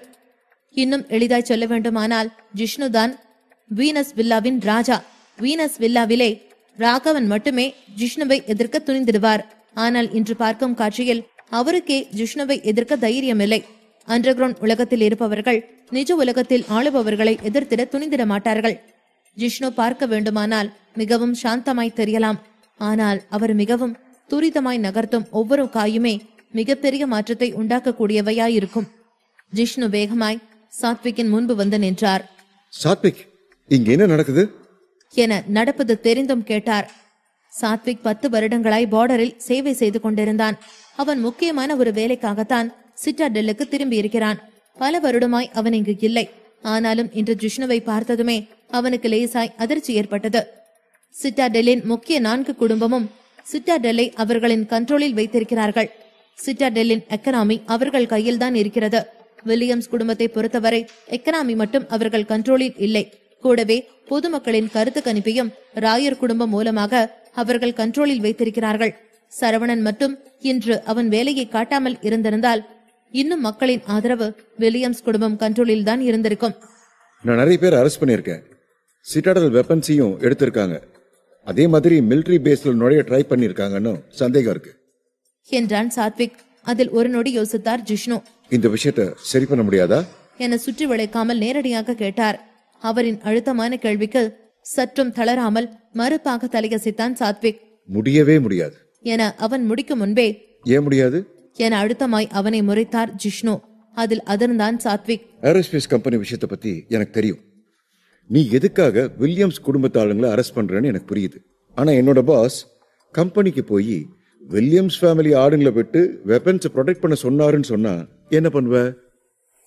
இன்னும் எளிதாய் சொல்ல வேண்டுமானால் ஜிஷ்ணு தான் வீனஸ் வில்லாவின் ராஜா. வீனஸ் வில்லாவிலே ராகவன் மட்டுமே ஜிஷ்ணுவை எதிர்க்க துணிந்திடுவார். ஆனால் இன்று பார்க்கும் காட்சியில் அவருக்கே ஜிஷ்ணுவை எதிர்க்க தைரியமில்லை. அண்டர் கிரவுண்ட் உலகத்தில் இருப்பவர்கள் நிஜ உலகத்தில் ஆளுபவர்களை எதிர்த்திட துணிந்திட மாட்டார்கள். ஜிஷ்ணு பார்க்க வேண்டுமானால் மிகவும் சாந்தமாய் தெரியலாம். ஆனால் அவர் மிகவும் துரிதமாய் நகர்த்தும் ஒவ்வொரு காயுமே மிகப்பெரிய மாற்றத்தை உண்டாக்கக்கூடியவையாயிருக்கும். ஜிஷ்ணு வேகமாய் சாத்விக்கின் முன்பு வந்து நின்றார். சாத்விக், இங்க என்ன நடக்குது என நடப்பது தெரிந்தும் கேட்டார். சாத்விக் 10 வருடங்களாய் பார்டரில் சேவை செய்து கொண்டிருந்தான். அவன் முக்கியமான ஒரு வேலைக்காகத்தான் சிட்டாடெல்லுக்கு திரும்பி இருக்கிறான். பல வருடமாய் அவன் இங்கு இல்லை. ஆனாலும் இன்று ஜிஷ்ணுவை பார்த்ததுமே அவனுக்கு லேசாய் அதிர்ச்சி ஏற்பட்டது. சிட்டாடெல்லின் முக்கிய 4 குடும்பமும் சிட்டாடெல்லை அவர்களின் கண்ட்ரோலில் வைத்திருக்கிறார்கள். சிட்டாடெல்லின் எக்கனாமி அவர்கள் கையில்தான் இருக்கிறது. வில்லியம்ஸ் குடும்பத்தை பொறுத்தவரை எக்கனாமி மட்டும் அவர்கள் கண்ட்ரோலில் இல்லை. கூடவே பொதுமக்களின் கருத்து கணிப்பையும் ராயர் குடும்பம் மூலமாக அவர்கள் கண்ட்ரோலில் வைத்திருக்கிறார்கள். சரவணன் மட்டும் இன்று அவன் வேலையை காட்டாமல் இருந்திருந்தால் இன்னும் மக்களின் ஆதரவு வில்லியம்ஸ் குடும்பம் கண்ட்ரோலில் தான் இருந்திருக்கும். நான் நிறைய பேர் அரெஸ்ட் பண்ணிருக்கேன். சிட்டாடல் வெப்பன்ஸையும் எடுத்திருக்காங்க. அதே மாதிரி மிலிட்டரி பேஸ்ல நுழைய ட்ரை பண்ணிருக்காங்கன்னு சந்தேகம் இருக்கு என்றான் சாத்விக். அதில் ஒரு நொடி யோசித்தார் ஜிஷ்ணு. இந்த விஷயத்தை சரி பண்ண முடியாதா என சுற்றி வளைக்காமல் நேரடியாக கேட்டார். அவரின் அழுத்தமான கேள்விக்கு சற்றும் தளராமல் மறுப்பாக தலையசைத்தான் சாத்விக். முடியவே முடியாது என அவன் முடிக்கும் முன்பே ஏன் முடியாது என அழுத்தமாய் அவனை முறைத்தார் ஜிஷ்ணு. அதில் அதிர்ந்தான் சாத்விக். ஏரோஸ்பேஸ் கம்பெனி விஷயத்தை பத்தி எனக்கு தெரியும். நீ எதுக்காக வில்லியம்ஸ் குடும்பத்து ஆளுங்களை அரெஸ்ட் பண்றேன்னு எனக்கு புரியுது. ஆனா என்னோட பாஸ் கம்பெனிக்கு போய் வில்லியம்ஸ் ஃபேமிலி ஆளுங்களை விட்டு வெப்பன்ஸ் ப்ரொடெக்ட் பண்ண சொன்னாருன்னு சொன்னா என்ன பண்ணுவ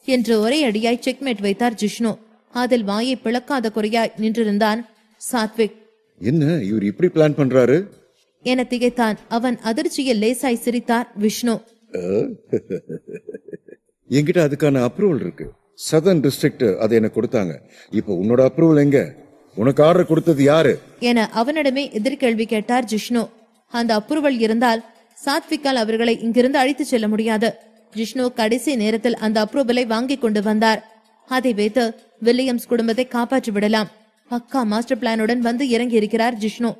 என்று ஒரே அடியாய் செக்மேட் வைத்தார் ஜிஷ்ணு. அதில் வாயை பிளக்காத குறையாய் நின்றிருந்தான் சாத்விக். என்ன இவர் இப்படி பிளான் பண்றாரு என திகைத்தான். அவன் அதிர்ச்சியில் லேசாய் சிரித்தார் விஷ்ணு. என்கிட்ட அதுக்கான அப்ரூவல் இருக்கு. சதர்ன் டிஸ்ட்ரிக்ட் அதை எனக்கு கொடுத்தாங்க. இப்போ உன்னோட அப்ரூவல் எங்க? உனக்கு ஆர்டர் கொடுத்தது யாரு என அவனிடமே எதிர்கேள்வி கேட்டார் ஜிஷ்ணு. அந்த அப்ரூவல் இருந்தால் சாத்விக்கால் அவர்களை இங்கிருந்து அழைத்து செல்ல முடியாது. ஜிஷ்ணு கடைசி நேரத்தில் அந்த அப்ரூவலை வாங்கி கொண்டு வந்தார். அதை வைத்து வில்லியம்ஸ் குடும்பத்தை காப்பாற்றி விடலாம். பக்கா மாஸ்டர் பிளானுடன் வந்து இறங்கி இருக்கிறார் ஜிஷ்ணு.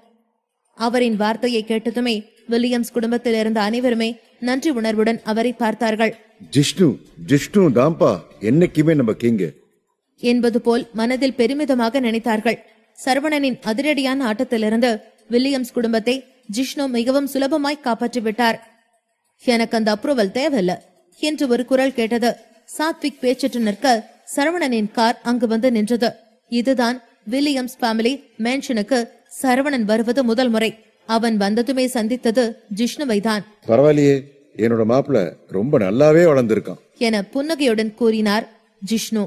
அவரின் வார்த்தையை கேட்டதுமே வில்லியம்ஸ் குடும்பத்தில் இருந்த அனைவருமே நன்றி உணர்வுடன் அவரை பார்த்தார்கள். ஜிஷ்ணு தாம்பா என்னைக்குமே நம்ம கிங் என்பது போல் மனதில் பெருமிதமாக நினைத்தார்கள். சரவணனின் அதிரடியான ஆட்டத்திலிருந்து வில்லியம்ஸ் குடும்பத்தை ஜிஷ்ணு மிகவும் சுலபமாய் காப்பாற்றி விட்டார். எனக்கு அந்த அப்ரூவல் தேவையில்லை என்று ஒரு குரல் கேட்டது. சாத்விக் பேச்சற்று நிற்க சரவணனின் கார் அங்கு வந்து நின்றது. இதுதான் வில்லியம்ஸ் ஃபேமிலி மேன்ஷனுக்கு சரவணன் வருவது முதல் முறை. அவன் வந்ததுமே சந்தித்தது ஜிஷ்ணுவை தான். பரவாயில்லையே, என்னோட மாப்பிள்ள ரொம்ப நல்லாவே வளர்ந்திருக்கான் என புன்னகையுடன் கூறினார் ஜிஷ்ணு.